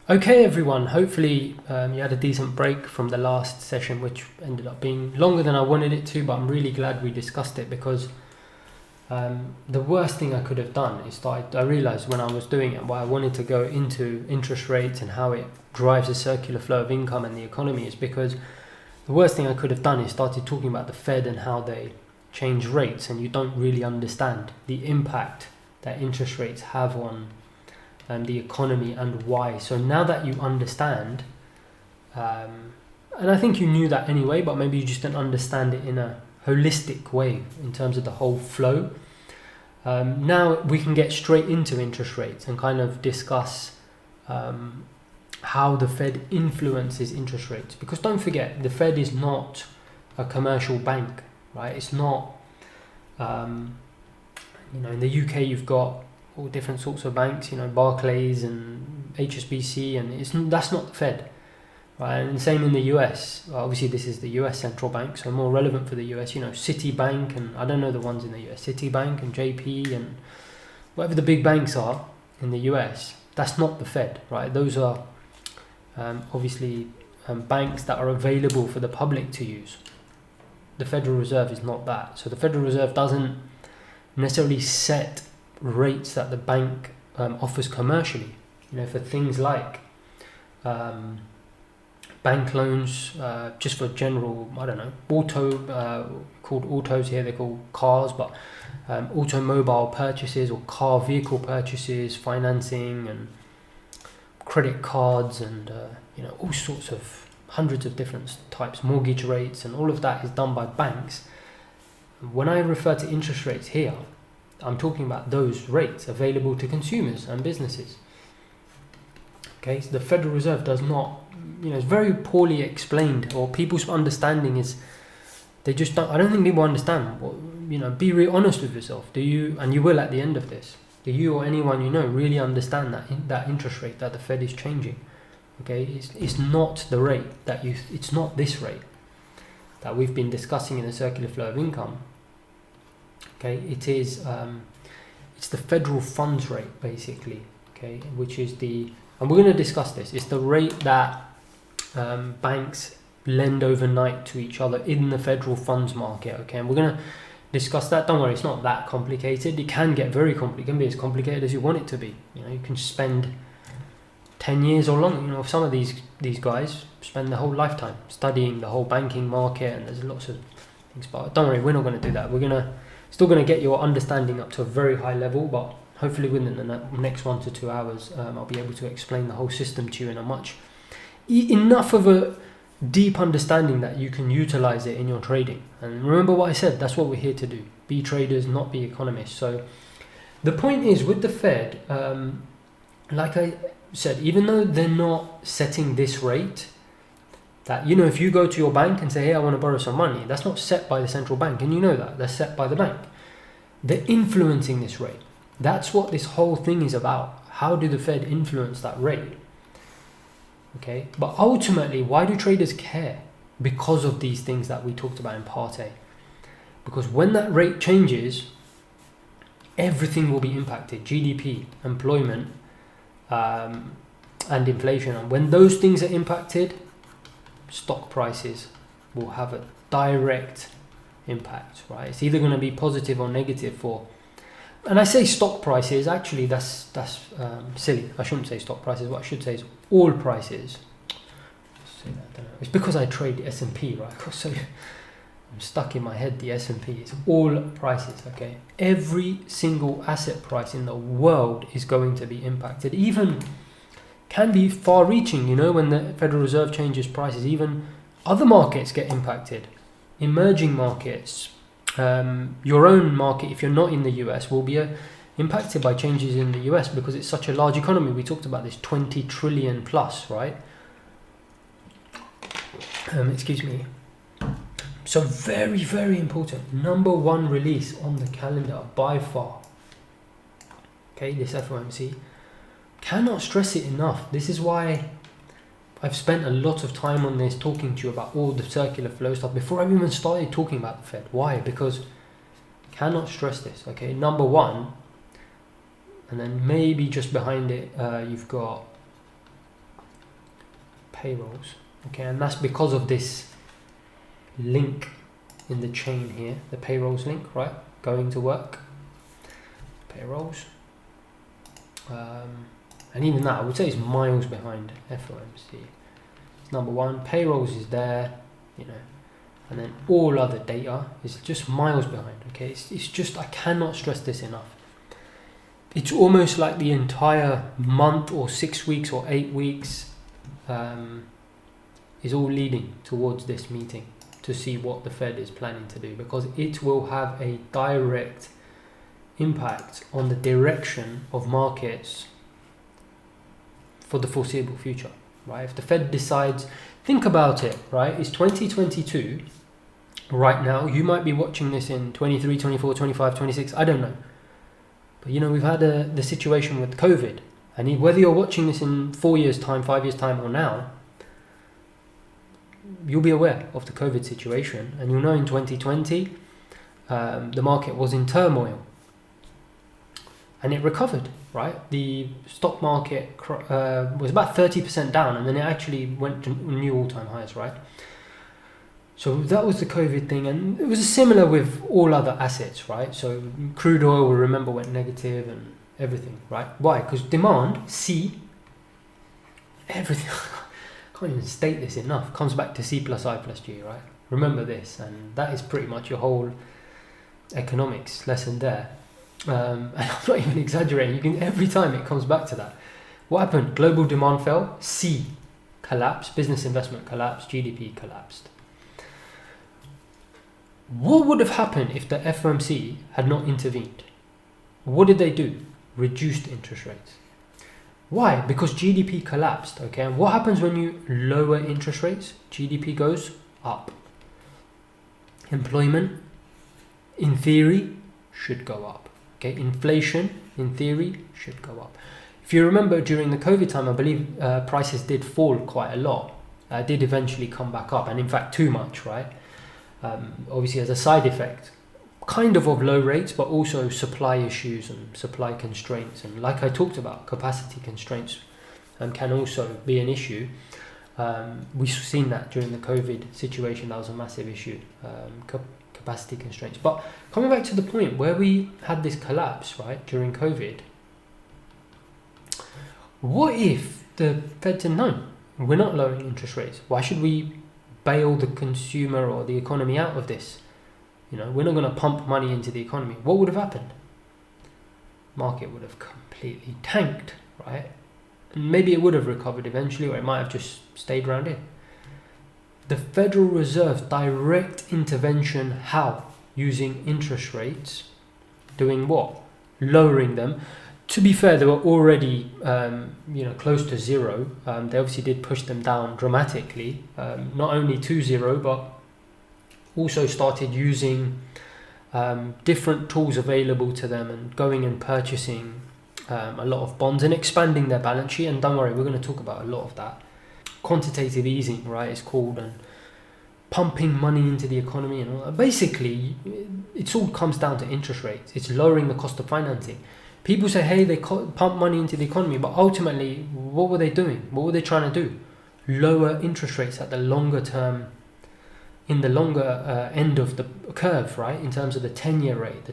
Okay, everyone. Hopefully, you had a decent break from the last session, which ended up being longer than I wanted it to. But I'm really glad we discussed it because the worst thing I could have done is I realized when I was doing it why I wanted to go into interest rates and how it drives a circular flow of income and the economy is because the worst thing I could have done is started talking about the Fed and how they change rates, and you don't really understand the impact that interest rates have on the economy and why. So now that you understand, and I think you knew that anyway, but maybe you just didn't understand it in a holistic way in terms of the whole flow. Now we can get straight into interest rates and kind of discuss how the Fed influences interest rates. Because don't forget, the Fed is not a commercial bank, right? It's not, in the UK you've got all different sorts of banks, Barclays and HSBC, and that's not the Fed, right? And same in the US. Obviously, this is the US central bank, so more relevant for the US. Citibank, and I don't know the ones in the US, Citibank and JP and whatever the big banks are in the US. That's not the Fed, right? Those are obviously banks that are available for the public to use. The Federal Reserve is not that. So the Federal Reserve doesn't necessarily set rates that the bank offers commercially, for things like bank loans, just for general, called autos here, they're called cars, but automobile purchases or car vehicle purchases, financing and credit cards and all sorts of hundreds of different types, mortgage rates, and all of that is done by banks. When I refer to interest rates here, I'm talking about those rates available to consumers and businesses. Okay, so the Federal Reserve does not, it's very poorly explained, or people's understanding is, they just don't, I don't think people understand. Be really honest with yourself. Do you, and you will at the end of this, do you or anyone really understand that interest rate that the Fed is changing? Okay, it's not the rate it's not this rate that we've been discussing in the circular flow of income. Okay, it is it's the federal funds rate basically. Okay, which is and we're going to discuss this. It's the rate that banks lend overnight to each other in the federal funds market. Okay, and we're going to discuss that. Don't worry, it's not that complicated. It can get very complicated. It can be as complicated as you want it to be. You can spend 10 years or longer. Some of these guys spend their whole lifetime studying the whole banking market, and there's lots of things. But don't worry, we're not going to do that. We're still going to get your understanding up to a very high level, but hopefully within the next 1 to 2 hours, I'll be able to explain the whole system to you in enough of a deep understanding that you can utilize it in your trading. And remember what I said, that's what we're here to do. Be traders, not be economists. So the point is with the Fed, like I said, even though they're not setting this rate, that if you go to your bank and say, hey, I want to borrow some money, that's not set by the central bank, and that's set by the bank. They're influencing this rate. That's what this whole thing is about. How do the Fed influence that rate? Okay, but ultimately, why do traders care? Because of these things that we talked about in part A. Because when that rate changes, everything will be impacted. GDP, employment, and inflation. And when those things are impacted, stock prices will have a direct impact, right? It's either going to be positive or negative and I say stock prices, actually that's silly. I shouldn't say stock prices. What I should say is all prices. It's because I trade the S&P, right? So I'm stuck in my head, the S&P. It's all prices, okay? Every single asset price in the world is going to be impacted. Even can be far-reaching, when the Federal Reserve changes prices. Even other markets get impacted. Emerging markets, your own market, if you're not in the US, will be impacted by changes in the US because it's such a large economy. We talked about this 20 trillion plus, right? Excuse me. So very, very important. Number one release on the calendar by far. Okay, this FOMC. Cannot stress it enough. This is why I've spent a lot of time on this, talking to you about all the circular flow stuff before I even started talking about the Fed. Why? Because cannot stress this. Okay, number one, and then maybe just behind it, you've got payrolls. Okay, and that's because of this link in the chain here, the payrolls link, right? Going to work, payrolls. And even that, I would say, is miles behind FOMC. It's number one. Payrolls is there, you know, and then all other data is just miles behind. Okay, it's just, I cannot stress this enough. It's almost like the entire month or 6 weeks or 8 weeks is all leading towards this meeting to see what the Fed is planning to do, because it will have a direct impact on the direction of markets for the foreseeable future, right? If the Fed decides, think about it, right? It's 2022 right now. You might be watching this in 23, 24, 25, 26, I don't know. But you know, we've had the situation with COVID, and whether you're watching this in 4 years time, 5 years time, or now, you'll be aware of the COVID situation, and you'll know in 2020 the market was in turmoil and it recovered, right? The stock market was about 30% down, and then it actually went to new all-time highs, right? So that was the COVID thing, and it was similar with all other assets, right? So crude oil, we remember, went negative and everything, right? Why? Because demand, C, everything, I can't even state this enough, comes back to C plus I plus G, right? Remember this, and that is pretty much your whole economics lesson there. And I'm not even exaggerating, you can, every time it comes back to that. What happened? Global demand fell, C collapsed, business investment collapsed, GDP collapsed. What would have happened if the FOMC had not intervened? What did they do? Reduced interest rates. Why? Because GDP collapsed, okay? And what happens when you lower interest rates? GDP goes up. Employment, in theory, should go up, okay? Inflation, in theory, should go up. If you remember, during the COVID time, I believe prices did fall quite a lot. Did eventually come back up, and in fact too much, right? Obviously as a side effect, kind of low rates, but also supply issues and supply constraints, and like I talked about, capacity constraints can also be an issue. We've seen that during the COVID situation. That was a massive issue, capacity constraints. But coming back to the point where we had this collapse, right, during COVID, what if the Fed said, no, we're not lowering interest rates, why should we bail the consumer or the economy out of this? You know, we're not going to pump money into the economy. What would have happened? Market would have completely tanked, right? And maybe it would have recovered eventually, or it might have just stayed around here. The Federal Reserve's direct intervention, how? Using interest rates. Doing what? Lowering them. To be fair, they were already close to zero. They obviously did push them down dramatically, not only to zero, but also started using different tools available to them and going and purchasing a lot of bonds and expanding their balance sheet. And don't worry, we're going to talk about a lot of that. Quantitative easing, right, it's called, and pumping money into the economy and all that. Basically, it all comes down to interest rates. It's lowering the cost of financing. People say, hey, they pump money into the economy, but ultimately, what were they doing? What were they trying to do? Lower interest rates at the longer term, in the longer end of the curve, right? In terms of the 10-year rate,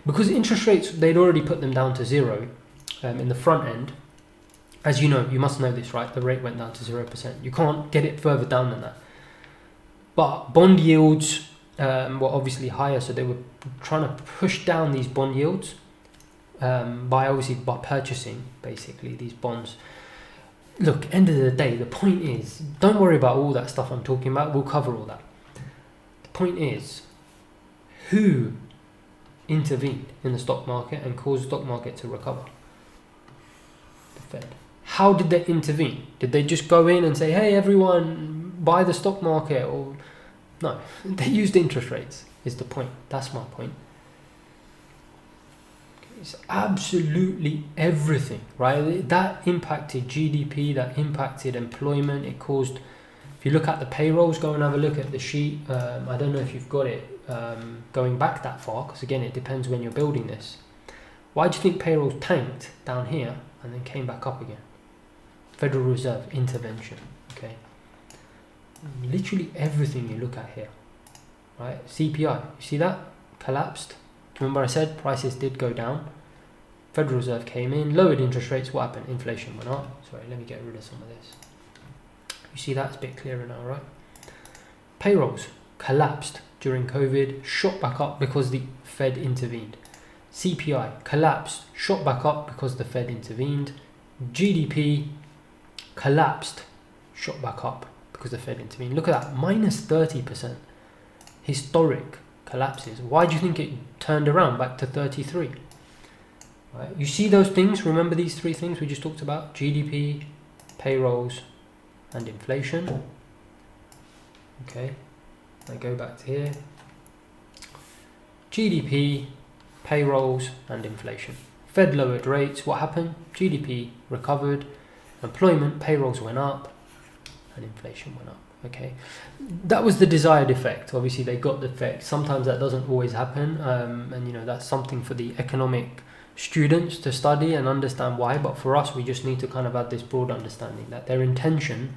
because interest rates, they'd already put them down to zero in the front end. As you know, you must know this, right? The rate went down to 0%. You can't get it further down than that. But bond yields were obviously higher, so they were trying to push down these bond yields by purchasing basically these bonds. Look, end of the day, the point is, don't worry about all that stuff I'm talking about. We'll cover all that. The point is, who intervened in the stock market and caused the stock market to recover? The Fed. How did they intervene? Did they just go in and say, hey, everyone, buy the stock market? Or no, they used interest rates, is the point. That's my point. It's absolutely everything, right? That impacted GDP, that impacted employment. It caused, if you look at the payrolls, go and have a look at the sheet. I don't know if you've got it going back that far, because again, it depends when you're building this. Why do you think payrolls tanked down here and then came back up again? Federal Reserve intervention. Okay, literally everything you look at here, right? CPI, you see that collapsed. Remember I said prices did go down. Federal Reserve came in, lowered interest rates. What happened? Inflation went up. Sorry, let me get rid of some of this. You see that's a bit clearer now, right? Payrolls collapsed during COVID, shot back up because the Fed intervened. CPI collapsed, shot back up because the Fed intervened. GDP collapsed, shot back up because the Fed intervened. Look at that, minus 30%. Historic collapses. Why do you think it turned around back to 33? Right? You see those things? Remember these three things we just talked about? GDP, payrolls, and inflation. Okay, I go back to here. GDP, payrolls, and inflation. Fed lowered rates. What happened? GDP recovered. Employment, payrolls went up, and inflation went up. Okay, that was the desired effect. Obviously, they got the effect. Sometimes that doesn't always happen, and that's something for the economic students to study and understand why. But for us, we just need to kind of have this broad understanding that their intention,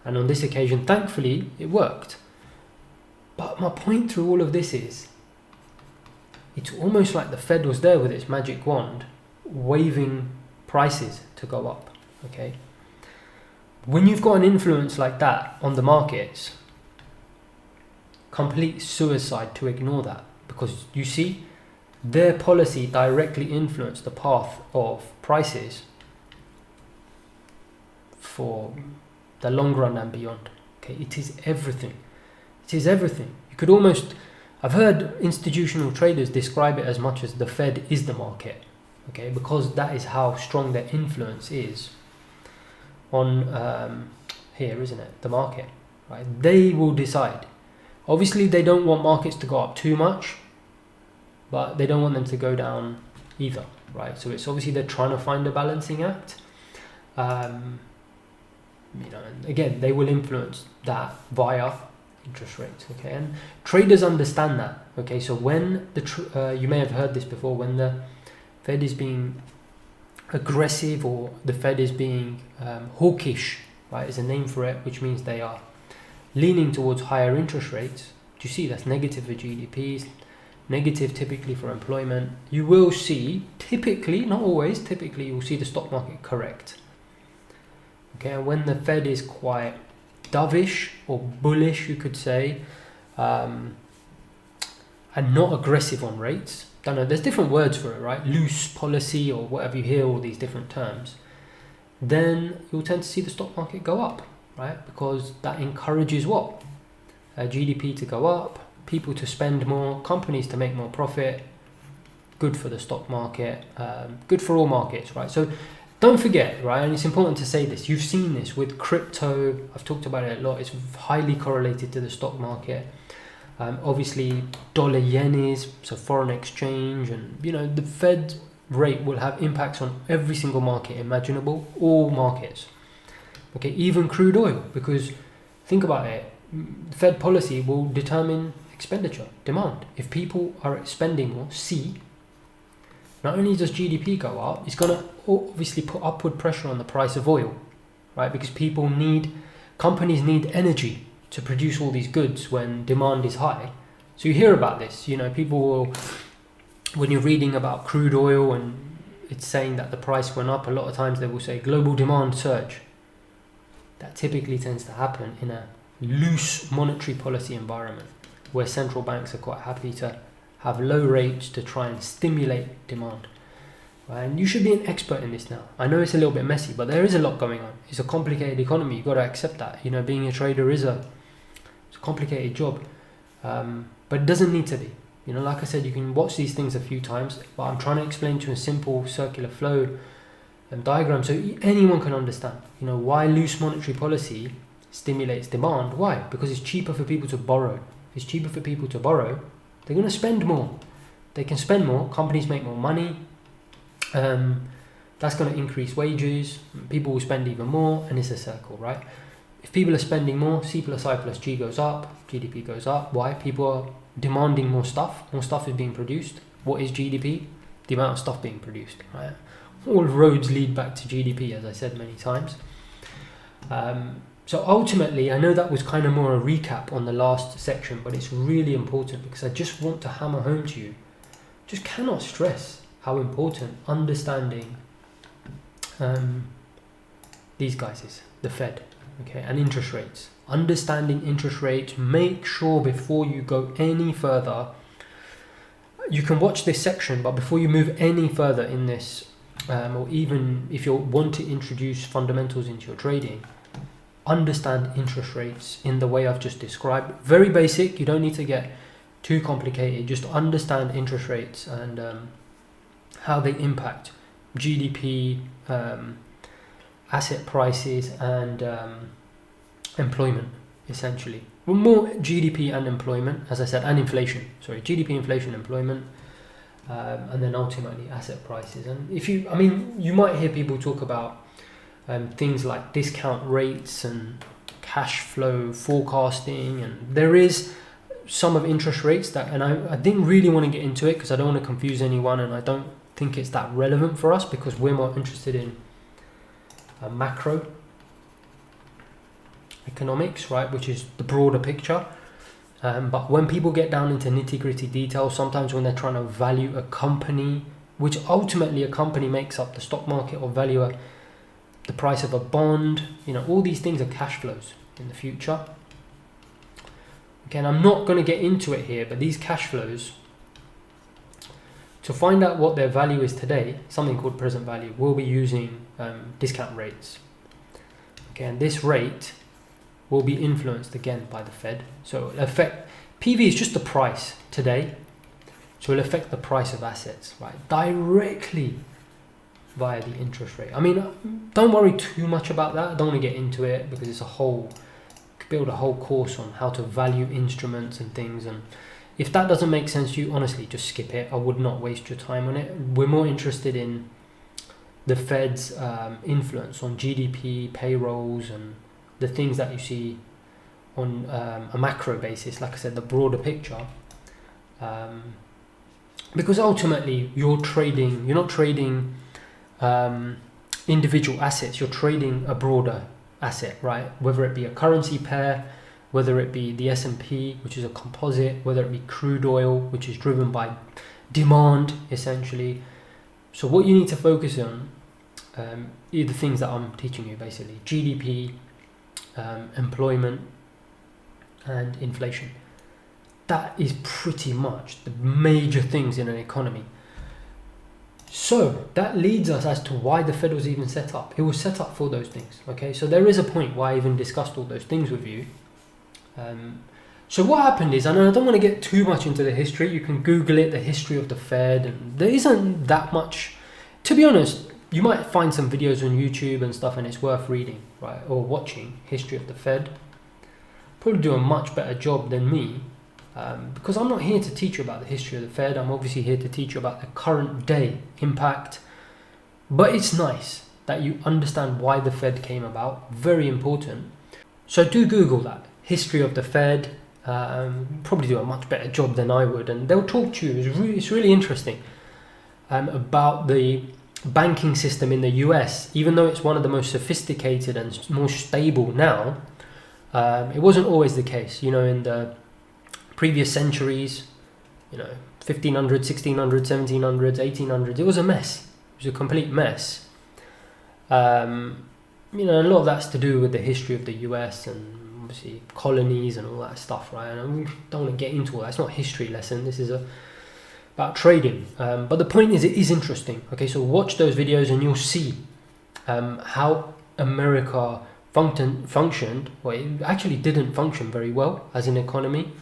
and on this occasion, thankfully, it worked. But my point through all of this is, it's almost like the Fed was there with its magic wand, waving prices to go up. Okay, when you've got an influence like that on the markets, complete suicide to ignore that, because you see, their policy directly influenced the path of prices for the long run and beyond. Okay, it is everything. It is everything. You could almost, I've heard institutional traders describe it as much as the Fed is the market. Okay, because that is how strong their influence is on here, isn't it? The market, right? They will decide. Obviously, they don't want markets to go up too much, but they don't want them to go down either, right? So it's obviously they're trying to find a balancing act. And again, they will influence that via interest rates, okay? And traders understand that, okay? So when you may have heard this before, when the Fed is being aggressive or the Fed is being hawkish, right, is a name for it, which means they are leaning towards higher interest rates. Do you see that's negative for GDPs, negative typically for employment? You will see, typically, not always, typically you'll see the stock market correct. Okay, and when the Fed is quite dovish or bullish, you could say, and not aggressive on rates, don't know, there's different words for it, right? Loose policy or whatever, you hear all these different terms, then you'll tend to see the stock market go up, right? Because that encourages what? GDP to go up, people to spend more, companies to make more profit. Good for the stock market, good for all markets, right? So don't forget, right? And it's important to say this. You've seen this with crypto. I've talked about it a lot. It's highly correlated to the stock market. Obviously, dollar yen is, so foreign exchange, and the Fed rate will have impacts on every single market imaginable, all markets. Okay, even crude oil, because think about it, Fed policy will determine expenditure, demand. If people are spending more, not only does GDP go up, it's going to obviously put upward pressure on the price of oil, right? Because companies need energy to produce all these goods when demand is high. So you hear about this, people will, when you're reading about crude oil and it's saying that the price went up, a lot of times they will say global demand surge. That typically tends to happen in a loose monetary policy environment where central banks are quite happy to have low rates to try and stimulate demand. And you should be an expert in this now. I know it's a little bit messy, but there is a lot going on. It's a complicated economy. You've got to accept that. Being a trader is it's a complicated job, but it doesn't need to be. Like I said, you can watch these things a few times, but I'm trying to explain to you a simple circular flow and diagram so anyone can understand. Why loose monetary policy stimulates demand. Why? Because it's cheaper for people to borrow. If it's cheaper for people to borrow, they're going to spend more. They can spend more. Companies make more money. That's going to increase wages. People will spend even more, and it's a circle, right? If people are spending more, C plus I plus G goes up, GDP goes up. Why? People are demanding more stuff. More stuff is being produced. What is GDP? The amount of stuff being produced, right? All roads lead back to GDP, as I said many times. So ultimately, I know that was kind of more a recap on the last section, but it's really important because I just want to hammer home to you. Just cannot stress how important understanding these guys is, the Fed, okay, and interest rates. Understanding interest rates, make sure before you go any further, you can watch this section, but before you move any further in this, or even if you want to introduce fundamentals into your trading, understand interest rates in the way I've just described. Very basic, you don't need to get too complicated, just understand interest rates and how they impact GDP, asset prices and employment, essentially. Well, more GDP and employment, as I said, and inflation. Sorry, GDP, inflation, employment, and then ultimately asset prices. And if you, I mean, you might hear people talk about things like discount rates and cash flow forecasting, and there is some of interest rates that, and I didn't really want to get into it because I don't want to confuse anyone, and I don't think it's that relevant for us because we're more interested in macro economics, right, which is the broader picture. But when people get down into nitty-gritty details, sometimes when they're trying to value a company, which ultimately a company makes up the stock market, or value the price of a bond, you know, all these things are cash flows in the future. Again, I'm not going to get into it here, but these cash flows, to find out what their value is today, something called present value, we'll be using discount rates. Okay, and this rate will be influenced again by the Fed. So it'll affect, PV is just the price today, so it'll affect the price of assets, right, directly via the interest rate. I mean, don't worry too much about that. I don't want to get into it because it's a whole, could build a whole course on how to value instruments and things, and if that doesn't make sense to you, honestly, just skip it. I would not waste your time on it. We're more interested in the Fed's influence on GDP, payrolls, and the things that you see on a macro basis, like I said, the broader picture. Because ultimately, you're not trading individual assets, you're trading a broader asset, right? Whether it be a currency pair, whether it be the S&P, which is a composite, whether it be crude oil, which is driven by demand, essentially. So what you need to focus on are the things that I'm teaching you, basically. GDP, employment, and inflation. That is pretty much the major things in an economy. So that leads us as to why the Fed was even set up. It was set up for those things, okay? So there is a point why I even discussed all those things with you. So what happened is, and I don't want to get too much into the history, you can Google it, the history of the Fed, and there isn't that much. To be honest, you might find some videos on YouTube and stuff, and it's worth reading, right, or watching history of the Fed. Probably do a much better job than me, because I'm not here to teach you about the history of the Fed. I'm obviously here to teach you about the current day impact. But it's nice that you understand why the Fed came about. Very important. So do Google that, history of the Fed. Probably do a much better job than I would, and they'll talk to you. It's really interesting about the banking system in the US. Even though it's one of the most sophisticated and more stable now, it wasn't always the case. You know, in the previous centuries, you know, 1500, 1600, 1700s, 1800s, it was a mess. It was a complete mess. You know, a lot of that's to do with the history of the US and obviously colonies and all that stuff, right? And we don't want to get into all that. It's not a history lesson. This is about trading. But the point is, it is interesting. Okay, so watch those videos and you'll see how America functioned. Well, it actually didn't function very well as an economy.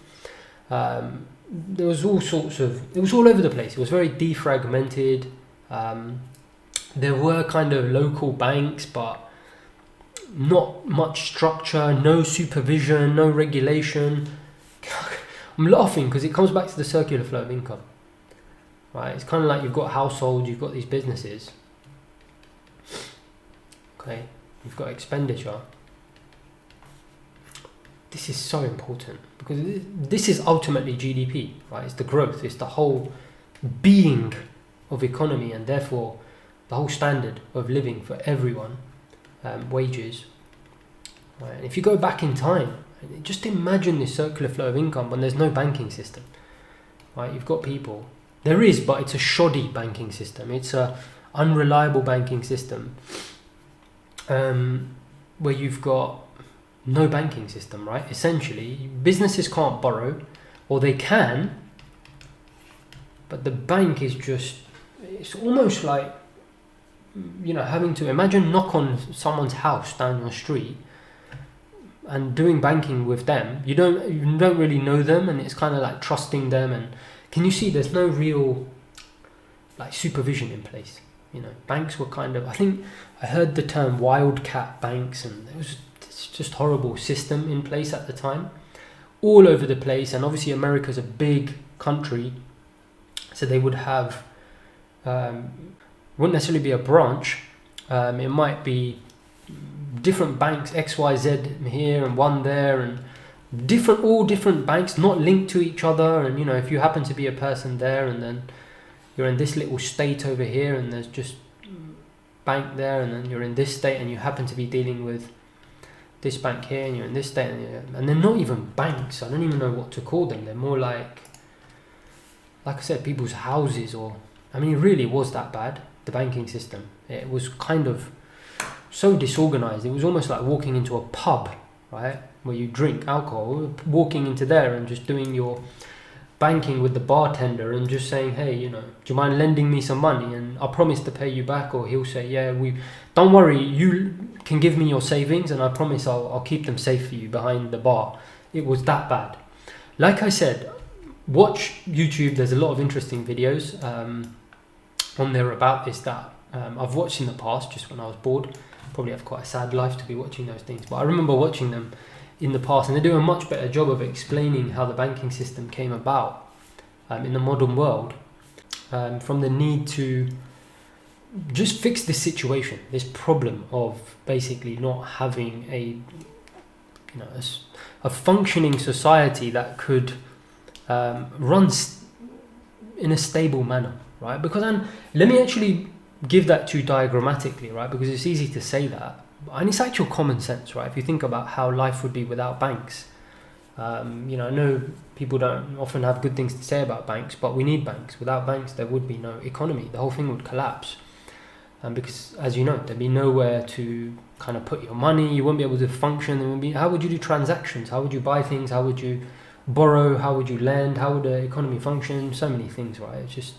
There was all sorts of, it was all over the place. It was very defragmented. There were kind of local banks, but not much structure, no supervision, no regulation. I'm laughing because it comes back to the circular flow of income, right? It's kind of like you've got households, you've got these businesses, okay, you've got expenditure. This is so important because this is ultimately GDP, right? It's the growth, it's the whole being of economy, and therefore the whole standard of living for everyone, wages, right? And if you go back in time, just imagine this circular flow of income when there's no banking system, right? You've got people, there is, but it's a shoddy banking system. It's a unreliable banking system, where you've got no banking system, right? Essentially, businesses can't borrow, or they can, but the bank is just, it's almost like, you know, having to imagine knock on someone's house down your street and doing banking with them. You don't really know them, and it's kind of like trusting them. And can you see there's no real like supervision in place? You know, banks were kind of, I think I heard the term wildcat banks, and it's just horrible system in place at the time, all over the place. And obviously America's a big country, so they would have, wouldn't necessarily be a branch, it might be different banks, XYZ here and one there, and all different banks not linked to each other. And you know, if you happen to be a person there, and then you're in this little state over here, and there's just bank there, and then you're in this state, and you happen to be dealing with this bank here, and you're in this state, and they're not even banks. I don't even know what to call them. They're more like I said, people's houses. Or I mean, it really was that bad, the banking system. It was kind of so disorganized. It was almost like walking into a pub, right, where you drink alcohol, walking into there and just doing your banking with the bartender and just saying, hey, you know, do you mind lending me some money, and I promise to pay you back. Or he'll say, yeah, don't worry, you can give me your savings, and I promise I'll keep them safe for you behind the bar. It was that bad. Like I said, watch YouTube. There's a lot of interesting videos on there about this that I've watched in the past, just when I was bored. Probably have quite a sad life to be watching those things, but I remember watching them in the past, and they do a much better job of explaining how the banking system came about in the modern world, from the need to just fix this situation, this problem of basically not having a functioning society that could run in a stable manner, right? Because let me actually give that to you diagrammatically, right? Because it's easy to say that, and it's actual common sense, right? If you think about how life would be without banks, I know people don't often have good things to say about banks, but we need banks. Without banks, there would be no economy. The whole thing would collapse, because, as you know, there'd be nowhere to kind of put your money. You wouldn't be able to function. How would you do transactions? How would you buy things? How would you borrow? How would you lend? How would the economy function? So many things, right? It's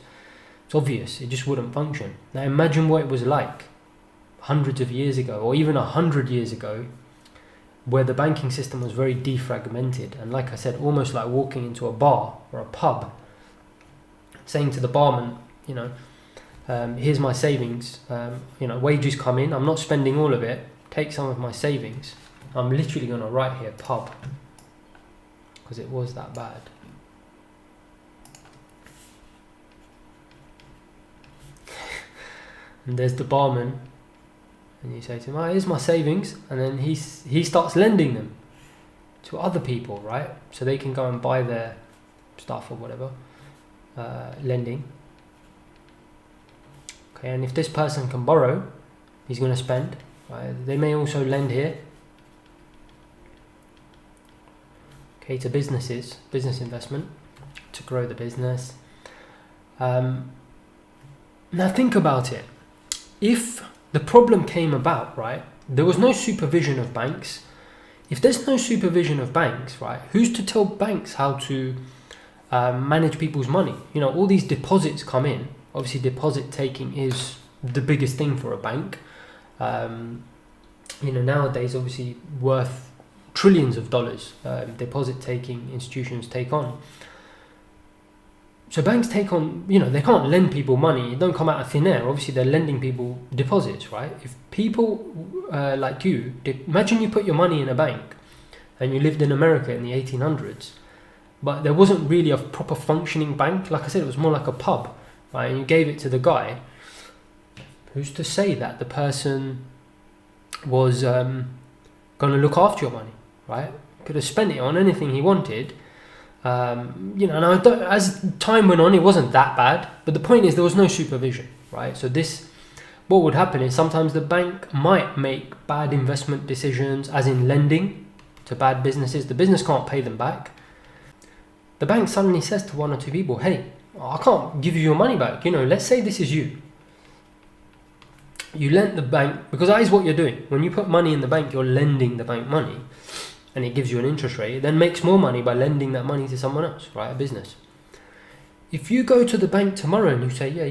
obvious. It just wouldn't function. Now imagine what it was like hundreds of years ago, or even 100 years ago, where the banking system was very defragmented, and like I said, almost like walking into a bar or a pub, saying to the barman, here's my savings, wages come in, I'm not spending all of it, take some of my savings, I'm literally going to write here pub, because it was that bad. And there's the barman, and you say to him, here's my savings, and then he starts lending them to other people, right? So they can go and buy their stuff or whatever, lending. Okay, and if this person can borrow, he's going to spend, right? They may also lend here. Okay, to businesses, business investment, to grow the business. Now think about it. If the problem came about, right, there was no supervision of banks. If there's no supervision of banks, right, who's to tell banks how to manage people's money? All these deposits come in. Obviously, deposit taking is the biggest thing for a bank. Nowadays, obviously, worth trillions of dollars, deposit taking institutions take on. So banks take on, they can't lend people money. It don't come out of thin air. Obviously, they're lending people deposits, right? If people like you, imagine you put your money in a bank and you lived in America in the 1800s, but there wasn't really a proper functioning bank. Like I said, it was more like a pub, right? And you gave it to the guy. Who's to say that the person was going to look after your money, right? Could have spent it on anything he wanted. As time went on, it wasn't that bad, but the point is there was no supervision, right? So this what would happen is sometimes the bank might make bad investment decisions, as in lending to bad businesses. The business can't pay them back. The bank suddenly says to one or two people, hey, I can't give you your money back. Let's say this is you. You lent the bank, because that is what you're doing. When you put money in the bank, you're lending the bank money, and it gives you an interest rate. It then makes more money by lending that money to someone else, right? A business. If you go to the bank tomorrow and you say, yeah,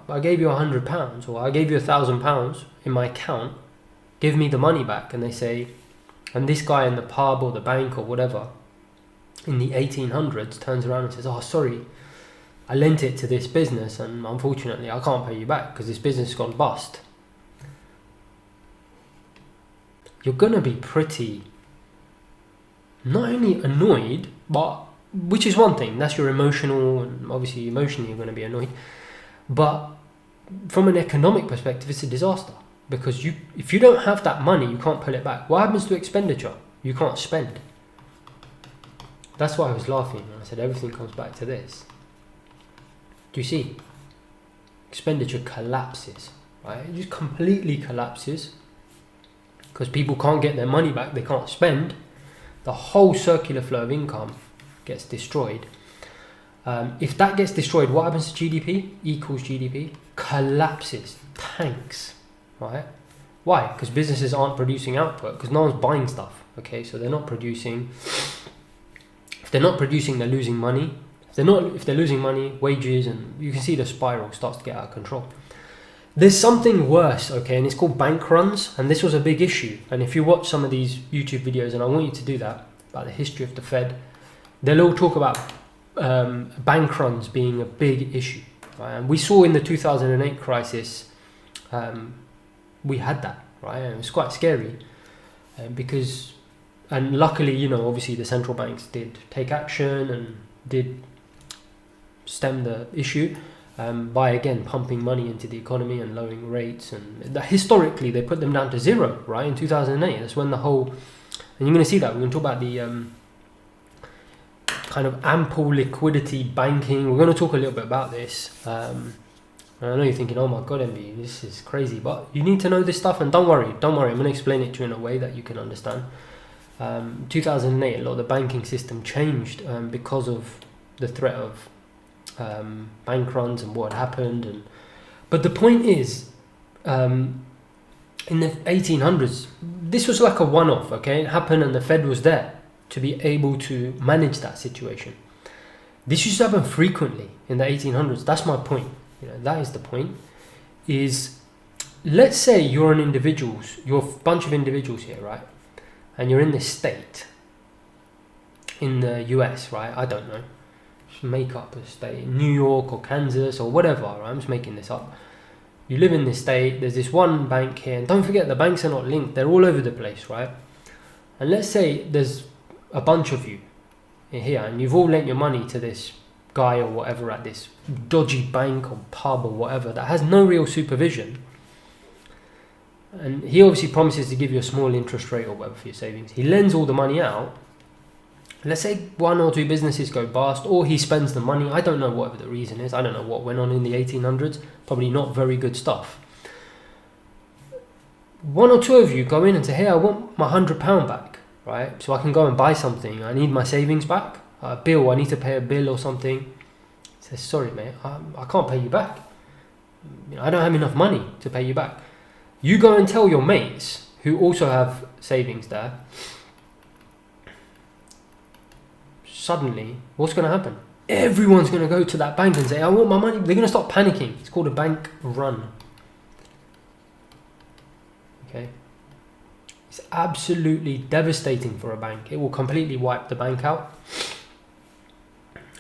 I gave you £100 or I gave you £1,000 in my account, give me the money back. And they say, and this guy in the pub or the bank or whatever in the 1800s turns around and says, oh, sorry, I lent it to this business and unfortunately I can't pay you back because this business has gone bust. You're going to be pretty, not only annoyed, but which is one thing, that's your emotional, and obviously emotionally you're going to be annoyed, but from an economic perspective it's a disaster, because if you don't have that money you can't pull it back. What happens to expenditure? You can't spend. That's why I was laughing when I said everything comes back to this. Do you see? Expenditure collapses, right? It just completely collapses because people can't get their money back, they can't spend. The whole circular flow of income gets destroyed. If that gets destroyed, what happens to GDP? Equals GDP collapses, tanks, right? Why? Because businesses aren't producing output, because no one's buying stuff. Okay, so they're not producing. If they're not producing, they're losing money. If they're losing money, wages, and you can see the spiral starts to get out of control. There's something worse, okay, and it's called bank runs, and this was a big issue. And if you watch some of these YouTube videos, and I want you to do that, about the history of the Fed, they'll all talk about bank runs being a big issue. Right? And we saw in the 2008 crisis, we had that, right? And it was quite scary because, and luckily, obviously the central banks did take action and did stem the issue by, again, pumping money into the economy and lowering rates. And historically, they put them down to zero, right? In 2008, that's when the whole, and you're going to see that, we're going to talk about the kind of ample liquidity banking. We're going to talk a little bit about this. I know you're thinking, oh my god, MB, this is crazy, but you need to know this stuff, and don't worry, I'm going to explain it to you in a way that you can understand. 2008, a lot of the banking system changed because of the threat of bank runs and what had happened. But the point is, in the 1800s, this was like a one-off, okay? It happened and the Fed was there to be able to manage that situation. This used to happen frequently in the 1800s. That's my point. That is the point. Is, let's say you're a bunch of individuals here, right? And you're in this state in the US, right? I don't know. Just make up a state, New York or Kansas or whatever. Right? I'm just making this up. You live in this state. There's this one bank here, and don't forget the banks are not linked. They're all over the place, right? And let's say there's a bunch of you here, and you've all lent your money to this guy or whatever at this dodgy bank or pub or whatever that has no real supervision. And he obviously promises to give you a small interest rate or whatever for your savings. He lends all the money out. Let's say one or two businesses go bust, or he spends the money. I don't know whatever the reason is. I don't know what went on in the 1800s. Probably not very good stuff. One or two of you go in and say, hey, I want my £100 back, right? So I can go and buy something. I need my savings back. A bill, I need to pay a bill or something. He says, sorry, mate, I can't pay you back. I don't have enough money to pay you back. You go and tell your mates who also have savings there. Suddenly, what's going to happen? Everyone's going to go to that bank and say, I want my money. They're going to start panicking. It's called a bank run. Okay? It's absolutely devastating for a bank. It will completely wipe the bank out.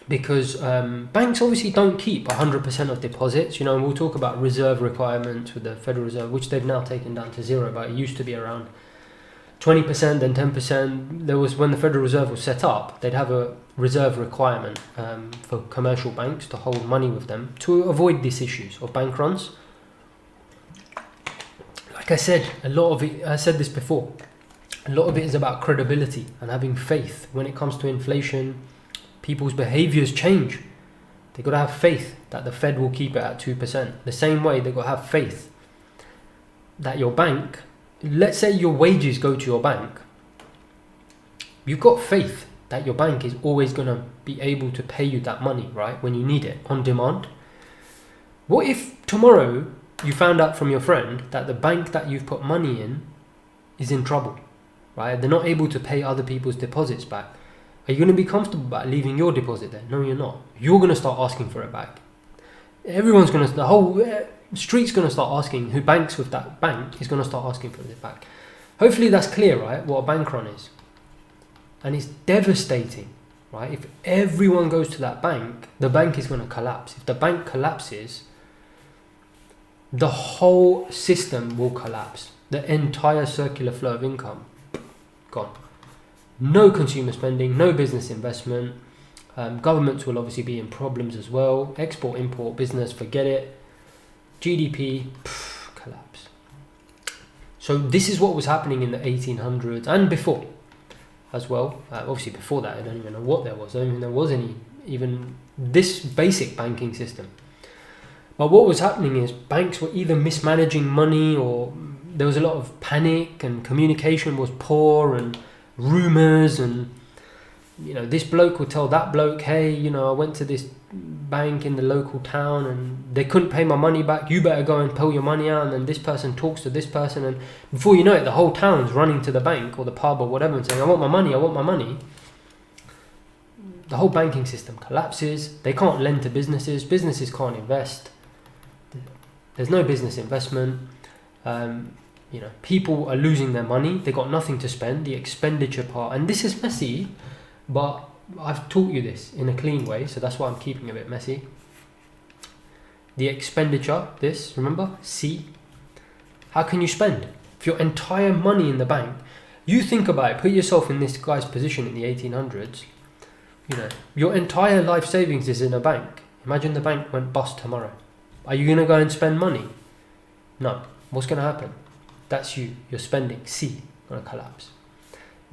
Because banks obviously don't keep 100% of deposits. We'll talk about reserve requirements with the Federal Reserve, which they've now taken down to zero, but it used to be around 20%, then 10%. There was, when the Federal Reserve was set up, they'd have a reserve requirement for commercial banks to hold money with them to avoid these issues of bank runs. Like I said, a lot of it, I said this before, a lot of it is about credibility and having faith. When it comes to inflation, people's behaviors change. They've got to have faith that the Fed will keep it at 2%. The same way they've got to have faith that your bank, let's say your wages go to your bank, you've got faith that your bank is always going to be able to pay you that money, right, when you need it, on demand. What if tomorrow you found out from your friend that the bank that you've put money in is in trouble, right? They're not able to pay other people's deposits back. Are you going to be comfortable about leaving your deposit there? No, you're not. You're going to start asking for it back. Everyone's going to, the whole street's going to start asking, who banks with that bank is going to start asking for it back. Hopefully that's clear, right, what a bank run is. And it's devastating, right? If everyone goes to that bank, the bank is going to collapse. If the bank collapses, the whole system will collapse. The entire circular flow of income, gone. No consumer spending, no business investment. Governments will obviously be in problems as well. Export, import, business, forget it. GDP, collapse. So this is what was happening in the 1800s and before as well. Obviously before that, I don't even know what there was. I don't even know there was any, even this basic banking system. But what was happening is banks were either mismanaging money, or there was a lot of panic and communication was poor and rumours, and this bloke would tell that bloke, hey, I went to this bank in the local town and they couldn't pay my money back, you better go and pull your money out. And then this person talks to this person, and before you know it, the whole town's running to the bank or the pub or whatever and saying, I want my money, I want my money. The whole banking system collapses. They can't lend to businesses. Businesses can't invest. There's no business investment. People are losing their money. They got nothing to spend. The expenditure part, and this is messy, but I've taught you this in a clean way, so that's why I'm keeping it a bit messy. The expenditure, this, remember, C. How can you spend? If your entire money in the bank, you think about it, put yourself in this guy's position in the 1800s, your entire life savings is in a bank. Imagine the bank went bust tomorrow. Are you going to go and spend money? No. What's going to happen? That's you. You're spending. C, going to collapse.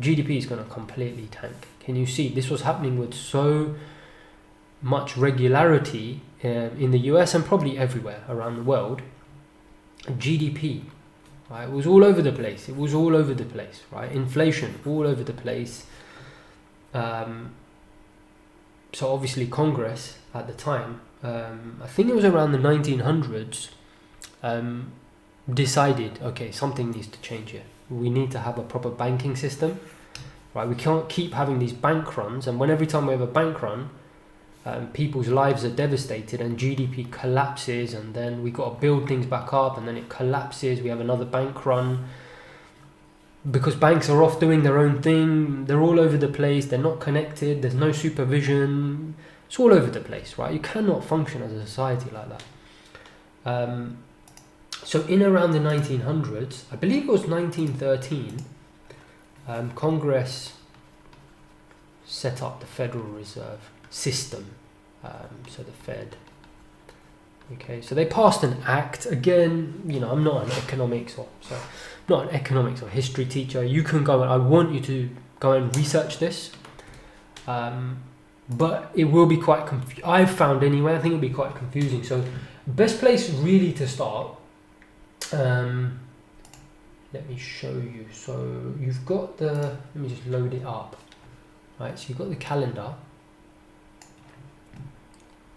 GDP is going to completely tank. Can you see? This was happening with so much regularity in the US and probably everywhere around the world. GDP, right? It was all over the place. It was all over the place, right? Inflation, all over the place. So obviously Congress at the time, I think it was around the 1900s, decided, okay, something needs to change here. We need to have a proper banking system, right? We can't keep having these bank runs, and every time we have a bank run, people's lives are devastated and GDP collapses, and then we got to build things back up, and then it collapses. We have another bank run because banks are off doing their own thing. They're all over the place. They're not connected. There's no supervision. It's all over the place, right? You cannot function as a society like that. So in around the 1900s, I believe it was 1913, Congress set up the Federal Reserve System, so the Fed. Okay, so they passed an act. Again, I'm not an economics or history teacher. You can go, I want you to go and research this. But it will be quite I've found anyway, I think it'll be quite confusing. So best place really to start, let me show you. So you've got let me just load it up. Right, so you've got the calendar.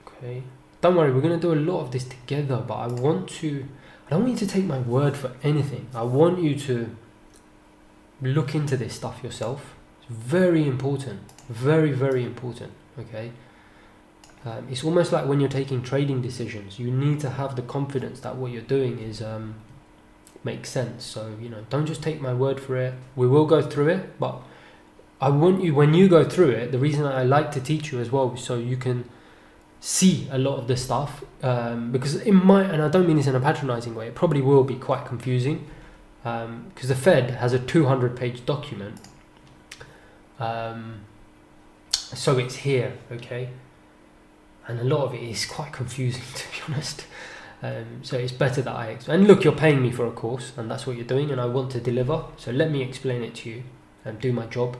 Okay, don't worry, we're going to do a lot of this together, but I don't want you to take my word for anything. I want you to look into this stuff yourself. It's very important, very, very important. Okay, it's almost like when you're taking trading decisions, you need to have the confidence that what you're doing is makes sense. So don't just take my word for it. We will go through it, but I want you, when you go through it, the reason I like to teach you as well is so you can see a lot of this stuff, because it might, and I don't mean this in a patronizing way, it probably will be quite confusing, because the Fed has a 200-page document, so it's here, okay, and a lot of it is quite confusing, to be honest. So it's better that I explain. And look, you're paying me for a course, and that's what you're doing, and I want to deliver, so let me explain it to you and do my job.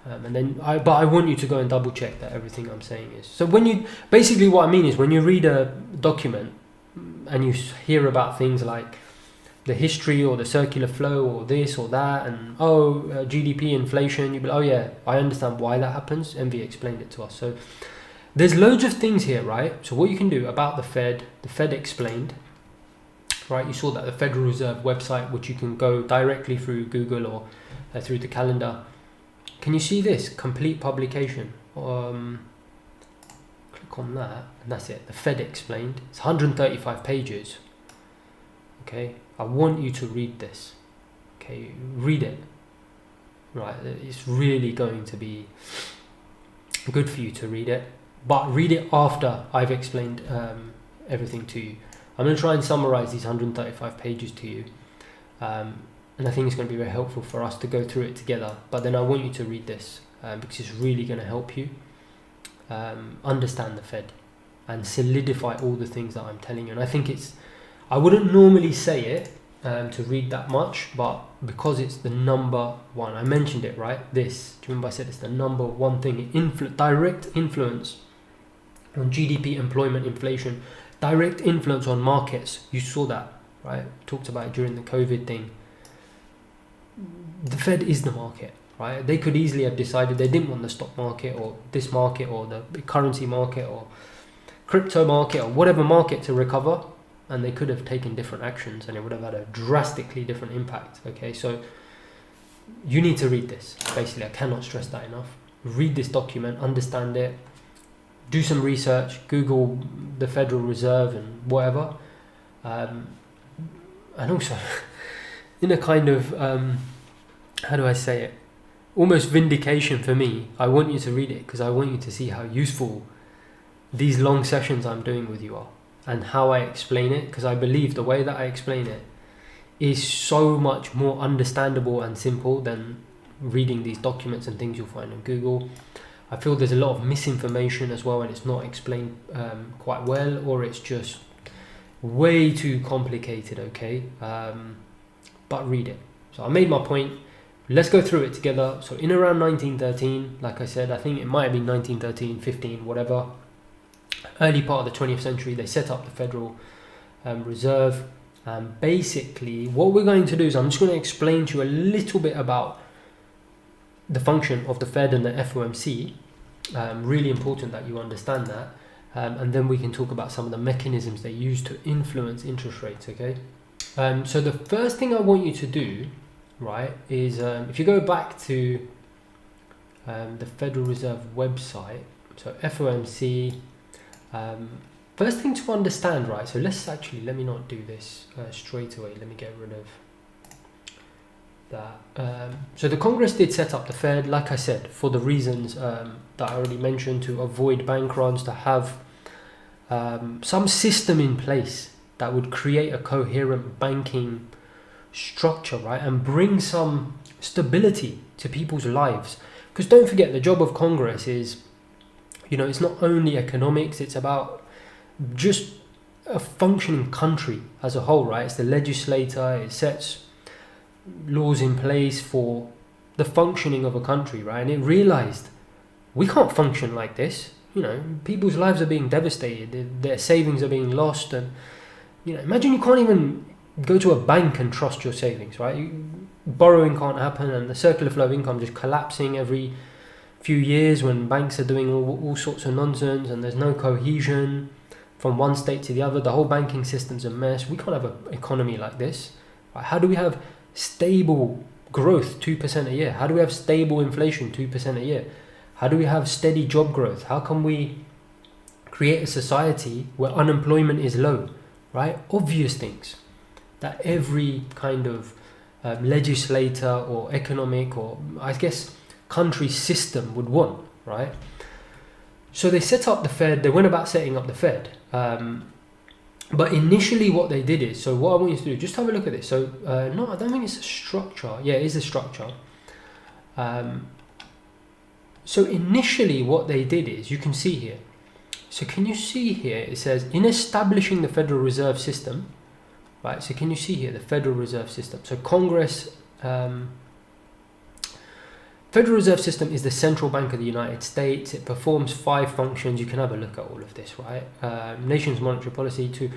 And then but I want you to go and double check that everything I'm saying is. So basically what I mean is when you read a document and you hear about things like the history or the circular flow or this or that, and GDP, inflation, you'd be like, oh yeah, I understand why that happens. Envy explained it to us. So there's loads of things here, right? So what you can do about the Fed explained, right? You saw that the Federal Reserve website, which you can go directly through Google or through the calendar. Can you see this complete publication? Click on that, and that's it. The Fed explained. It's 135 pages. Okay, I want you to read this. Okay, read it. Right, it's really going to be good for you to read it, but read it after I've explained everything to you. I'm going to try and summarize these 135 pages to you, and I think it's going to be very helpful for us to go through it together. But then I want you to read this because it's really going to help you understand the Fed and solidify all the things that I'm telling you. And I think I wouldn't normally say it to read that much, but because it's the number one, I mentioned it, right? Do you remember I said it's the number one thing? Direct influence on GDP, employment, inflation, direct influence on markets. You saw that, right? Talked about it during the COVID thing. The Fed is the market, right? They could easily have decided they didn't want the stock market or this market or the currency market or crypto market or whatever market to recover, and they could have taken different actions and it would have had a drastically different impact. Okay, so you need to read this. Basically, I cannot stress that enough. Read this document, understand it, do some research, Google the Federal Reserve and whatever, and also in a kind of how do I say it, almost vindication for me, I want you to read it because I want you to see how useful these long sessions I'm doing with you are and how I explain it, because I believe the way that I explain it is so much more understandable and simple than reading these documents and things you'll find on Google. I feel there's a lot of misinformation as well, and it's not explained quite well, or it's just way too complicated, okay? But read it. So I made my point. Let's go through it together. So in around 1913, like I said, I think it might have been 1913, 15, whatever, early part of the 20th century, they set up the Federal Reserve. Basically, what we're going to do is I'm just going to explain to you a little bit about the function of the Fed and the FOMC. Really important that you understand that. And then we can talk about some of the mechanisms they use to influence interest rates, okay? So the first thing I want you to do, right, is if you go back to the Federal Reserve website, so FOMC, first thing to understand, right, so let me not do this straight away, let me get rid of that. So the Congress did set up the Fed, like I said, for the reasons that I already mentioned, to avoid bank runs, to have some system in place that would create a coherent banking structure, right, and bring some stability to people's lives. Because don't forget, the job of Congress is, it's not only economics, it's about just a functioning country as a whole, right? It's the legislator, it sets laws in place for the functioning of a country, right? And it realized we can't function like this. People's lives are being devastated, their savings are being lost, and imagine you can't even go to a bank and trust your savings, right? Borrowing can't happen, and the circular flow of income just collapsing every few years when banks are doing all sorts of nonsense, and there's no cohesion from one state to the other. The whole banking system's a mess. We can't have an economy like this, right? How do we have stable growth 2% a year? How do we have stable inflation 2% a year? How do we have steady job growth? How can we create a society where unemployment is low, right? Obvious things that every kind of legislator or economic, or I guess country system would want, right? So they set up the Fed, they went about setting up the Fed. But initially what they did is, so what I want you to do, just have a look at this. So, no, I don't think it's a structure. Yeah, it is a structure. So initially what they did is, you can see here. So can you see here, it says, in establishing the Federal Reserve System, right? So can you see here, the Federal Reserve System? So Congress, Federal Reserve System is the central bank of the United States. It performs 5 functions. You can have a look at all of this, right? Nation's monetary policy to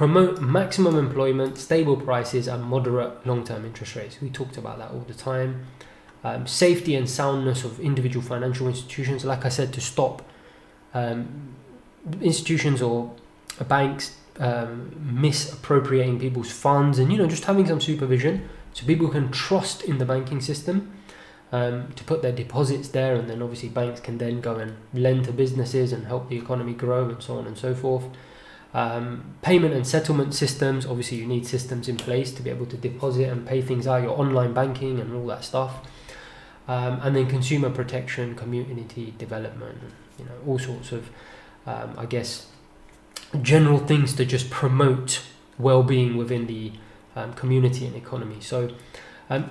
promote maximum employment, stable prices, and moderate long-term interest rates. We talked about that all the time. Safety and soundness of individual financial institutions, like I said, to stop institutions or banks misappropriating people's funds, and just having some supervision so people can trust in the banking system, to put their deposits there, and then obviously banks can then go and lend to businesses and help the economy grow, and so on and so forth. Payment and settlement systems, obviously you need systems in place to be able to deposit and pay things out, your online banking and all that stuff. And then consumer protection, community development, all sorts of I guess general things to just promote well-being within the community and economy. So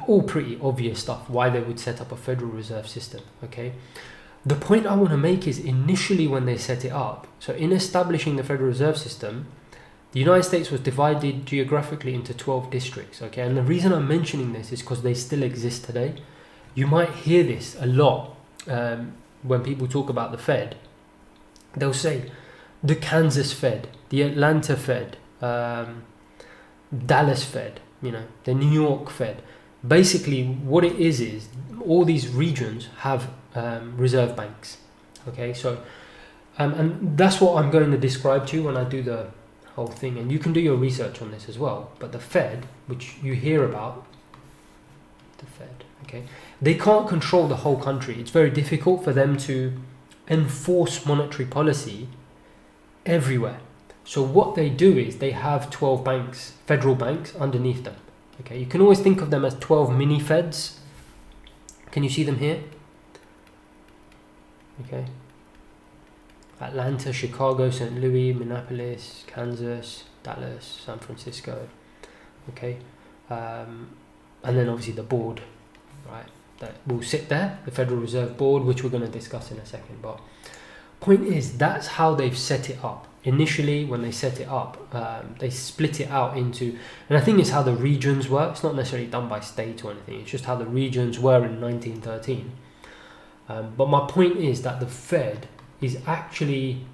all pretty obvious stuff why they would set up a Federal Reserve System. Okay, the point I want to make is initially when they set it up, so in establishing the Federal Reserve System, the United States was divided geographically into 12 districts. Okay, and the reason I'm mentioning this is because they still exist today. You might hear this a lot when people talk about the Fed. They'll say the Kansas Fed, the Atlanta Fed, Dallas Fed, the New York Fed. Basically what it is all these regions have reserve banks. Okay, so and that's what I'm going to describe to you when I do the whole thing, and you can do your research on this as well. But the Fed, which you hear about, the Fed, okay, they can't control the whole country. It's very difficult for them to enforce monetary policy everywhere. So what they do is they have 12 banks, federal banks, underneath them. Okay, you can always think of them as 12 mini Feds. Can you see them here? Okay. Atlanta, Chicago, St. Louis, Minneapolis, Kansas, Dallas, San Francisco. Okay. And then obviously the board, right, that will sit there, the Federal Reserve Board, which we're going to discuss in a second. But point is, that's how they've set it up. Initially, when they set it up, they split it out into, and I think it's how the regions were. It's not necessarily done by state or anything. It's just how the regions were in 1913. But my point is that the Fed is actually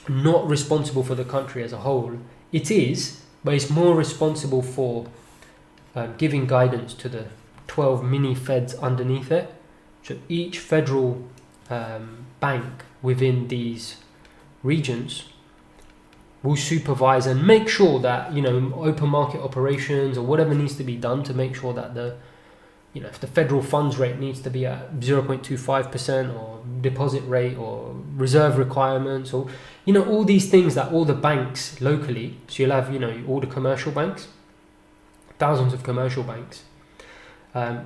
not responsible for the country as a whole. It is, but it's more responsible for giving guidance to the 12 mini Feds underneath it. So each federal bank within these regions will supervise and make sure that, open market operations or whatever needs to be done to make sure that if the federal funds rate needs to be at 0.25% or deposit rate or reserve requirements, or, all these things that all the banks locally, so you'll have, all the commercial banks, thousands of commercial banks,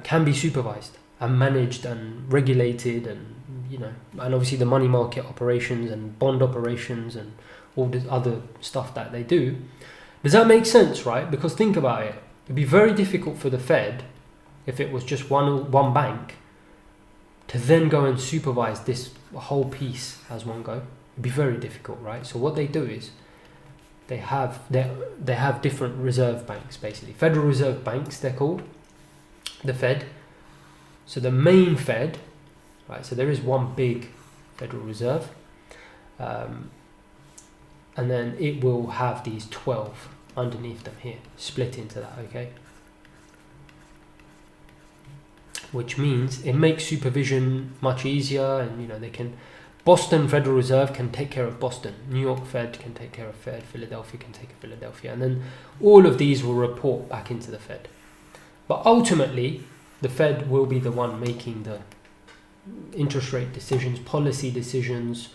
can be supervised and managed and regulated, and and obviously the money market operations and bond operations and all this other stuff that they do. Does that make sense, right? Because think about it. It'd be very difficult for the Fed, if it was just one bank, to then go and supervise this whole piece as one go. It'd be very difficult, right? So what they do is they have different reserve banks, basically. Federal Reserve Banks, they're called, the Fed. So the main Fed, right, so there is one big Federal Reserve, and then it will have these 12 underneath them here, split into that, okay? Which means it makes supervision much easier, and they can, Boston Federal Reserve can take care of Boston, New York Fed can take care of Fed, Philadelphia can take care of Philadelphia, and then all of these will report back into the Fed. But ultimately, the Fed will be the one making the interest rate decisions, policy decisions,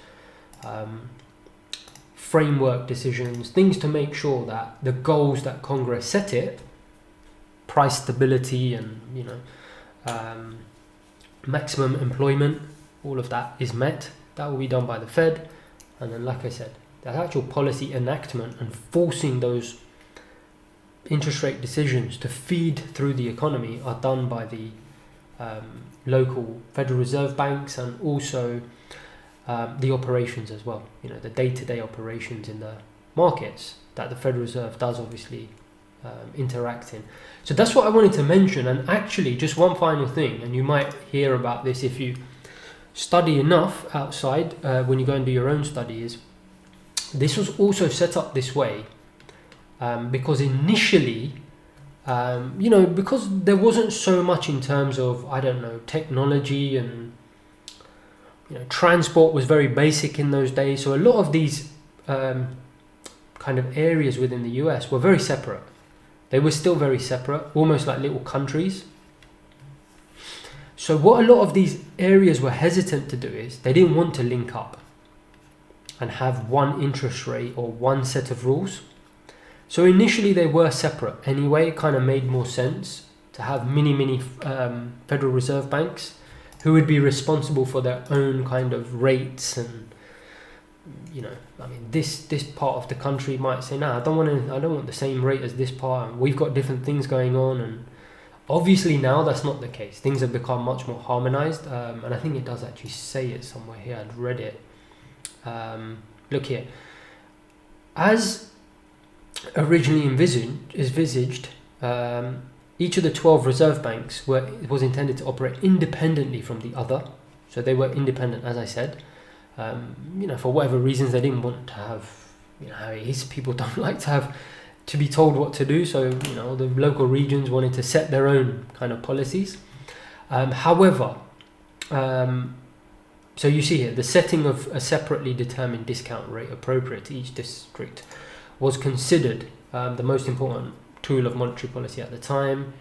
framework decisions, things to make sure that the goals that Congress set it, price stability and maximum employment, all of that is met. That will be done by the Fed. And then, like I said, the actual policy enactment and forcing those interest rate decisions to feed through the economy are done by the local Federal Reserve banks, and also the operations as well, the day-to-day operations in the markets that the Federal Reserve does obviously interact in. So that's what I wanted to mention. And actually, just one final thing, and you might hear about this if you study enough outside, when you go and do your own study, is this was also set up this way because initially, because there wasn't so much in terms of, I don't know, technology, and transport was very basic in those days. So a lot of these kind of areas within the US were very separate. They were still very separate, almost like little countries. So what a lot of these areas were hesitant to do is they didn't want to link up and have one interest rate or one set of rules. So initially they were separate anyway. It kind of made more sense to have mini Federal Reserve banks who would be responsible for their own kind of rates. And this part of the country might say, I don't want the same rate as this part, and we've got different things going on. And obviously now that's not the case. Things have become much more harmonized, and I think it does actually say it somewhere here. I'd read it. Look here. As originally envisaged, each of the 12 reserve banks was intended to operate independently from the other. So they were independent, as I said. For whatever reasons, they didn't want to have, how it is, people don't like to be told what to do. So, the local regions wanted to set their own kind of policies. However, so you see here, the setting of a separately determined discount rate appropriate to each district was considered the most important tool of monetary policy at the time.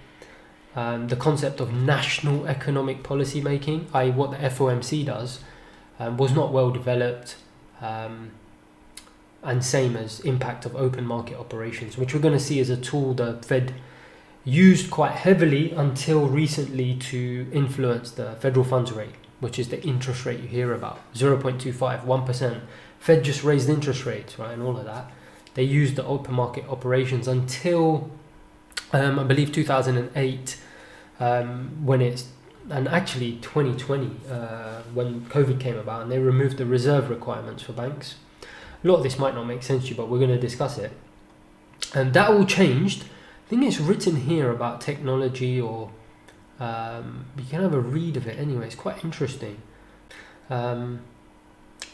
The concept of national economic policy making, i.e. what the FOMC does, was not well developed, and same as impact of open market operations, which we're going to see as a tool the Fed used quite heavily until recently to influence the federal funds rate, which is the interest rate you hear about, 0.25, 1%. Fed just raised interest rates, right, and all of that. They used the open market operations until, I believe, 2008, and actually 2020, when COVID came about, and they removed the reserve requirements for banks. A lot of this might not make sense to you, but we're going to discuss it. And that all changed. I think it's written here about technology, or you can have a read of it anyway. It's quite interesting. Here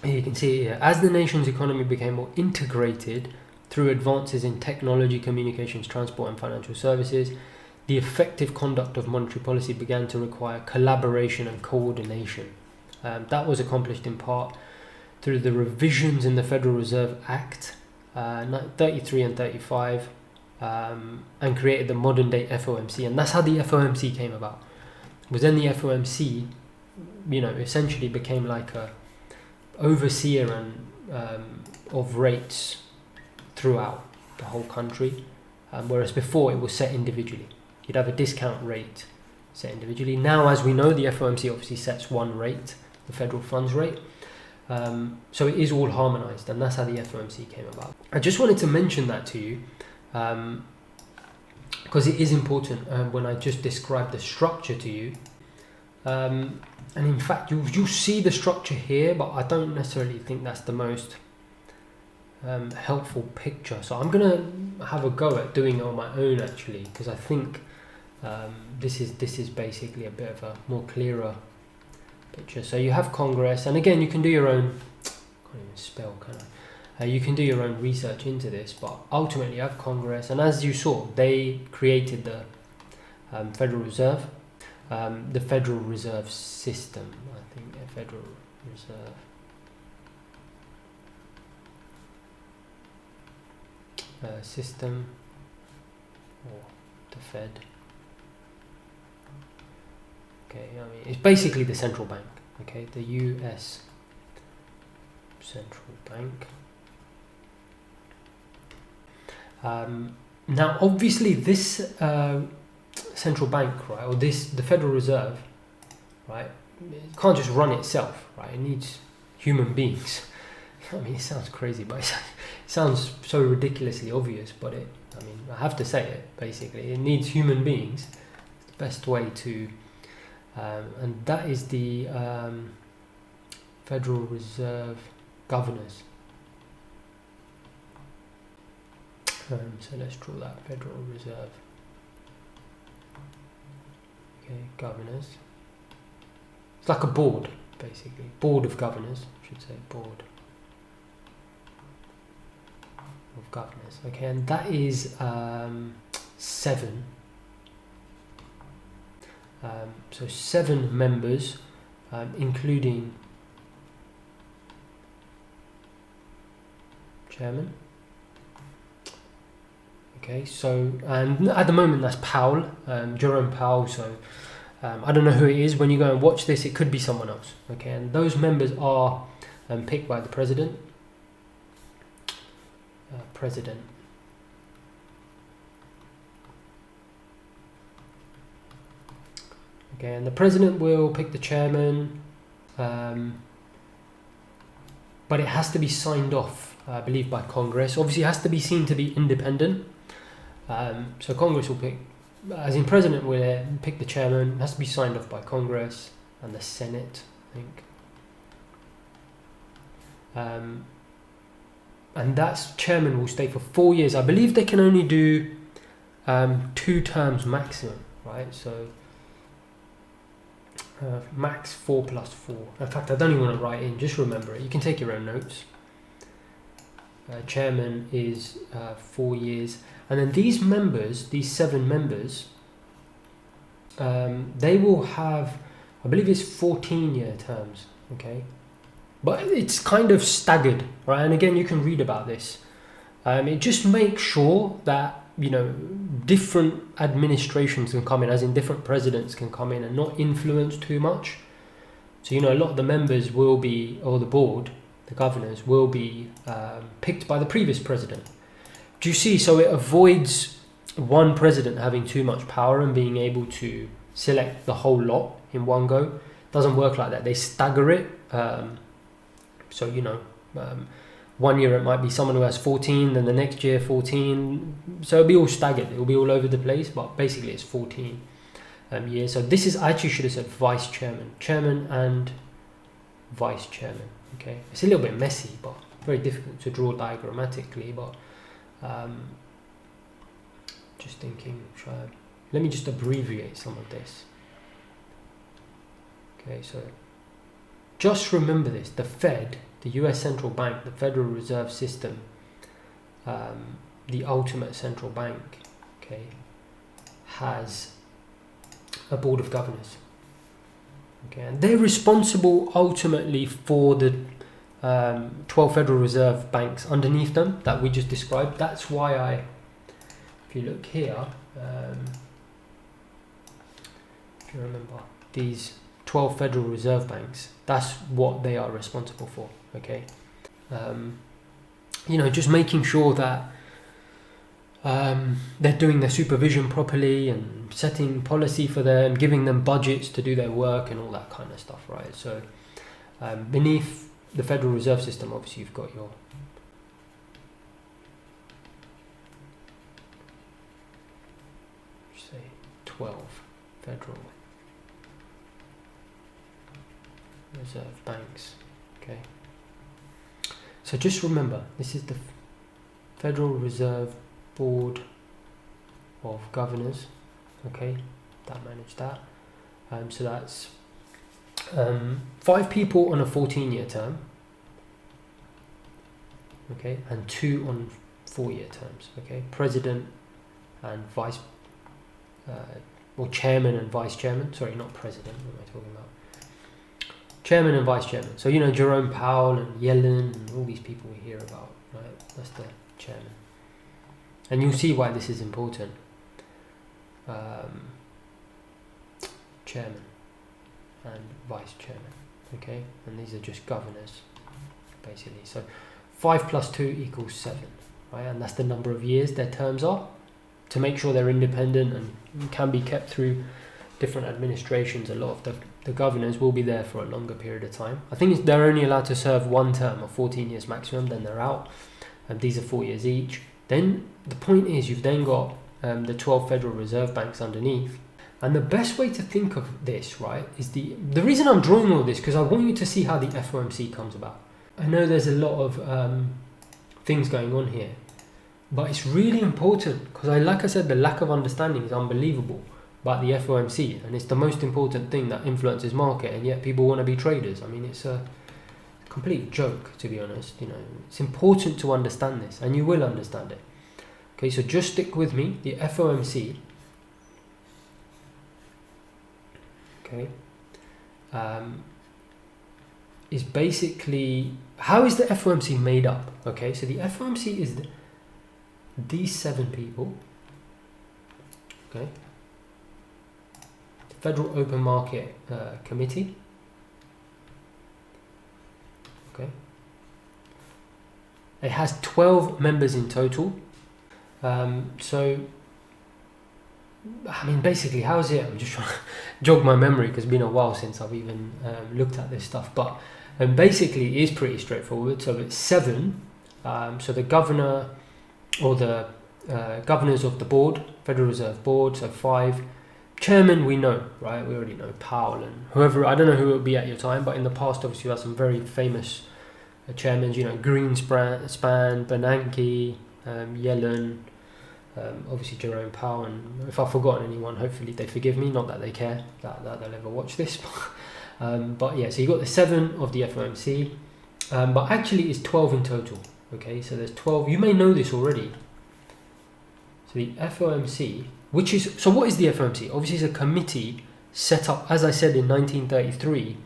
you can see it here. As the nation's economy became more integrated through advances in technology, communications, transport, and financial services, the effective conduct of monetary policy began to require collaboration and coordination. That was accomplished in part through the revisions in the Federal Reserve Act 33 and 35, and created the modern day FOMC. And that's how the FOMC came about. Was then the FOMC, essentially became like a overseer and of rates throughout the whole country, whereas before it was set individually. You'd have a discount rate set individually. Now, as we know, the FOMC obviously sets one rate, the federal funds rate. So it is all harmonized, and that's how the FOMC came about. I just wanted to mention that to you, because it is important when I just describe the structure to you. And in fact, you'll see the structure here, but I don't necessarily think that's the most helpful picture. So I'm going to have a go at doing it on my own, actually, because I think this is basically a bit of a more clearer picture. So you have Congress, and again, you can do your own, can't even spell, can I? You can do your own research into this, but ultimately you have Congress, and as you saw, they created the Federal Reserve, the Federal Reserve System, I think, Federal Reserve. System, or the Fed. Okay, it's basically the central bank. Okay, the US central bank. Now, obviously, this central bank, right, or the Federal Reserve, right, it can't just run itself, right? It needs human beings. It sounds crazy, but it sounds so ridiculously obvious, but I have to say it, basically. It needs human beings. It's the best way to, and that is the Federal Reserve governors. So let's draw that, Federal Reserve. Okay, governors. It's like a board, basically. Board of governors, I should say, board. of Governors. Okay, and that is 7. So 7 members, including chairman. Okay, so and at the moment that's Powell, Jerome Powell. So I don't know who it is. When you go and watch this, it could be someone else. Okay, and those members are picked by the president. Okay, and the president will pick the chairman, but it has to be signed off, I believe, by Congress. Obviously, it has to be seen to be independent. So Congress will pick, as in president will pick the chairman. It has to be signed off by Congress and the Senate, I think. And that chairman will stay for 4 years. I believe they can only do 2 terms maximum, right? So max 4 plus 4. In fact, I don't even want to write in, just remember it. You can take your own notes. Chairman is 4 years. And then these members, these 7 members, they will have, I believe it's 14-year terms, okay? But it's kind of staggered, right? And again, you can read about this. It just makes sure that, you know, different administrations can come in, as in different presidents can come in and not influence too much. So, you know, a lot of the members will be, or the board, the governors, will be picked by the previous president. Do you see? So it avoids one president having too much power and being able to select the whole lot in one go. Doesn't work like that. They stagger it. So, you know, 1 year it might be someone who has 14, then the next year 14. So it'll be all staggered. It'll be all over the place, but basically it's 14 years. So this is, I actually should have said vice chairman. Chairman and vice chairman. Okay. It's a little bit messy, but very difficult to draw diagrammatically. But just thinking, let me just abbreviate some of this. Okay, so just remember this: the Fed, the US central bank, the Federal Reserve System, the ultimate central bank, okay, has a board of governors. Okay, and they're responsible ultimately for the 12 Federal Reserve banks underneath them that we just described. That's why if you look here, if you remember, these 12 Federal Reserve banks, that's what they are responsible for, okay? You know, just making sure that they're doing their supervision properly and setting policy for them, giving them budgets to do their work and all that kind of stuff, right? So beneath the Federal Reserve System, obviously you've got your say 12 Federal Reserve banks, okay? So just remember, this is the Federal Reserve Board of Governors, okay, that manage that. So that's 5 people on a 14-year term, okay, and 2 on 4-year terms, okay. President and vice, or chairman and vice chairman. Sorry, not president. What am I talking about? Chairman and vice chairman. So, you know, Jerome Powell and Yellen and all these people we hear about, right? That's the chairman. And you'll see why this is important. Chairman and vice chairman, okay? And these are just governors, basically. So 5 plus 2 equals 7, right? And that's the number of years their terms are, to make sure they're independent and can be kept through different administrations. A lot of the governors will be there for a longer period of time. I think they're only allowed to serve 1 term of 14 years maximum, then they're out. And these are 4 years each. Then the point is, you've then got the 12 Federal Reserve banks underneath. And the best way to think of this, right, is the reason I'm drawing all this, because I want you to see how the FOMC comes about. I know there's a lot of things going on here, but it's really important because, like I said, the lack of understanding is unbelievable about the FOMC, and it's the most important thing that influences market, and yet people want to be traders. I mean, it's a complete joke, to be honest. It's important to understand this, and you will understand it. Okay, so just stick with me. The FOMC, okay, is basically, how is the FOMC made up? Okay, so the FOMC is these 7 people, okay, the Federal Open Market Committee, okay, it has 12 members in total. So I mean, basically, how is it? I'm just trying to jog my memory because it's been a while since I've even looked at this stuff, but basically it is pretty straightforward. So it's 7, so the governor or the governors of the board, Federal Reserve Board, so 5. Chairman, we know, right? We already know Powell and whoever. I don't know who it will be at your time, but in the past, obviously, you had some very famous chairmen, Greenspan, Bernanke, Yellen, obviously Jerome Powell, and if I've forgotten anyone, hopefully they forgive me, not that they care that they'll ever watch this. But yeah, so you got the 7 of the FOMC, but actually it's 12 in total. Okay, so there's 12. You may know this already. So the FOMC, so what is the FOMC? Obviously it's a committee set up, as I said, in 1933,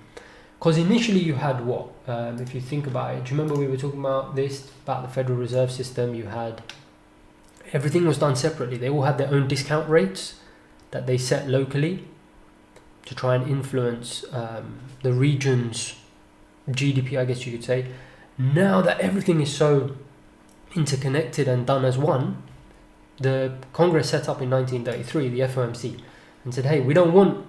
because initially you had what? If you think about it, do you remember we were talking about this, about the Federal Reserve System? You had, everything was done separately. They all had their own discount rates that they set locally to try and influence the region's GDP, I guess you could say. Now that everything is so interconnected and done as one, the Congress set up in 1933, the FOMC, and said, hey, we don't want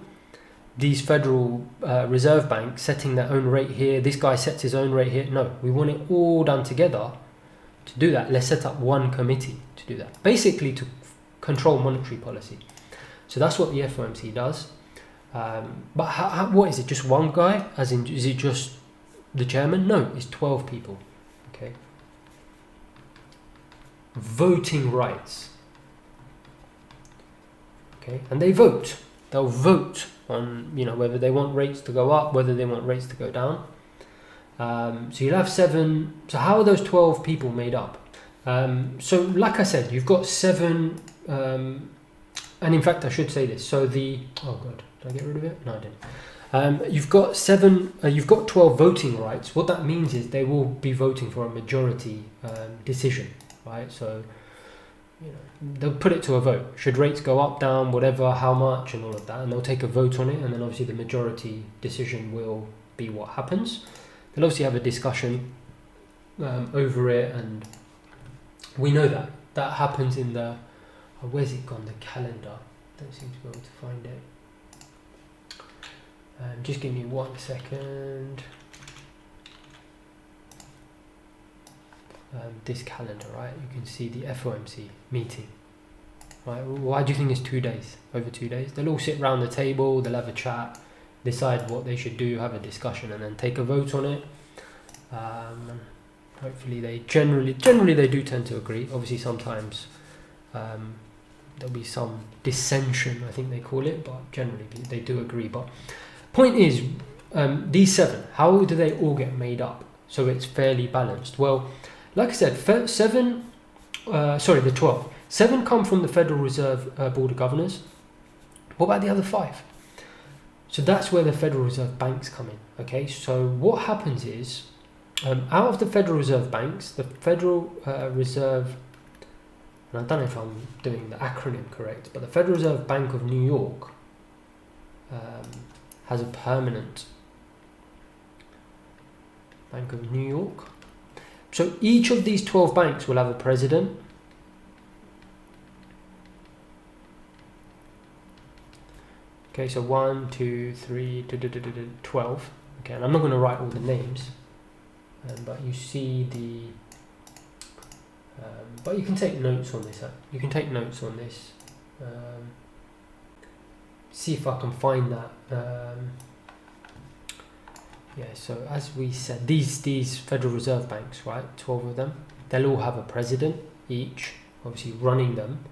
these Federal Reserve Banks setting their own rate here, this guy sets his own rate here. No, we want it all done together. To do that, let's set up one committee to do that, basically to control monetary policy. So that's what the FOMC does. But what is it, just one guy? As in, is it just the chairman? No, it's 12 people. Okay. Voting rights. Okay, and they vote. They'll vote on, whether they want rates to go up, whether they want rates to go down. So you'll have 7. So how are those 12 people made up? So like I said, you've got 7, and in fact I should say this. So oh god, did I get rid of it? No, I didn't. You've got 7. You've got 12 voting rights. What that means is they will be voting for a majority decision, right? So they'll put it to a vote. Should rates go up, down, whatever, how much, and all of that, and they'll take a vote on it, and then obviously the majority decision will be what happens. They'll obviously have a discussion over it, and we know that happens in the where's it gone, the calendar? Don't seem to be able to find it. Just give me 1 second. This calendar, right? You can see the FOMC meeting. Right? Why do you think it's 2 days? Over 2 days? They'll all sit around the table. They'll have a chat, decide what they should do, have a discussion, and then take a vote on it. Hopefully, they generally they do tend to agree. Obviously, sometimes there'll be some dissension, I think they call it, but generally they do agree. But point is, these 7, how do they all get made up so it's fairly balanced? Well, like I said, the 12. 7 come from the Federal Reserve Board of Governors. What about the other 5? So that's where the Federal Reserve banks come in. Okay, so what happens is, out of the Federal Reserve banks, the Federal Reserve, and I don't know if I'm doing the acronym correct, but the Federal Reserve Bank of New York has a permanent Bank of New York. So each of these 12 banks will have a president. Okay, so 1, 2, 3, 12. Okay, and I'm not going to write all the names, but you see but you can take notes on this. You can take notes on this. See if I can find that. Yeah, so as we said, these Federal Reserve banks, right, 12 of them, they'll all have a president each, obviously running them.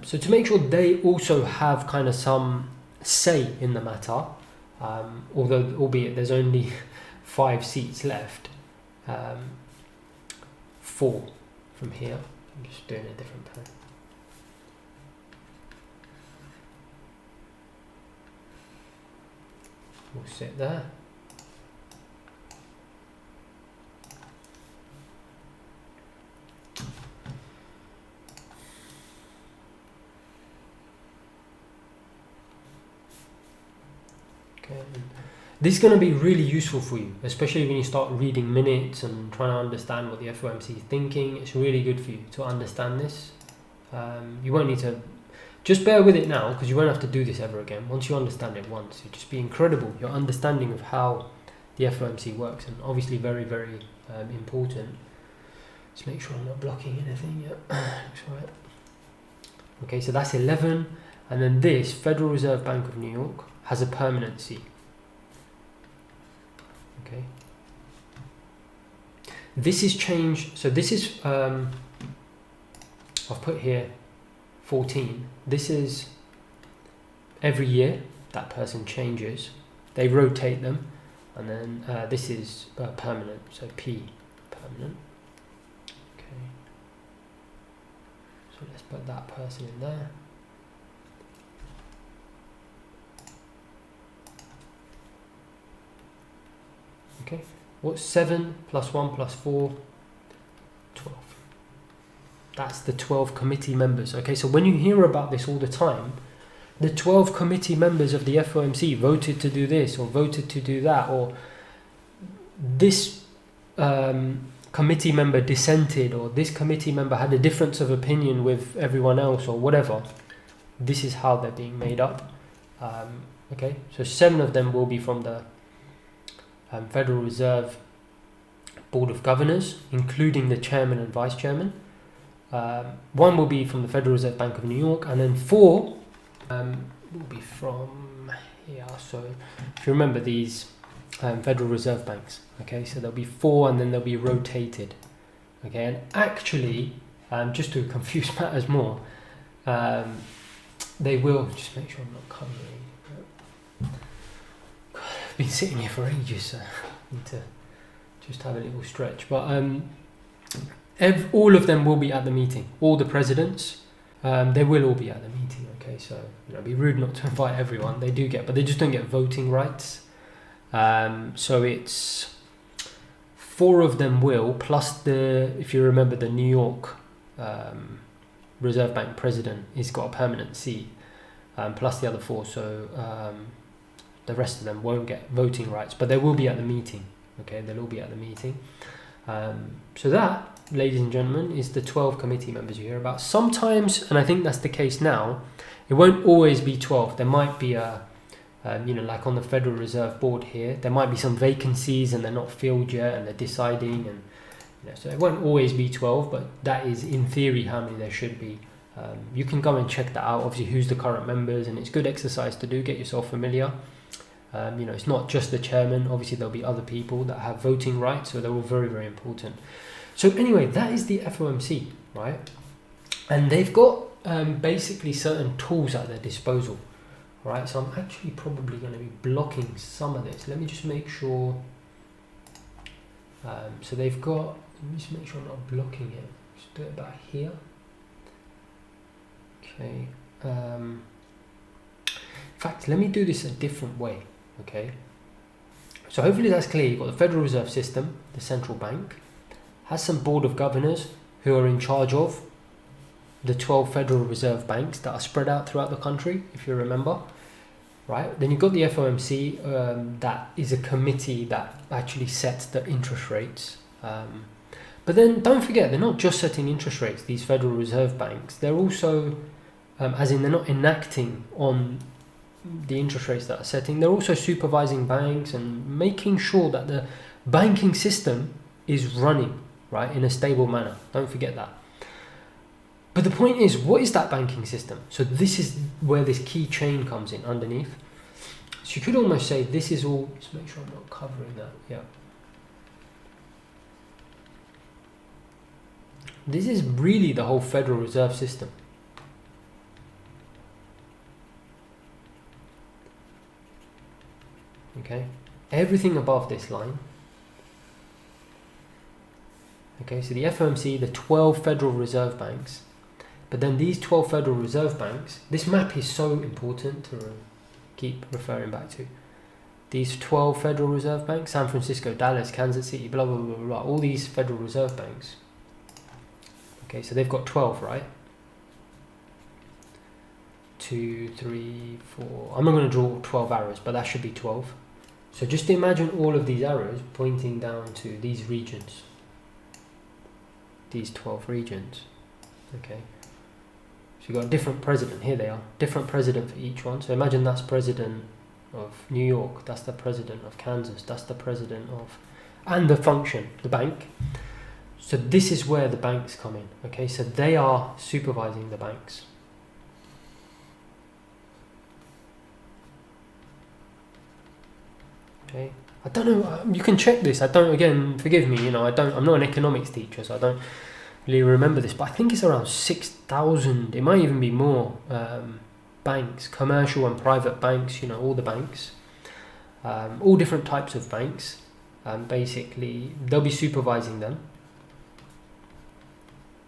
So to make sure they also have kind of some say in the matter, albeit there's only 5 seats left. 4 from here. I'm just doing a different pen. We'll sit there. Okay. This is going to be really useful for you, especially when you start reading minutes and trying to understand what the FOMC is thinking. It's really good for you to understand this. You won't need to, just bear with it now, because you won't have to do this ever again. Once you understand it once, it'll just be incredible. Your understanding of how the FOMC works, and obviously very, very important. Let's make sure I'm not blocking anything yet. Looks right. Okay, so that's 11, and then this Federal Reserve Bank of New York has a permanency. Okay. This is changed. So this is I've put here 14. This is every year that person changes. They rotate them, and then this is permanent. So P, permanent. Okay. So let's put that person in there. Okay, what's 7 plus 1 plus 4? 12. That's the 12 committee members. Okay, so when you hear about this all the time, the 12 committee members of the FOMC voted to do this or voted to do that, or this committee member dissented, or this committee member had a difference of opinion with everyone else, or whatever. This is how they're being made up. Okay, so 7 of them will be from the Federal Reserve Board of Governors, including the chairman and vice chairman. 1 will be from the Federal Reserve Bank of New York, and then 4 will be from here. So if you remember these Federal Reserve banks, okay, so there'll be 4 and then they'll be rotated. Okay, and actually, just to confuse matters more, they will, just make sure I'm not covering. I've been sitting here for ages, so I need to just have a little stretch. But all of them will be at the meeting. All the presidents, they will all be at the meeting. Okay, so it'd be rude not to invite everyone. They do get, but they just don't get voting rights. So it's 4 of them will, plus the, if you remember, the New York Reserve Bank president, he's got a permanent seat, plus the other 4. So the rest of them won't get voting rights, but they will be at the meeting. Okay, they'll all be at the meeting. So that, ladies and gentlemen, is the 12 committee members you hear about. Sometimes, and I think that's the case now, it won't always be 12. There might be a, like on the Federal Reserve Board here, there might be some vacancies and they're not filled yet and they're deciding, and so it won't always be 12, but that is in theory how many there should be. You can go and check that out, obviously who's the current members, and it's good exercise to do, get yourself familiar. It's not just the chairman, obviously there'll be other people that have voting rights, so they're all very, very important. So anyway, that is the FOMC, right? And they've got basically certain tools at their disposal, right? So I'm actually probably going to be blocking some of this. Let me just make sure. So they've got, let me just make sure I'm not blocking it. Just do it about here. Okay. In fact, let me do this a different way. Okay, so hopefully that's clear. You've got the Federal Reserve System, the central bank, has some board of governors who are in charge of the 12 Federal Reserve banks that are spread out throughout the country, if you remember, right? Then you've got the FOMC, that is a committee that actually sets the interest rates. But then don't forget, they're not just setting interest rates, these Federal Reserve banks. They're also, as in they're not enacting on the interest rates that are setting, they're also supervising banks and making sure that the banking system is running, right, in a stable manner. Don't forget that. But the point is, what is that banking system? So this is where this key chain comes in underneath. So you could almost say this is all, just make sure I'm not covering that, yeah. This is really the whole Federal Reserve System. Okay, everything above this line Okay, so the FOMC, the 12 Federal Reserve Banks, but then these 12 Federal Reserve Banks, this map is so important to keep referring back to. These 12 Federal Reserve Banks, San Francisco, Dallas, Kansas City, blah, blah, blah, blah, all these Federal Reserve Banks. Okay, so they've got 12, right? 2, 3, 4. I'm not going to draw 12 arrows, but that should be 12. So just imagine all of these arrows pointing down to these regions. These 12 regions. Okay. So you've got a different president. Here they are. Different president for each one. So imagine that's president of New York. That's the president of Kansas. That's the president of... And the function, the bank. So this is where the banks come in. Okay, so they are supervising the banks. Okay, I don't know. You can check this. I don't. Again, forgive me. I'm not an economics teacher, so I don't really remember this. But I think it's around 6,000. It might even be more. Banks, commercial and private banks. All the banks, all different types of banks. Basically, they'll be supervising them.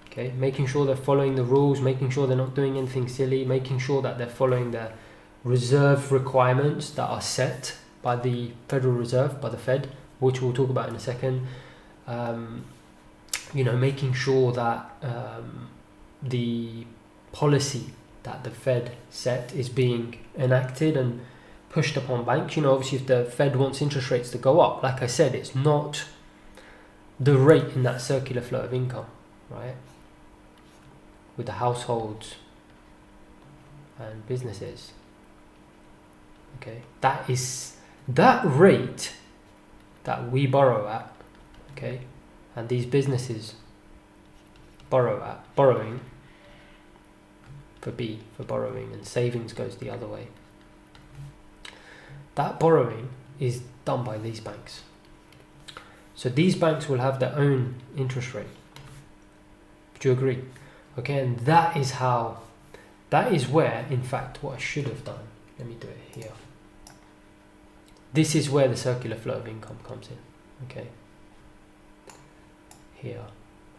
Okay, making sure they're following the rules, making sure they're not doing anything silly, making sure that they're following the reserve requirements that are set by the Federal Reserve, by the Fed, which we'll talk about in a second. Making sure that the policy that the Fed set is being enacted and pushed upon banks. Obviously, if the Fed wants interest rates to go up, like I said, it's not the rate in that circular flow of income, right? With the households and businesses. Okay, that rate that we borrow at, okay, and these businesses borrowing for B, for borrowing, and savings goes the other way. That borrowing is done by these banks. So these banks will have their own interest rate. Do you agree? Okay, and that is where, in fact, what I should have done, let me do it here. This is where the circular flow of income comes in, okay? Here.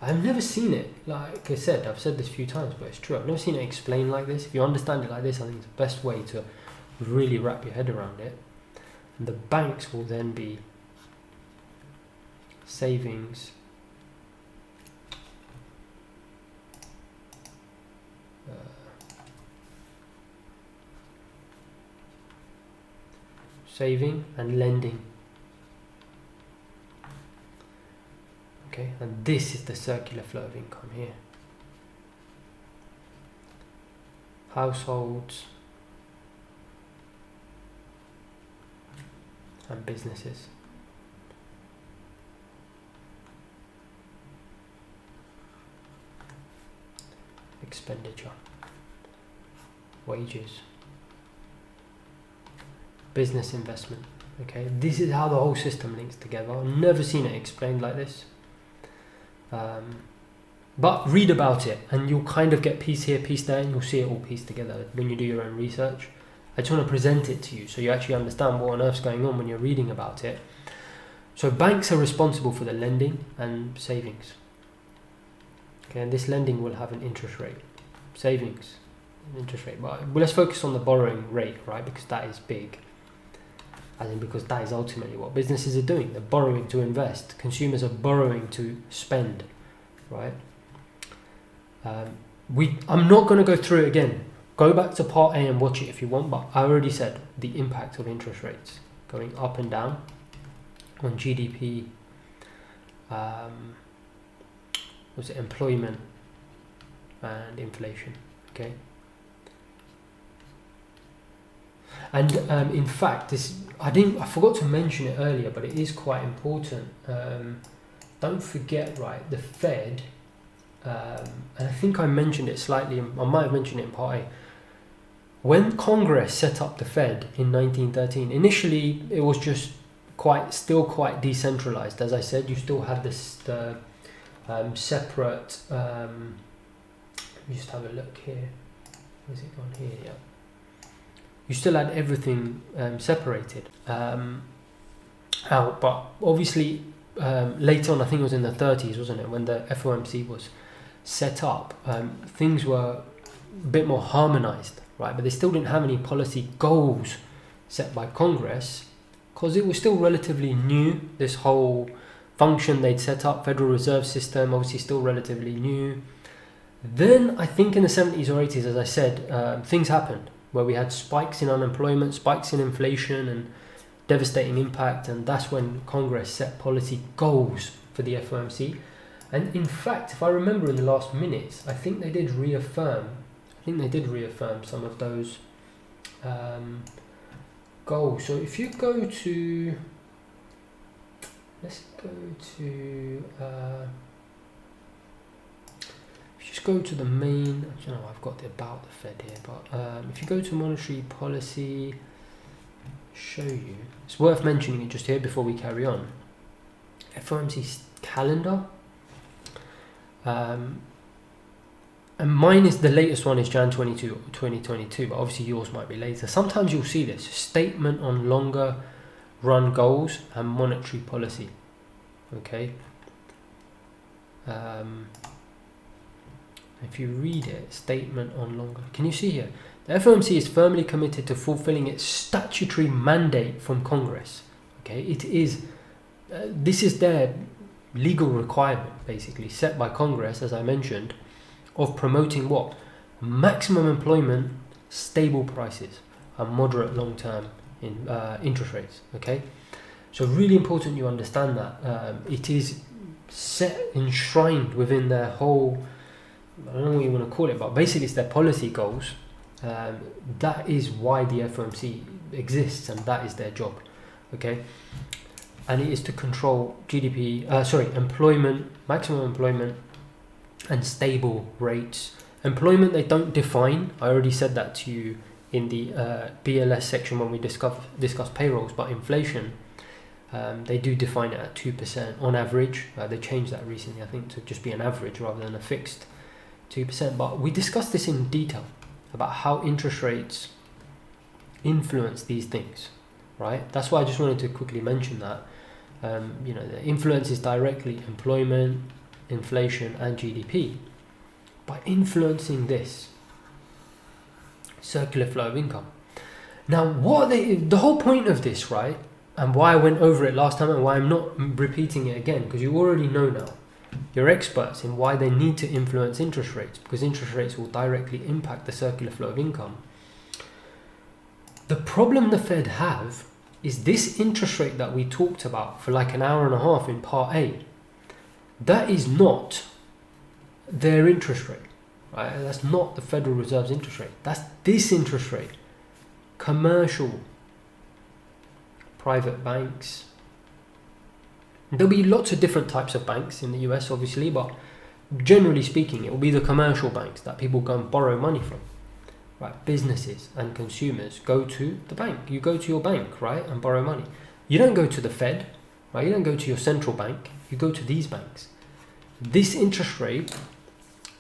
I've never seen it, like I said, I've said this a few times, but it's true. I've never seen it explained like this. If you understand it like this, I think it's the best way to really wrap your head around it. And the banks will then be savings, saving and lending. Okay, and this is the circular flow of income here. Households and businesses. Expenditure, wages, business investment. Okay, this is how the whole system links together. I've never seen it explained like this. But read about it and you'll kind of get piece here, piece there, and you'll see it all pieced together when you do your own research. I just want to present it to you so you actually understand what on earth's going on when you're reading about it. So banks are responsible for the lending and savings. Okay, and this lending will have an interest rate. Savings, an interest rate. But let's focus on the borrowing rate, right? Because that is big. Because that is ultimately what businesses are doing. They're borrowing to invest. Consumers are borrowing to spend, right? I'm not going to go through it again. Go back to part A and watch it if you want, but I already said the impact of interest rates going up and down on GDP, employment and inflation, okay? And in fact, I forgot to mention it earlier, but it is quite important. Don't forget, right, the Fed, and I think I mentioned it slightly, I might have mentioned it in part A. When Congress set up the Fed in 1913, initially it was just still quite decentralized. As I said, you still had the separate, let me just have a look here. Where's it gone here? Yeah. You still had everything separated out, but obviously later on, I think it was in the 30s, wasn't it, when the FOMC was set up, things were a bit more harmonized, right? But they still didn't have any policy goals set by Congress because it was still relatively new. This whole function they'd set up, Federal Reserve System, obviously still relatively new. Then I think in the 70s or 80s, as I said, things happened where we had spikes in unemployment, spikes in inflation, and devastating impact, and that's when Congress set policy goals for the FOMC. And in fact, if I remember in the last minutes, I think they did reaffirm some of those goals. So if you go to, let's go to, just go to the main, I've got the about the Fed here, but if you go to monetary policy, show you, it's worth mentioning it just here before we carry on. FOMC calendar, and mine is the latest one is Jan 2022, but obviously yours might be later. Sometimes you'll see this statement on longer run goals and monetary policy. Okay. If you read it, statement on longer, can you see here? The FOMC is firmly committed to fulfilling its statutory mandate from Congress. Okay, it is. This is their legal requirement, basically set by Congress, as I mentioned, of promoting what? Maximum employment, stable prices, and moderate long-term interest rates. Okay, so really important you understand that it is set, enshrined within their whole, I don't know what you want to call it, but basically it's their policy goals. That is why the FOMC exists, and that is their job. Okay, and it is to control employment, maximum employment, and stable rates. Employment they don't define. I already said that to you in the BLS section when we discuss payrolls, but inflation they do define it at 2% on average. They changed that recently, I think, to just be an average rather than a fixed 2%. But we discussed this in detail about how interest rates influence these things, right? That's why I just wanted to quickly mention that. The influence is directly employment, inflation, and GDP. By influencing this circular flow of income. Now, the whole point of this, right, and why I went over it last time and why I'm not repeating it again, because you already know now, you're experts in why they need to influence interest rates, because interest rates will directly impact the circular flow of income. The problem the Fed have is this interest rate that we talked about for like an hour and a half in part A. That is not their interest rate, right? That's not the Federal Reserve's interest rate. That's this interest rate. Commercial, private banks. There'll be lots of different types of banks in the US, obviously, but generally speaking, it will be the commercial banks that people go and borrow money from, right? Businesses and consumers go to the bank. You go to your bank, right, and borrow money. You don't go to the Fed, right? You don't go to your central bank. You go to these banks. This interest rate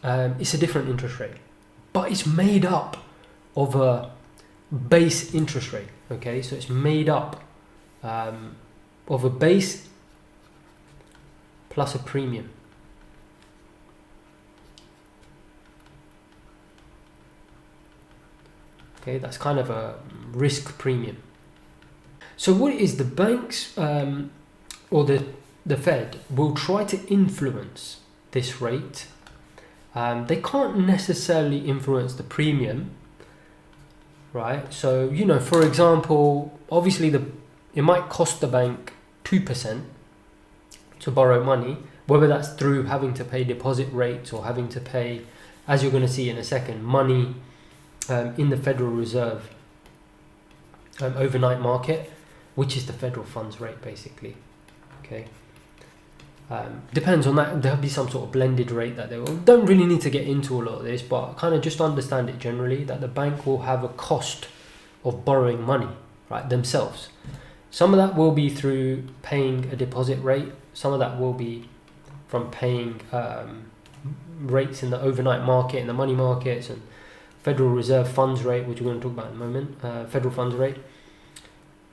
is a different interest rate, but it's made up of a base interest rate. Okay, so it's made up of a base plus a premium. Okay, that's kind of a risk premium. So what it is, the banks or the Fed will try to influence this rate. They can't necessarily influence the premium, right? So, for example, obviously it might cost the bank 2% to borrow money, whether that's through having to pay deposit rates or having to pay, as you're going to see in a second, money in the Federal Reserve overnight market, which is the federal funds rate, basically. Okay. Depends on that. There'll be some sort of blended rate that they will. Don't really need to get into a lot of this, but kind of just understand it generally, that the bank will have a cost of borrowing money, right, themselves. Some of that will be through paying a deposit rate. Some of that will be from paying rates in the overnight market, in the money markets, and Federal Reserve funds rate, which we're going to talk about in a moment, federal funds rate.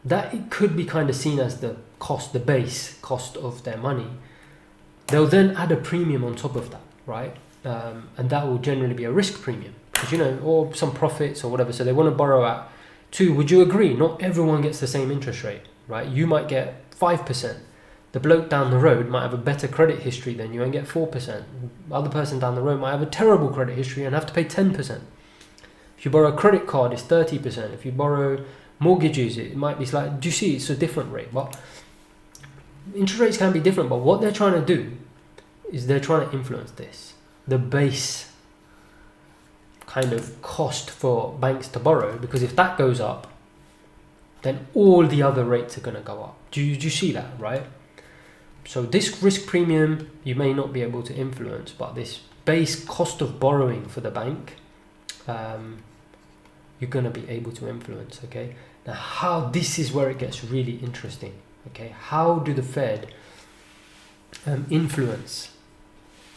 that it could be kind of seen as the cost, the base cost of their money. They'll then add a premium on top of that, right? And that will generally be a risk premium, because, you know, or some profits or whatever. So they want to borrow at 2. Would you agree? Not everyone gets the same interest rate, right? You might get 5%. The bloke down the road might have a better credit history than you and get 4%. The other person down the road might have a terrible credit history and have to pay 10%. If you borrow a credit card, it's 30%. If you borrow mortgages, it might be slightly. Do you see? It's a different rate. But interest rates can be different. But what they're trying to do is they're trying to influence this. The base kind of cost for banks to borrow, because if that goes up, then all the other rates are going to go up. Do you see that, right? So this risk premium you may not be able to influence, but this base cost of borrowing for the bank, you're going to be able to influence. Okay, now this is where it gets really interesting. Okay, how do the Fed influence?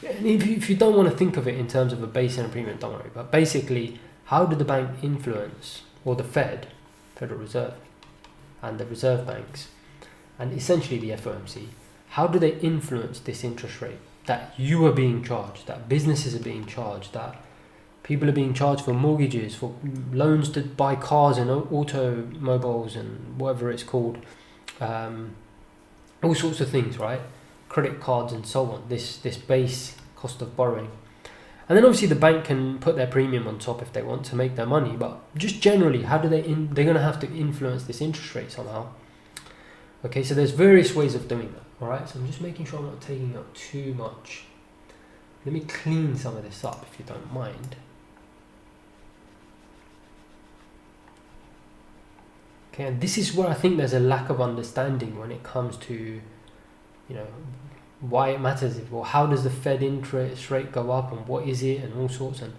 And if you don't want to think of it in terms of a base and a premium, don't worry. But basically, how do the bank influence, or the Fed, Federal Reserve, and the reserve banks, and essentially the FOMC, how do they influence this interest rate that you are being charged, that businesses are being charged, that people are being charged for mortgages, for loans to buy cars and automobiles and whatever it's called, all sorts of things, right? Credit cards and so on, this base cost of borrowing. And then obviously the bank can put their premium on top if they want to make their money, but just generally, how do they're going to have to influence this interest rate somehow. Okay, so there's various ways of doing that. All right, so I'm just making sure I'm not taking up too much. Let me clean some of this up if you don't mind. Okay, and this is where I think there's a lack of understanding when it comes to, you know, why it matters. Well, how does the Fed interest rate go up, and what is it, and all sorts. And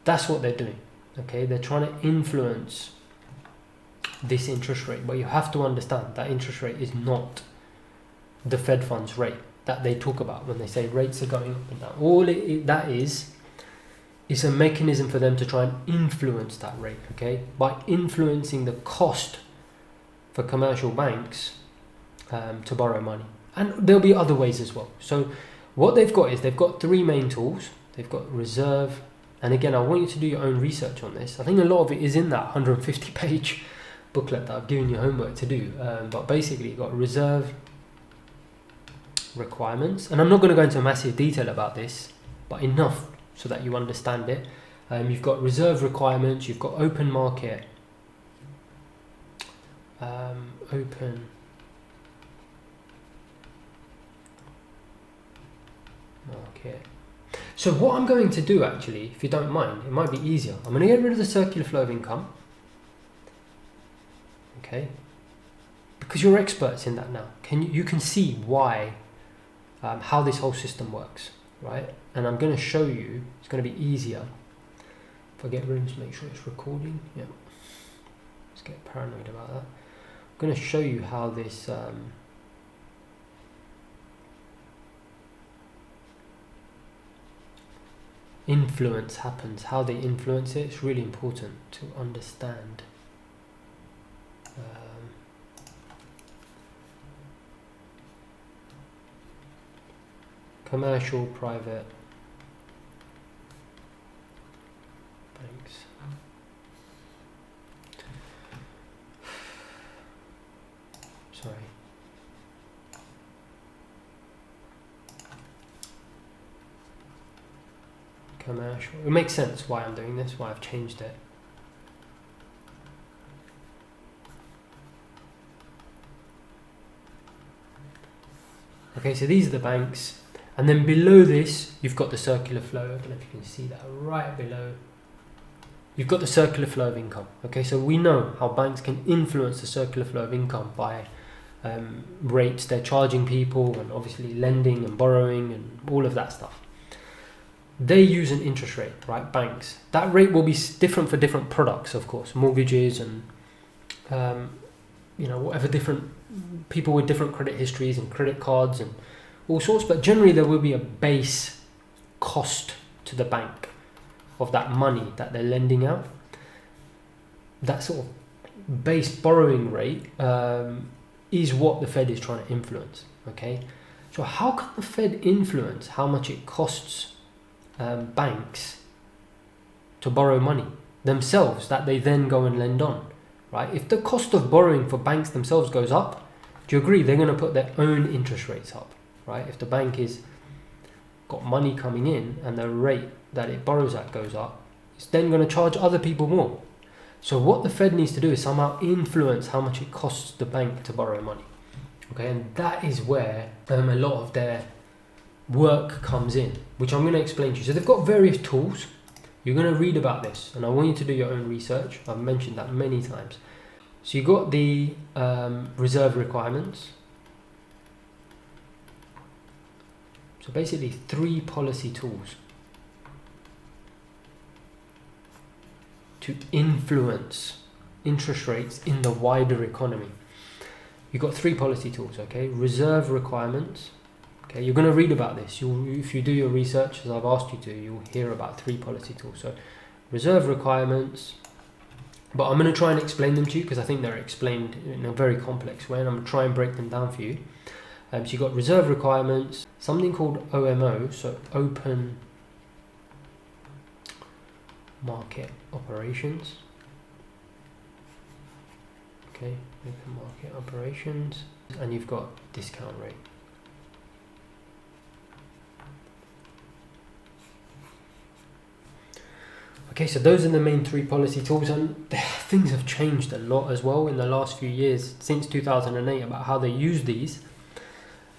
that's what they're doing. Okay, they're trying to influence this interest rate, but you have to understand that interest rate is not the Fed funds rate that they talk about when they say rates are going up and down. All that is a mechanism for them to try and influence that rate, okay, by influencing the cost for commercial banks to borrow money. And there'll be other ways as well. So what they've got is they've got 3 main tools. They've got reserve, and again, I want you to do your own research on this. I think a lot of it is in that 150-page booklet that I've given you homework to do, but basically you've got reserve requirements, and I'm not going to go into massive detail about this, but enough so that you understand it. You've got reserve requirements, you've got open market, open market. So what I'm going to do, actually, if you don't mind, it might be easier, I'm going to get rid of the circular flow of income, okay, because you're experts in that now. You can see why, how this whole system works, right? And I'm going to show you, it's going to be easier. If I get room to make sure it's recording, yeah. Let's get paranoid about that. I'm going to show you how this influence happens, how they influence it. It's really important to understand. Commercial, private banks. Sorry. Commercial. It makes sense why I'm doing this, why I've changed it. Okay, so these are the banks. And then below this, you've got the circular flow. I don't know if you can see that right below. You've got the circular flow of income. Okay, so we know how banks can influence the circular flow of income by rates they're charging people, and obviously lending and borrowing and all of that stuff. They use an interest rate, right? Banks. That rate will be different for different products, of course. Mortgages and whatever, different people with different credit histories and credit cards and all sorts, but generally there will be a base cost to the bank of that money that they're lending out. That sort of base borrowing rate is what the Fed is trying to influence. Okay, so how can the Fed influence how much it costs banks to borrow money themselves that they then go and lend on, right? If the cost of borrowing for banks themselves goes up, do you agree they're going to put their own interest rates up, right? If the bank is got money coming in and the rate that it borrows at goes up, it's then going to charge other people more. So what the Fed needs to do is somehow influence how much it costs the bank to borrow money. Okay, and that is where a lot of their work comes in, which I'm going to explain to you. So they've got various tools. You're going to read about this, and I want you to do your own research. I've mentioned that many times. So you've got the reserve requirements. So basically 3 policy tools to influence interest rates in the wider economy. You've got 3 policy tools, okay? Reserve requirements. Okay, you're going to read about this. If you do your research, as I've asked you to, you'll hear about 3 policy tools. So reserve requirements, but I'm going to try and explain them to you because I think they're explained in a very complex way, and I'm going to try and break them down for you. So you've got reserve requirements, something called OMO, so open market operations. Okay, open market operations, and you've got discount rate. Okay, so those are the main 3 policy tools, and things have changed a lot as well in the last few years, since 2008, about how they use these.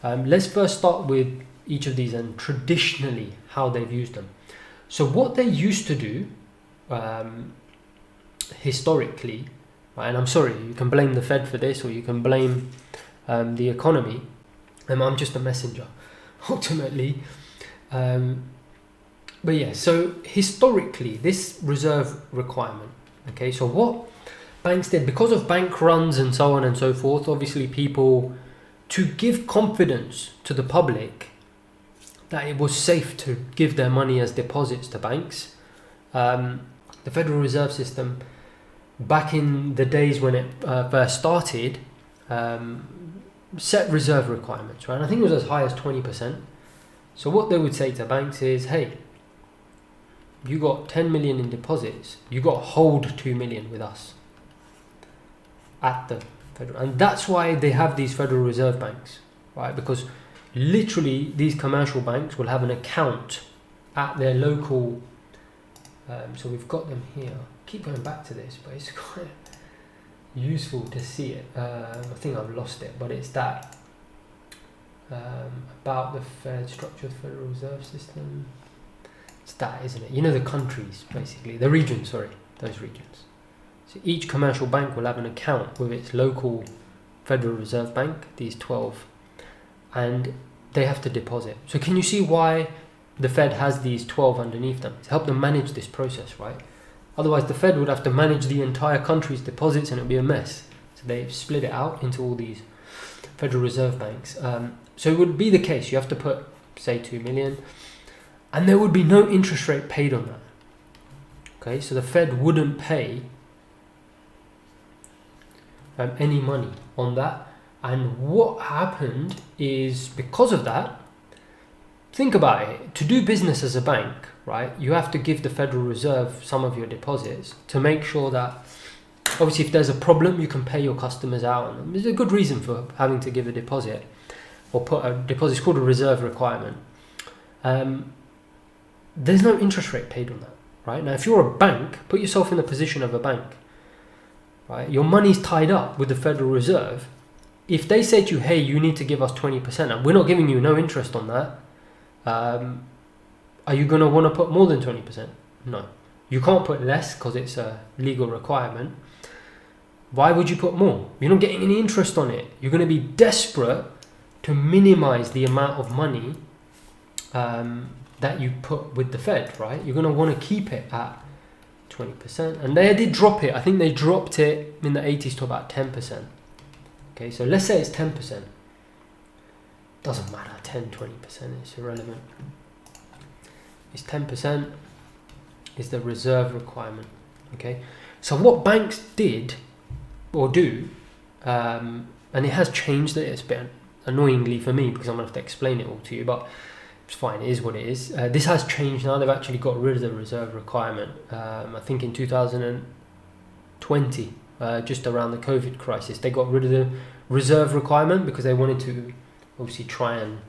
Let's first start with each of these and traditionally how they've used them. So what they used to do historically, right, and I'm sorry, you can blame the Fed for this, or you can blame the economy, and I'm just a messenger ultimately. But yeah, so historically, this reserve requirement, okay, so what banks did, because of bank runs and so on and so forth, obviously people, to give confidence to the public that it was safe to give their money as deposits to banks, the Federal Reserve System, back in the days when it first started, set reserve requirements, right? And I think it was as high as 20%. So what they would say to banks is, hey, you got 10 million in deposits, you got to hold 2 million with us at the federal. And that's why they have these Federal Reserve banks, right? Because literally these commercial banks will have an account at their local, so we've got them here. I keep going back to this, but it's quite useful to see it. I think I've lost it, but it's that about the Fed structure of the Federal Reserve System. It's that, isn't it? You know, the countries, basically, the regions, sorry, those regions. So each commercial bank will have an account with its local Federal Reserve Bank, these 12, and they have to deposit. So can you see why the Fed has these 12 underneath them? To help them manage this process, right? Otherwise, the Fed would have to manage the entire country's deposits and it would be a mess. So they've split it out into all these Federal Reserve banks. So it would be the case, you have to put, say, 2 million, and there would be no interest rate paid on that. Okay, so the Fed wouldn't pay any money on that. And what happened is, because of that, think about it, to do business as a bank, right, you have to give the Federal Reserve some of your deposits to make sure that, obviously, if there's a problem, you can pay your customers out. And there's a good reason for having to give a deposit, or put a deposit. It's called a reserve requirement. There's no interest rate paid on that, right? Now, if you're a bank, put yourself in the position of a bank, right? Your money's tied up with the Federal Reserve. If they say to you, hey, you need to give us 20%, and we're not giving you no interest on that, are you going to want to put more than 20%? No. You can't put less because it's a legal requirement. Why would you put more? You're not getting any interest on it. You're going to be desperate to minimize the amount of money that you put with the Fed, right? You're going to want to keep it at 20%. And they did drop it. I think they dropped it in the 80s to about 10%. Okay, so let's say it's 10%. Doesn't matter, 10, 20%, it's irrelevant. It's 10% is the reserve requirement. Okay, so what banks did or do, and it has changed. It's a bit annoyingly for me because I'm going to have to explain it all to you, but it's fine, it is what it is. This has changed now. They've actually got rid of the reserve requirement. I think in 2020, just around the COVID crisis, they got rid of the reserve requirement because they wanted to obviously try and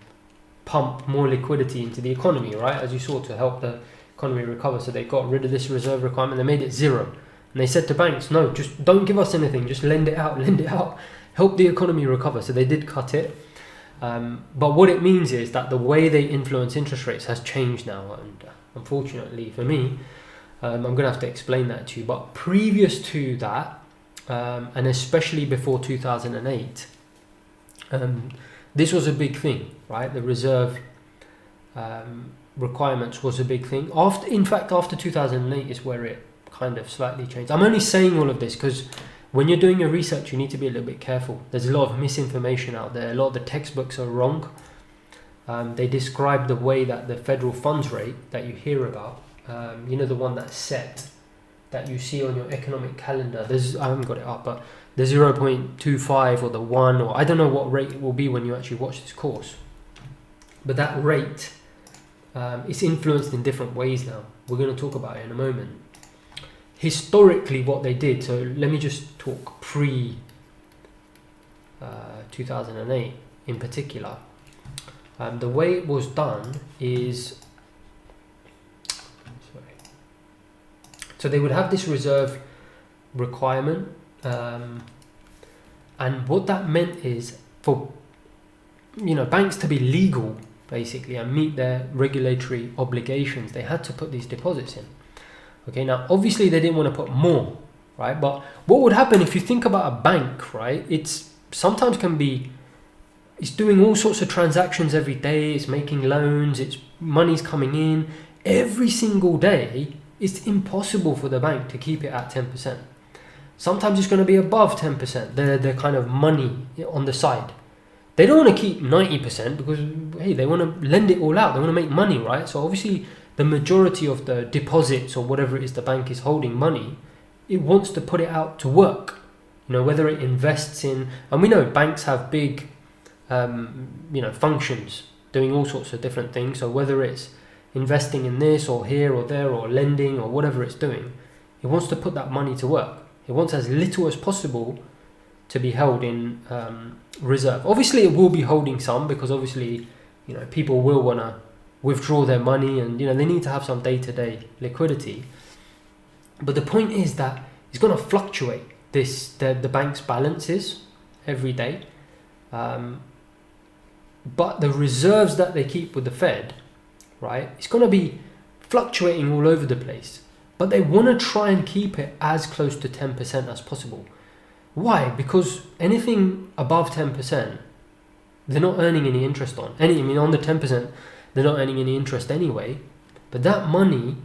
pump more liquidity into the economy, right? As you saw, to help the economy recover. So they got rid of this reserve requirement. They made it zero. And they said to banks, no, just don't give us anything. Just lend it out, help the economy recover. So they did cut it. But what it means is that the way they influence interest rates has changed now. And unfortunately for me, I'm going to have to explain that to you. But previous to that, and especially before 2008, this was a big thing, right? The reserve requirements was a big thing. After 2008 is where it kind of slightly changed. I'm only saying all of this because when you're doing your research, you need to be a little bit careful. There's a lot of misinformation out there. A lot of the textbooks are wrong. They describe the way that the federal funds rate that you hear about, the one that's set, that you see on your economic calendar. I haven't got it up, but the 0.25 or the 1, or I don't know what rate it will be when you actually watch this course. But that rate is influenced in different ways now. We're going to talk about it in a moment. Historically, what they did, so let me just talk pre 2008 in particular. The way it was done is, so they would have this reserve requirement, and what that meant is for banks to be legal basically and meet their regulatory obligations, they had to put these deposits in. Okay, now obviously they didn't want to put more, right? But what would happen if you think about a bank, right? It's doing all sorts of transactions every day, it's making loans, it's money's coming in every single day. It's impossible for the bank to keep it at 10%. Sometimes it's going to be above 10%, the kind of money on the side. They don't want to keep 90% because, hey, they want to lend it all out. They want to make money, right? So obviously the majority of the deposits or whatever it is the bank is holding money, it wants to put it out to work. Whether it invests in, and we know banks have big, functions doing all sorts of different things. So whether it's investing in this or here or there or lending or whatever it's doing, it wants to put that money to work. It wants as little as possible to be held in reserve. Obviously, it will be holding some because obviously, people will want to withdraw their money and, they need to have some day-to-day liquidity. But the point is that it's going to fluctuate the bank's balances every day. But the reserves that they keep with the Fed, right, it's going to be fluctuating all over the place. But they want to try and keep it as close to 10% as possible. Why? Because anything above 10%, they're not earning any interest on. On the 10%, they're not earning any interest anyway. But that money,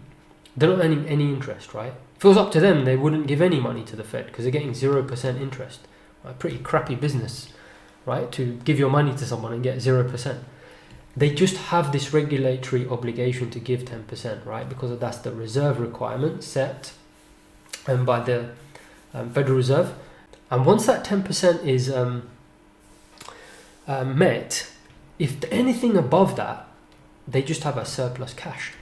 they're not earning any interest, right? If it was up to them, they wouldn't give any money to the Fed because they're getting 0% interest. Right? Pretty crappy business, right? To give your money to someone and get 0%. They just have this regulatory obligation to give 10%, right? Because that's the reserve requirement set by the Federal Reserve. And once that 10% is met, if anything above that, they just have a surplus cash,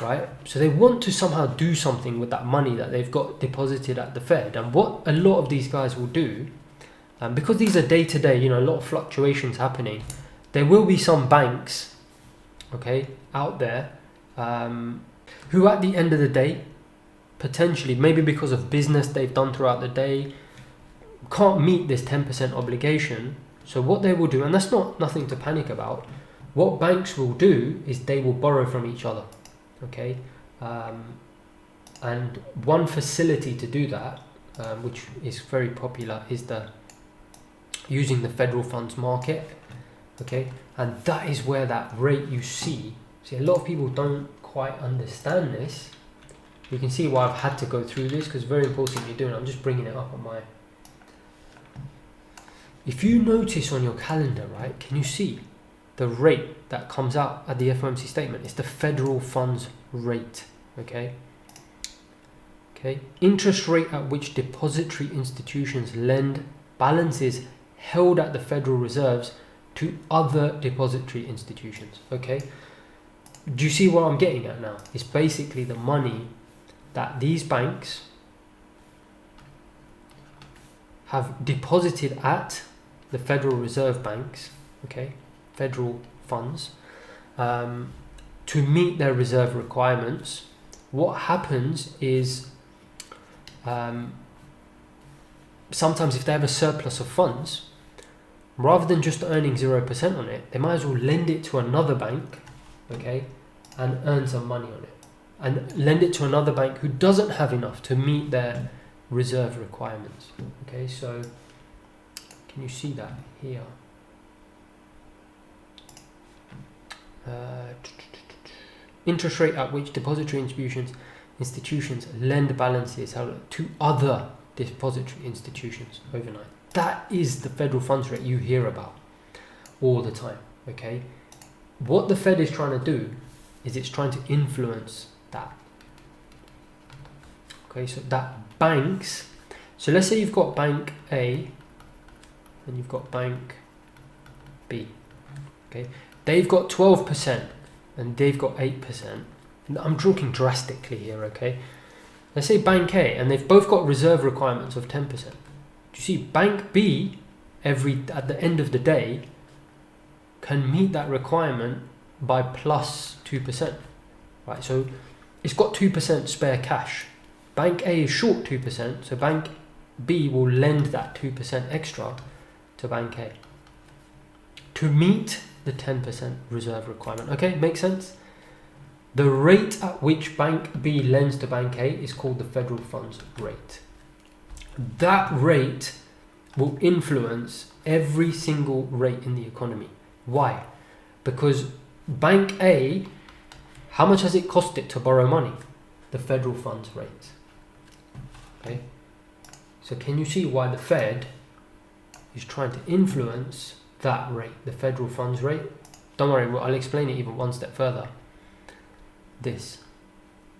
right? So they want to somehow do something with that money that they've got deposited at the Fed. And what a lot of these guys will do, because these are day-to-day, a lot of fluctuations happening, there will be some banks, okay, out there who at the end of the day, potentially, maybe because of business they've done throughout the day, can't meet this 10% obligation. So what they will do, and that's nothing to panic about, what banks will do is they will borrow from each other, okay? And one facility to do that, which is very popular, is using the federal funds market, okay? And that is where that rate you see, a lot of people don't quite understand this. You can see why I've had to go through this because it's very important you're doing it. I'm just bringing it up on my... If you notice on your calendar, right, can you see the rate that comes out at the FOMC statement? It's the federal funds rate, okay? Okay, interest rate at which depository institutions lend balances held at the Federal Reserves to other depository institutions. Okay, do you see what I'm getting at now? It's basically the money that these banks have deposited at the Federal Reserve banks, okay, federal funds, to meet their reserve requirements. What happens is sometimes if they have a surplus of funds, rather than just earning 0% on it, they might as well lend it to another bank, okay, and earn some money on it, and lend it to another bank who doesn't have enough to meet their reserve requirements. Okay, so can you see that here? Interest rate at which depository institutions lend balances to other depository institutions overnight. That is the federal funds rate you hear about all the time. Okay, what the Fed is trying to do is it's trying to influence that. Okay, so that banks, so let's say you've got bank A and you've got bank B. Okay, they've got 12% and they've got 8%. I'm talking drastically here, okay? Let's say bank A and they've both got reserve requirements of 10%. Do you see bank B at the end of the day can meet that requirement by plus 2%, right? So it's got 2% spare cash. Bank A is short 2%, so bank B will lend that 2% extra to bank A to meet the 10% reserve requirement. Okay, makes sense? The rate at which bank B lends to bank A is called the federal funds rate. That rate will influence every single rate in the economy. Why? Because bank A, how much has it cost it to borrow money? The federal funds rate. Okay, so can you see why the Fed is trying to influence that rate, the federal funds rate? Don't worry, I'll explain it even one step further. This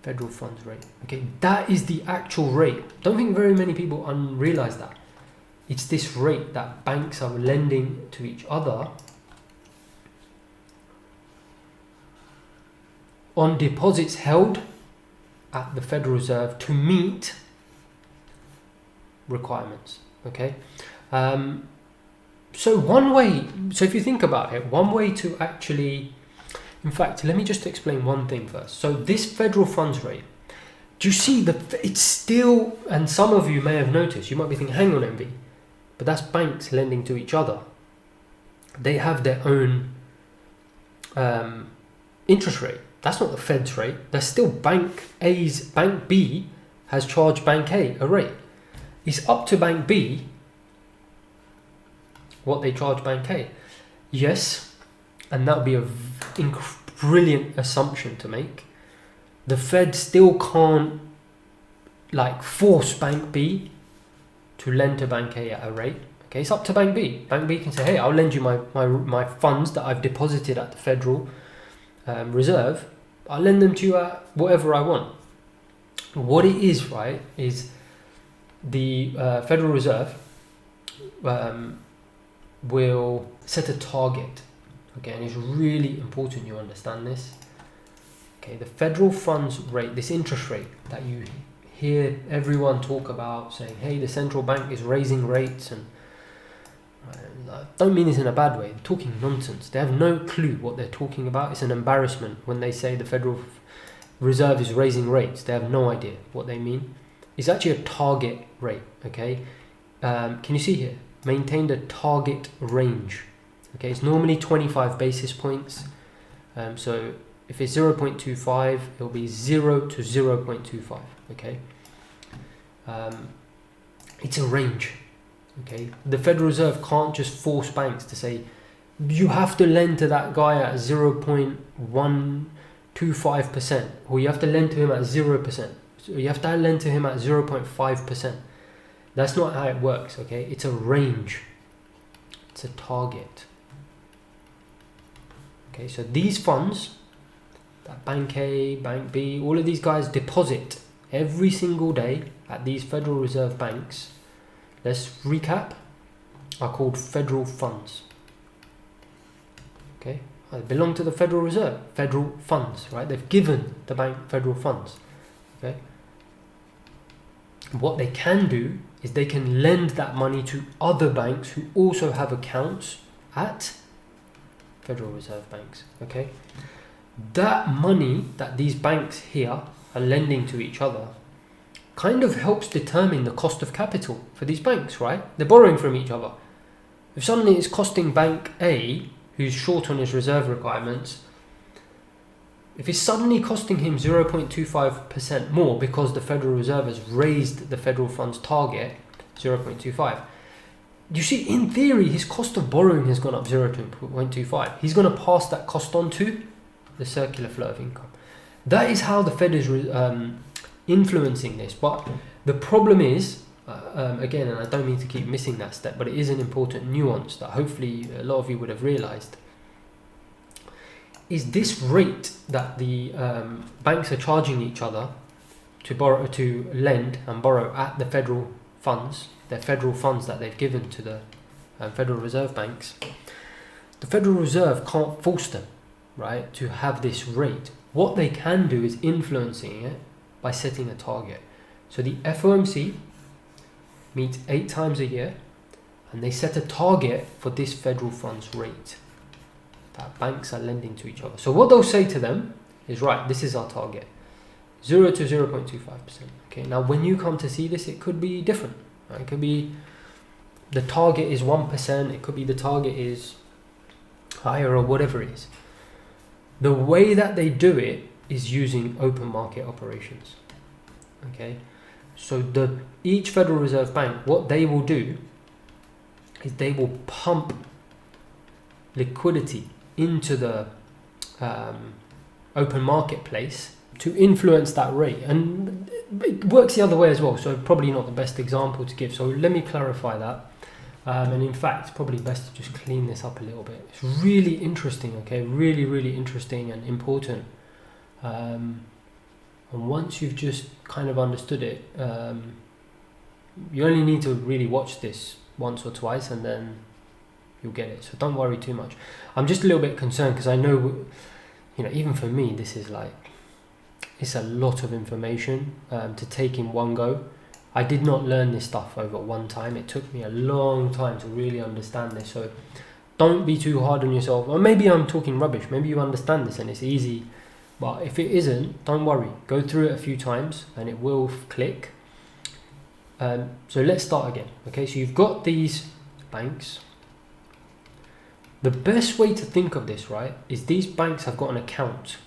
federal funds rate, okay, that is the actual rate. Don't think very many people realize that. It's this rate that banks are lending to each other on deposits held at the Federal Reserve to meet requirements. Okay, so if you think about it, one way to actually, in fact, let me just explain one thing first. So this federal funds rate, do you see it's still, and some of you may have noticed, you might be thinking, hang on MV, but that's banks lending to each other. They have their own interest rate. That's not the Fed's rate. That's still bank B has charged bank A a rate. It's up to bank B what they charge bank A. Yes, and that would be a brilliant assumption to make. The Fed still can't force bank B to lend to bank A at a rate. Okay, it's up to bank B. Bank B can say, hey, I'll lend you my funds that I've deposited at the Federal Reserve. I'll lend them to you at whatever I want. What it is, right, is the Federal Reserve will set a target. Okay, and it's really important you understand this. Okay, the federal funds rate, this interest rate that you hear everyone talk about, saying, hey, the central bank is raising rates, and I don't mean this in a bad way, they're talking nonsense. They have no clue what they're talking about. It's an embarrassment when they say the Federal Reserve is raising rates. They have no idea what they mean. It's actually a target rate, okay? Can you see here? Maintained a target range. Okay, it's normally 25 basis points. So if it's 0.25, it'll be 0 to 0.25, okay? It's a range, okay? The Federal Reserve can't just force banks to say, you have to lend to that guy at 0.125%, or you have to lend to him at 0%. So you have to lend to him at 0.5%. That's not how it works, okay? It's a range. It's a target. Okay, so these funds that bank A, bank B, all of these guys deposit every single day at these Federal Reserve banks, let's recap, are called federal funds. Okay, they belong to the Federal Reserve, federal funds, right? They've given the bank federal funds. Okay, what they can do is they can lend that money to other banks who also have accounts at Federal Reserve banks. Okay, that money that these banks here are lending to each other kind of helps determine the cost of capital for these banks, right? They're borrowing from each other. If suddenly it's costing bank A, who's short on his reserve requirements, if it's suddenly costing him 0.25% more because the Federal Reserve has raised the federal funds target 0.25, you see, in theory, his cost of borrowing has gone up 0.25. He's going to pass that cost on to the circular flow of income. That is how the Fed is influencing this. But the problem is, again, and I don't mean to keep missing that step, but it is an important nuance that hopefully a lot of you would have realized, is this rate that the banks are charging each other to lend and borrow at the federal funds, their federal funds that they've given to the Federal Reserve banks. The Federal Reserve can't force them, right, to have this rate. What they can do is influencing it by setting a target. So the FOMC meets 8 times a year, and they set a target for this federal funds rate that banks are lending to each other. So what they'll say to them is, right, this is our target, 0 to 0.25%. Okay, now when you come to see this, it could be different. Right? It could be the target is 1%, it could be the target is higher, or whatever it is. The way that they do it is using open market operations. Okay, so each Federal Reserve Bank, what they will do is they will pump liquidity into the open marketplace to influence that rate, and it works the other way as well. So probably not the best example to give, so let me clarify that. And in fact, it's probably best to just clean this up a little bit. It's really interesting, okay? Really interesting and important. And once you've just kind of understood it, you only need to really watch this once or twice, and then you'll get it. So don't worry too much. I'm just a little bit concerned because I know, even for me, this is it's a lot of information to take in one go. I did not learn this stuff over one time. It took me a long time to really understand this. So don't be too hard on yourself. Or maybe I'm talking rubbish. Maybe you understand this and it's easy. But if it isn't, don't worry. Go through it a few times and it will click. So let's start again. Okay, so you've got these banks. The best way to think of this, right, is these banks have got an account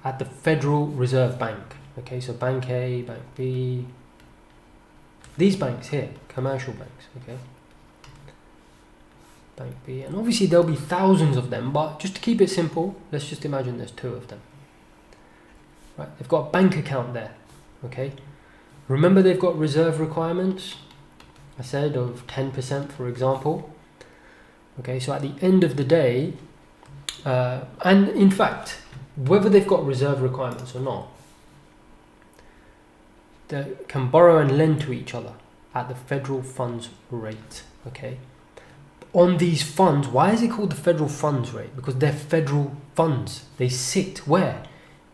at the Federal Reserve Bank. Okay, so Bank A, Bank B, these banks here, commercial banks, okay? Bank B, and obviously there'll be thousands of them, but just to keep it simple, let's just imagine there's 2 of them. Right, they've got a bank account there, okay? Remember they've got reserve requirements, I said, of 10%, for example. Okay, so at the end of the day, and in fact, whether they've got reserve requirements or not, they can borrow and lend to each other at the federal funds rate. Okay, on these funds, why is it called the federal funds rate? Because they're federal funds. They sit where?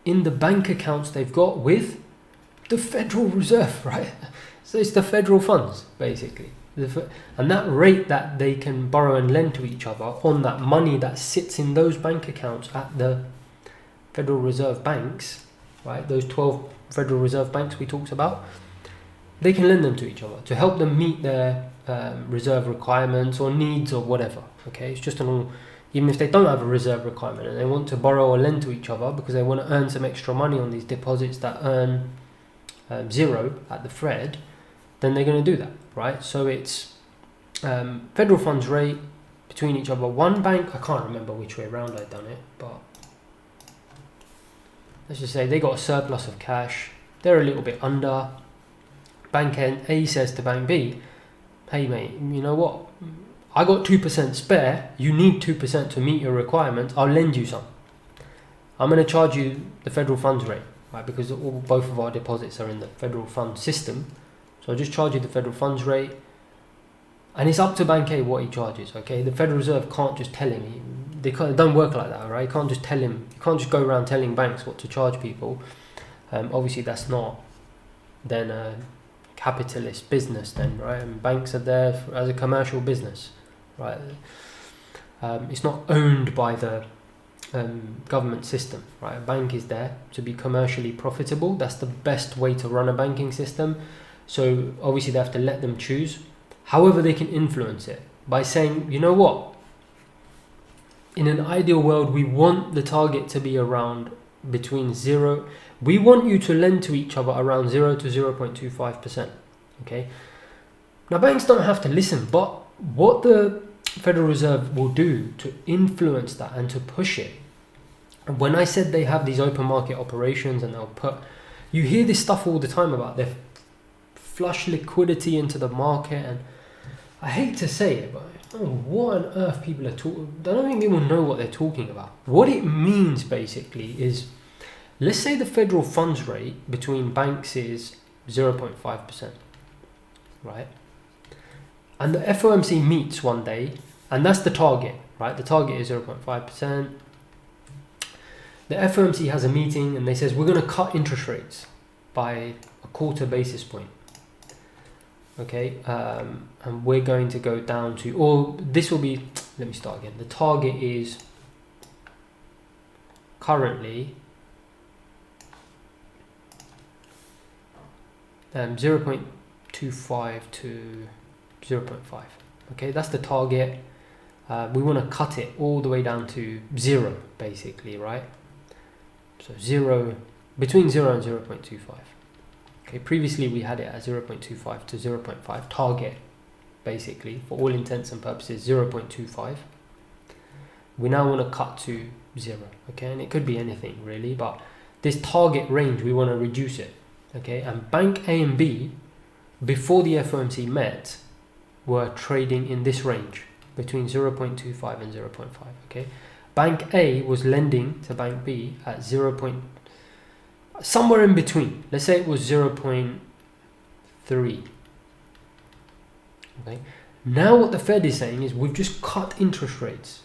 In the bank accounts they've got with the Federal Reserve, right? So it's the federal funds, basically. And that rate that they can borrow and lend to each other on that money that sits in those bank accounts at the Federal Reserve banks, right? Those 12 Federal Reserve banks we talked about, they can lend them to each other to help them meet their reserve requirements or needs or whatever. Okay, it's just even if they don't have a reserve requirement and they want to borrow or lend to each other because they want to earn some extra money on these deposits that earn 0 at the Fed, then they're going to do that, right? So it's federal funds rate between each other. One bank, I can't remember which way around I'd done it, but let's just say they got a surplus of cash, they're a little bit under. Bank A says to Bank B, hey mate, you know what, I got 2% spare, you need 2% to meet your requirements, I'll lend you some. I'm going to charge you the federal funds rate. right? Because both of our deposits are in the federal fund system. So I'll just charge you the federal funds rate. And it's up to Bank A what he charges, okay? The Federal Reserve can't just tell him. It don't work like that, right? You can't just tell him. You can't just go around telling banks what to charge people. Obviously, that's not then a capitalist business then, right? And banks are there as a commercial business, right? It's not owned by the government system, right? A bank is there to be commercially profitable. That's the best way to run a banking system. So obviously they have to let them choose. However, they can influence it by saying, you know what? In an ideal world, we want the target to be around between 0. We want you to lend to each other around 0 to 0.25%. Okay. Now, banks don't have to listen, but what the Federal Reserve will do to influence that and to push it. When I said they have these open market operations and they'll put, you hear this stuff all the time about they flush liquidity into the market, and I hate to say it, but I don't know what on earth people are talking. I don't think people know what they're talking about. What it means basically is, let's say the federal funds rate between banks is 0.5%, right? And the FOMC meets one day, and that's the target, right? The target is 0.5%. The FOMC has a meeting and they says, we're going to cut interest rates by a quarter basis point. Okay, and we're going to go down to, or this will be, let me start again. The target is currently 0.25 to 0.5. Okay, that's the target. We want to cut it all the way down to 0, basically, right? So 0, between 0 and 0.25. Okay, previously we had it at 0.25 to 0.5 target, basically, for all intents and purposes, 0.25. We now want to cut to 0, okay, and it could be anything really, but this target range, we want to reduce it, okay, and Bank A and B, before the FOMC met, were trading in this range, between 0.25 and 0.5, okay. Bank A was lending to Bank B at somewhere in between. Let's say it was 0.3. Okay. Now what the Fed is saying is we've just cut interest rates.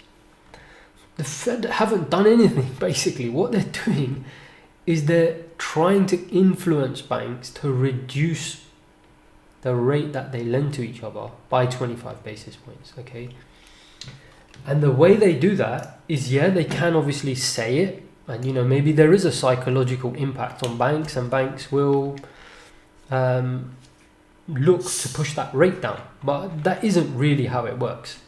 The Fed haven't done anything, basically. What they're doing is they're trying to influence banks to reduce the rate that they lend to each other by 25 basis points, okay? And the way they do that is, yeah, they can obviously say it, and you know, maybe there is a psychological impact on banks, and banks will look to push that rate down, but that isn't really how it works.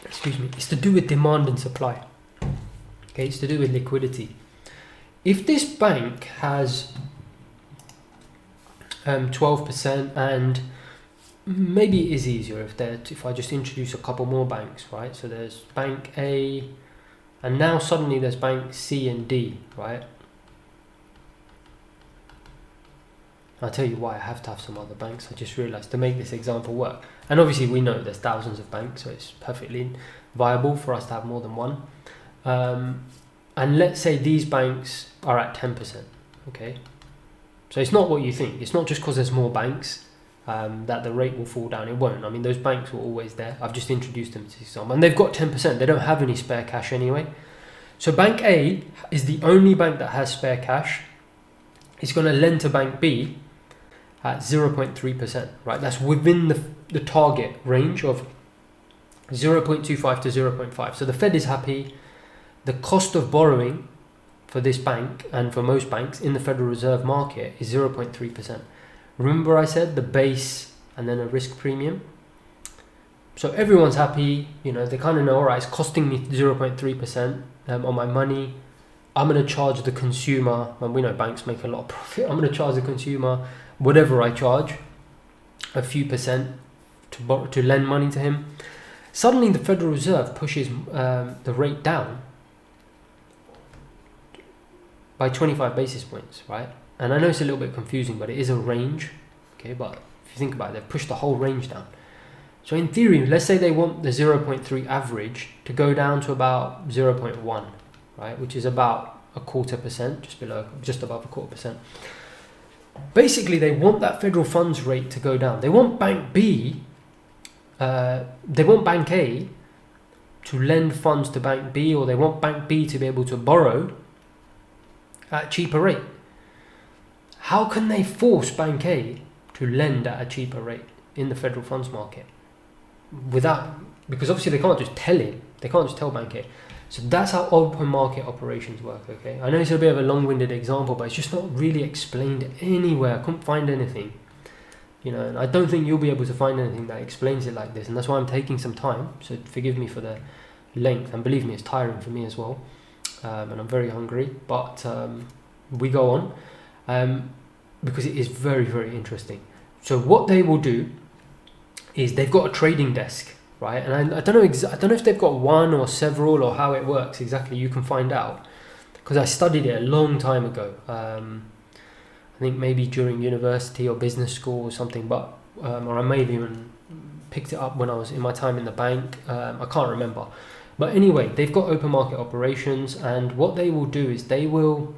Excuse me. It's to do with demand and supply. Okay, it's to do with liquidity. If this bank has 12%, and maybe it is easier if I just introduce a couple more banks, right? So there's Bank A, and now suddenly there's Bank C and D, right? I'll tell you why I have to have some other banks. I just realized to make this example work. And obviously we know there's thousands of banks, so it's perfectly viable for us to have more than one. And let's say these banks are at 10%, okay? So it's not what you think. It's not just because there's more banks that the rate will fall down. It won't. I mean, those banks were always there. I've just introduced them to some, and they've got 10%. They don't have any spare cash anyway. So Bank A is the only bank that has spare cash. It's going to lend to Bank B at 0.3%, right? That's within the target range of 0.25 to 0.5. So the Fed is happy. The cost of borrowing for this bank and for most banks in the Federal Reserve market is 0.3%. Remember I said the base and then a risk premium? So everyone's happy, you know, they kind of know, all right, it's costing me 0.3% on my money. I'm going to charge the consumer, and we know banks make a lot of profit. I'm going to charge the consumer whatever I charge, a few percent to lend money to him. Suddenly the Federal Reserve pushes the rate down by 25 basis points, right? And I know it's a little bit confusing, but it is a range, okay? But if you think about it, they've pushed the whole range down. So in theory, let's say they want the 0.3 average to go down to about 0.1, right? Which is about 0.25%, just above 0.25%. Basically, they want that federal funds rate to go down. They want Bank B, they want Bank A to lend funds to Bank B, or they want Bank B to be able to borrow at a cheaper rate. How can they force Bank A to lend at a cheaper rate in the federal funds market? Because obviously they can't just tell it. They can't just tell Bank A. So that's how open market operations work, okay? I know it's a bit of a long-winded example, but it's just not really explained anywhere. I couldn't find anything, and I don't think you'll be able to find anything that explains it like this, and that's why I'm taking some time, so forgive me for the length, and believe me, it's tiring for me as well, and I'm very hungry, but we go on, because it is very, very interesting. So what they will do is they've got a trading desk, right? And I don't know if they've got one or several or how it works exactly. You can find out, because I studied it a long time ago. I think maybe during university or business school or something, but or I may have even picked it up when I was in my time in the bank. I can't remember. But anyway, they've got open market operations, and what they will do is they will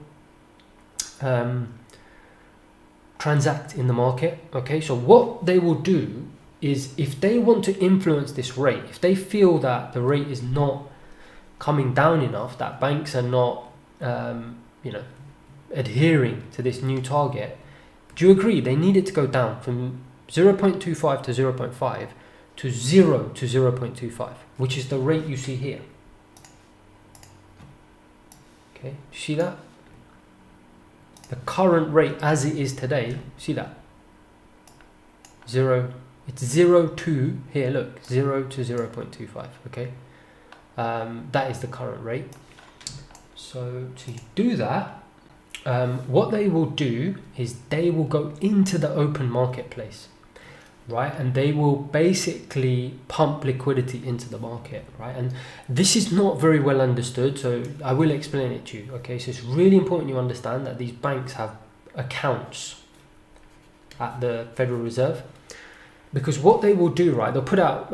transact in the market. Okay, so what they will do is, if they want to influence this rate, if they feel that the rate is not coming down enough, that banks are not, adhering to this new target, do you agree they need it to go down from 0.25 to 0.5 to 0 to 0.25, which is the rate you see here? Okay, you see that? The current rate as it is today, see that? It's 0 to, here look, 0 to 0.25, okay? That is the current rate. So to do that, what they will do is they will go into the open marketplace, right? And they will basically pump liquidity into the market, right? And this is not very well understood, so I will explain it to you, okay? So it's really important you understand that these banks have accounts at the Federal Reserve. Because what they will do, right, they'll put out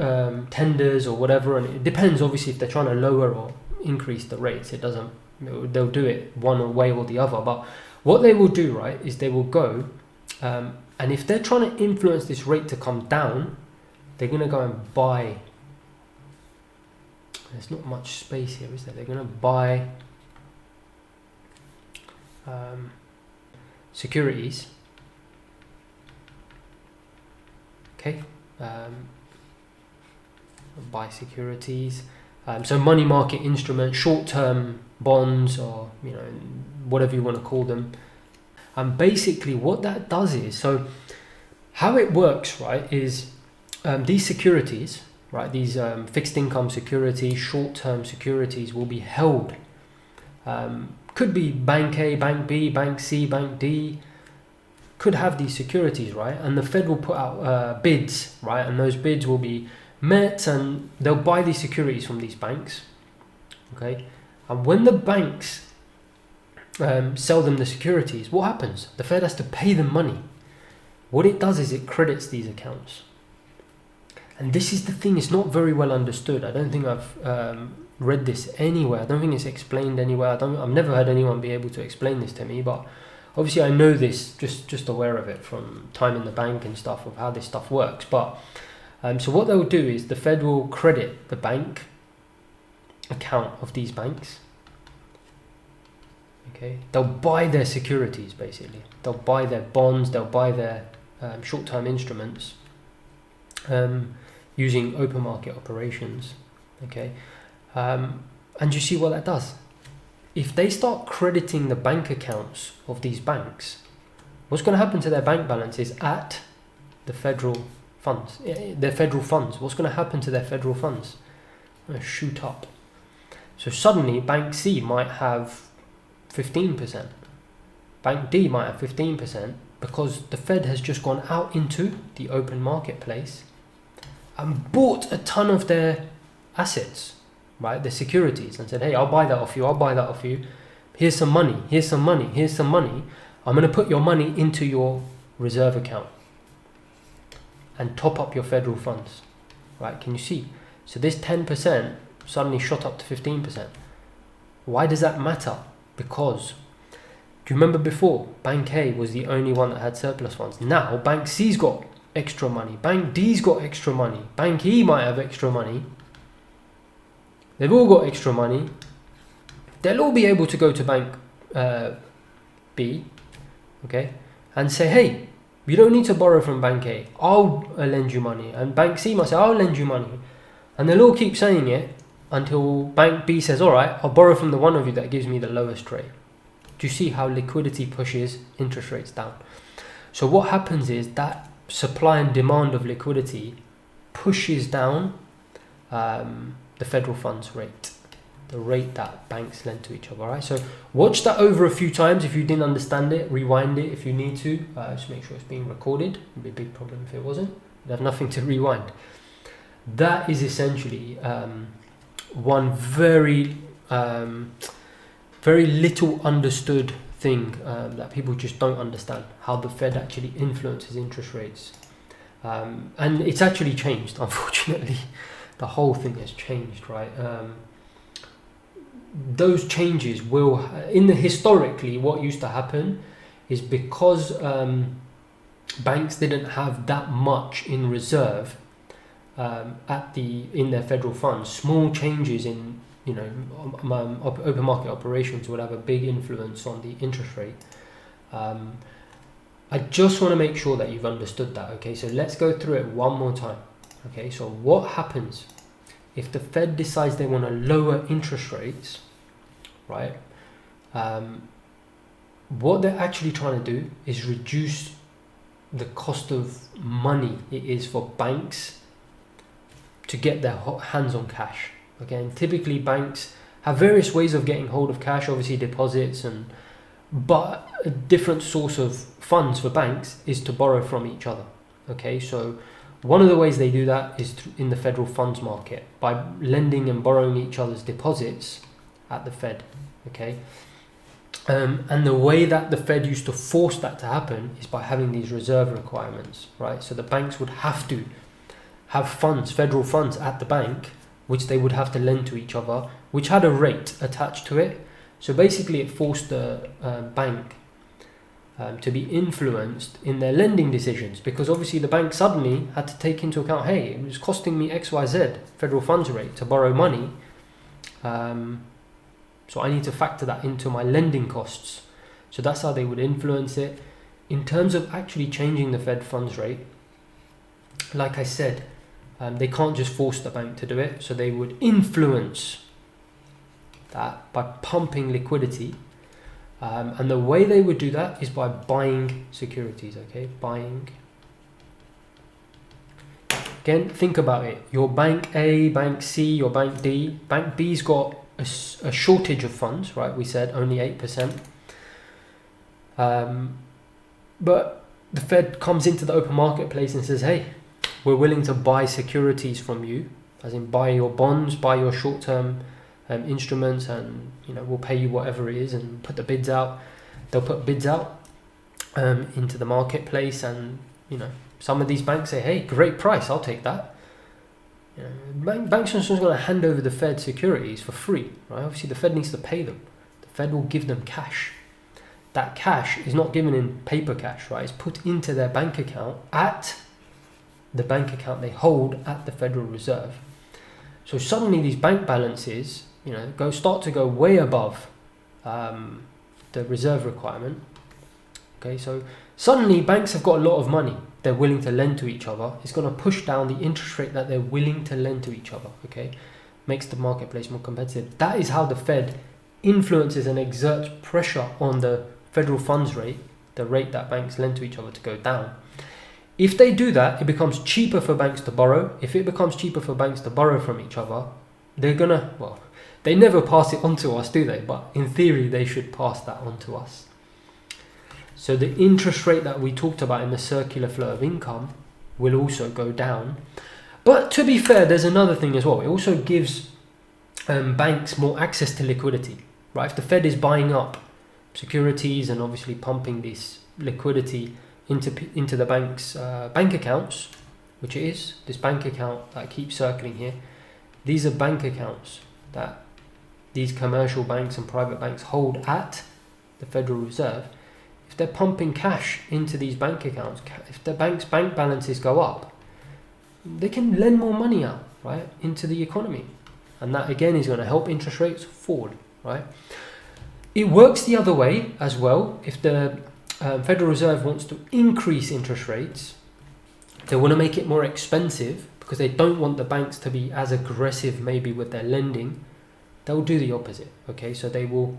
tenders or whatever, and it depends obviously if they're trying to lower or increase the rates. They'll do it one way or the other. But what they will do, right, is they will go, and if they're trying to influence this rate to come down, they're going to go and buy. There's not much space here, is there? They're going to buy securities. Okay, buy securities, so money market instruments, short-term bonds, or whatever you want to call them. And basically what that does is, so how it works, right, is these securities, right, these fixed income securities, short-term securities will be held. Could be Bank A, Bank B, Bank C, Bank D, could have these securities, right? And the Fed will put out bids, right? And those bids will be met, and they'll buy these securities from these banks, okay? And when the banks sell them the securities, what happens? The Fed has to pay them money. What it does is it credits these accounts. And this is the thing, it's not very well understood. I don't think I've read this anywhere. I don't think it's explained anywhere. I've never heard anyone be able to explain this to me, but obviously I know this, just aware of it from time in the bank and stuff, of how this stuff works. But so what they'll do is the Fed will credit the bank account of these banks. Okay, they'll buy their securities, basically. They'll buy their bonds, they'll buy their short-term instruments using open market operations. Okay, and you see what that does? If they start crediting the bank accounts of these banks, what's going to happen to their bank balances at the federal funds? Their federal funds. What's going to happen to their federal funds? They're going to shoot up. So suddenly, Bank C might have 15%. Bank D might have 15%, because the Fed has just gone out into the open marketplace and bought a ton of their assets, right, the securities, and said, hey, I'll buy that off you, I'll buy that off you, here's some money, here's some money, here's some money, I'm going to put your money into your reserve account and top up your federal funds, right? Can you see? So this 10% suddenly shot up to 15%. Why does that matter? Because, do you remember before, Bank A was the only one that had surplus funds. Now, Bank C's got extra money. Bank D's got extra money. Bank E might have extra money. They've all got extra money. They'll all be able to go to Bank B, okay, and say, hey, you don't need to borrow from Bank A. I'll lend you money. And Bank C might say, I'll lend you money. And they'll all keep saying it until Bank B says, all right, I'll borrow from the one of you that gives me the lowest rate. Do you see how liquidity pushes interest rates down? So what happens is that supply and demand of liquidity pushes down the federal funds rate, the rate that banks lend to each other. All right, so watch that over a few times. If you didn't understand it, rewind it if you need to. Just make sure it's being recorded. It'd be a big problem if it wasn't. You'd have nothing to rewind. That is essentially one very little understood thing that people just don't understand, how the Fed actually influences interest rates. And it's actually changed, unfortunately. The whole thing has changed, right? Those changes will, historically, what used to happen is because banks didn't have that much in reserve in their federal funds, small changes in open market operations would have a big influence on the interest rate. I just want to make sure that you've understood that. Okay, so let's go through it one more time. Okay, so what happens if the Fed decides they want to lower interest rates, right? What they're actually trying to do is reduce the cost of money it is for banks to get their hands on cash. Okay, and typically banks have various ways of getting hold of cash, obviously deposits, but a different source of funds for banks is to borrow from each other. Okay, so one of the ways they do that is in the federal funds market, by lending and borrowing each other's deposits at the Fed. Okay, and the way that the Fed used to force that to happen is by having these reserve requirements, right? So the banks would have to have funds, federal funds at the bank, which they would have to lend to each other, which had a rate attached to it. So basically it forced the bank to be influenced in their lending decisions, because obviously the bank suddenly had to take into account, hey, it was costing me XYZ federal funds rate to borrow money, so I need to factor that into my lending costs. So that's how they would influence it. In terms of actually changing the Fed funds rate, like I said, they can't just force the bank to do it, so they would influence that by pumping liquidity. And the way they would do that is by buying securities, okay? Buying. Again, think about it. Your Bank A, Bank C, your Bank D. Bank B's got a shortage of funds, right? We said only 8%. But the Fed comes into the open marketplace and says, hey, we're willing to buy securities from you, as in buy your bonds, buy your short-term instruments, and we'll pay you whatever it is, and put the bids out. They'll put bids out into the marketplace, and some of these banks say, hey, great price, I'll take that. Banks are just going to hand over the Fed securities for free, right? Obviously the Fed needs to pay them. The Fed will give them cash. That cash is not given in paper cash, right? It's put into their bank account at the bank account they hold at the Federal Reserve. So suddenly these bank balances, start to go way above the reserve requirement. Okay, so suddenly banks have got a lot of money they're willing to lend to each other. It's going to push down the interest rate that they're willing to lend to each other. Okay, makes the marketplace more competitive. That is how the Fed influences and exerts pressure on the federal funds rate, the rate that banks lend to each other, to go down. If they do that, it becomes cheaper for banks to borrow. If it becomes cheaper for banks to borrow from each other, they never pass it on to us, do they? But in theory, they should pass that on to us. So the interest rate that we talked about in the circular flow of income will also go down. But to be fair, there's another thing as well. It also gives banks more access to liquidity, right? If the Fed is buying up securities and obviously pumping this liquidity into the bank's bank accounts, which it is, this bank account that keeps circling here, these are bank accounts that these commercial banks and private banks hold at the Federal Reserve, if they're pumping cash into these bank accounts, if the bank's bank balances go up, they can lend more money out, right, into the economy. And that again is going to help interest rates fall, right? It works the other way as well. If the Federal Reserve wants to increase interest rates, they want to make it more expensive because they don't want the banks to be as aggressive maybe with their lending. They'll do the opposite, okay? So they will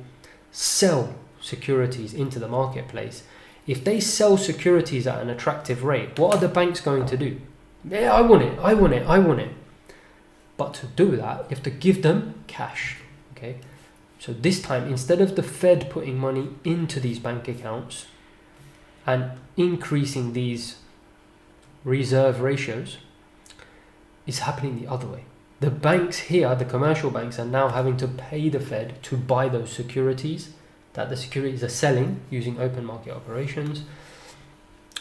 sell securities into the marketplace. If they sell securities at an attractive rate, what are the banks going to do? Yeah, I want it, I want it, I want it. But to do that, you have to give them cash, okay? So this time, instead of the Fed putting money into these bank accounts and increasing these reserve ratios, it's happening the other way. The banks here, the commercial banks, are now having to pay the Fed to buy those securities that the securities are selling using open market operations.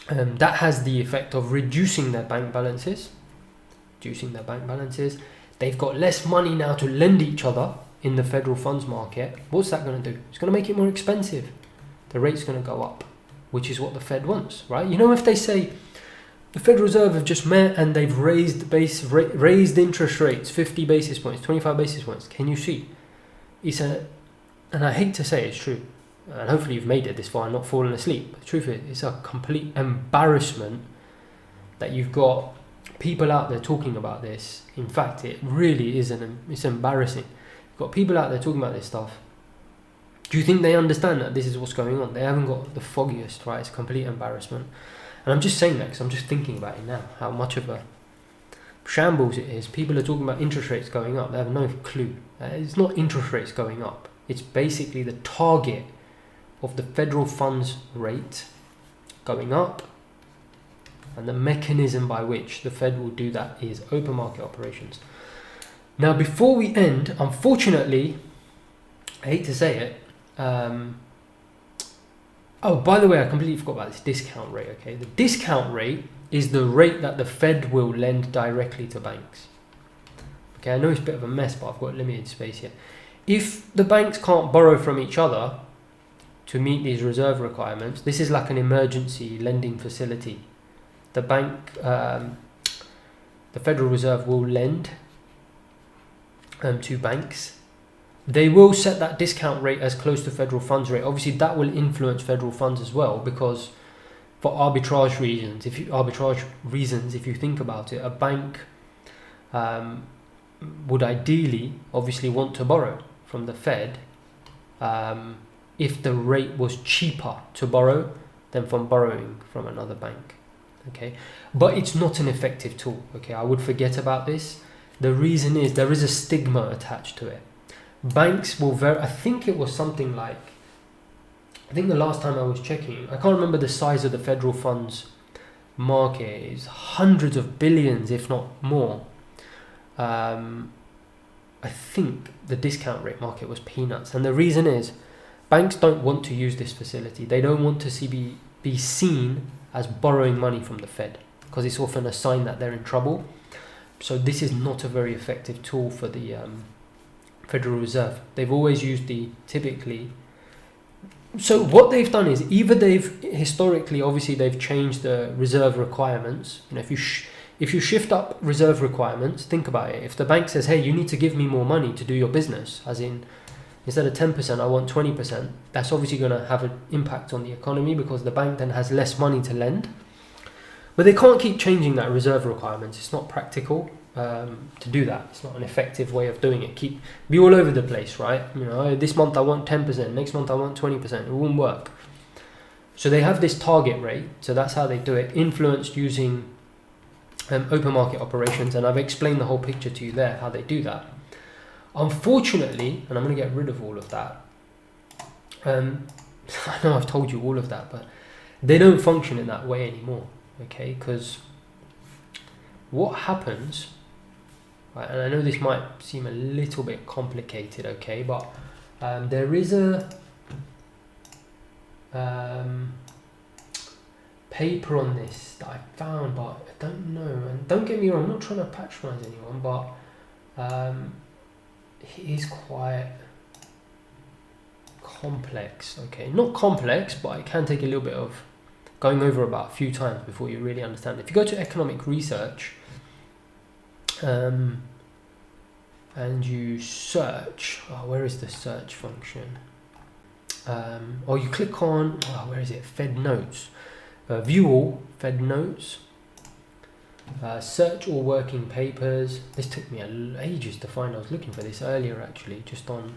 That has the effect of reducing their bank balances. They've got less money now to lend each other in the federal funds market. What's that going to do? It's going to make it more expensive. The rate's going to go up, which is what the Fed wants, right? You know, if they say the Federal Reserve have just met and they've raised interest rates 50 basis points, 25 basis points, can you see? And I hate to say it's true, and hopefully you've made it this far and not fallen asleep. But the truth is, it's a complete embarrassment that you've got people out there talking about this. In fact, it really is it's embarrassing. You've got people out there talking about this stuff. Do you think they understand that this is what's going on? They haven't got the foggiest, right? It's a complete embarrassment. And I'm just saying that because I'm just thinking about it now, how much of a shambles it is. People are talking about interest rates going up. They have no clue. It's not interest rates going up. It's basically the target of the federal funds rate going up, and the mechanism by which the Fed will do that is open market operations. Now, before we end, unfortunately, I hate to say it, oh, by the way, I completely forgot about this discount rate, okay? The discount rate is the rate that the Fed will lend directly to banks. Okay, I know it's a bit of a mess, but I've got limited space here. If the banks can't borrow from each other to meet these reserve requirements, this is like an emergency lending facility. The bank, the Federal Reserve will lend to banks. They will set that discount rate as close to federal funds rate. Obviously, that will influence federal funds as well, because for arbitrage reasons, if you think about it, a bank would ideally, obviously, want to borrow from the Fed if the rate was cheaper to borrow than from borrowing from another bank. Okay, but it's not an effective tool. Okay, I would forget about this. The reason is there is a stigma attached to it. Banks will I think it was something like, I think the last time I was checking, I can't remember the size of the federal funds market. It's hundreds of billions, if not more. I think the discount rate market was peanuts, and the reason is banks don't want to use this facility. They don't want to be seen as borrowing money from the Fed, because it's often a sign that they're in trouble. So this is not a very effective tool for the Federal Reserve. They've always used typically. So what they've done is either historically, obviously they've changed the reserve requirements. You know, if you shift up reserve requirements, think about it. If the bank says, hey, you need to give me more money to do your business, as in instead of 10%, I want 20%, that's obviously going to have an impact on the economy, because the bank then has less money to lend. But they can't keep changing that reserve requirements. It's not practical to do that. It's not an effective way of doing it. Be all over the place, right? You know, this month I want 10%, next month I want 20%. It won't work. So they have this target rate. So that's how they do it, influenced using open market operations. And I've explained the whole picture to you there, how they do that. Unfortunately, and I'm going to get rid of all of that. I know I've told you all of that, but they don't function in that way anymore. Okay, because what happens, right, and I know this might seem a little bit complicated, okay, but there is a paper on this that I found, but I don't know, and don't get me wrong, I'm not trying to patronize anyone, but it is quite complex. Okay, not complex, but it can take a little bit of going over about a few times before you really understand it. If you go to economic research and you search, where is the search function? Or you click on, where is it? Fed Notes. View all, Fed Notes. Search all working papers. This took me ages to find. I was looking for this earlier actually, just on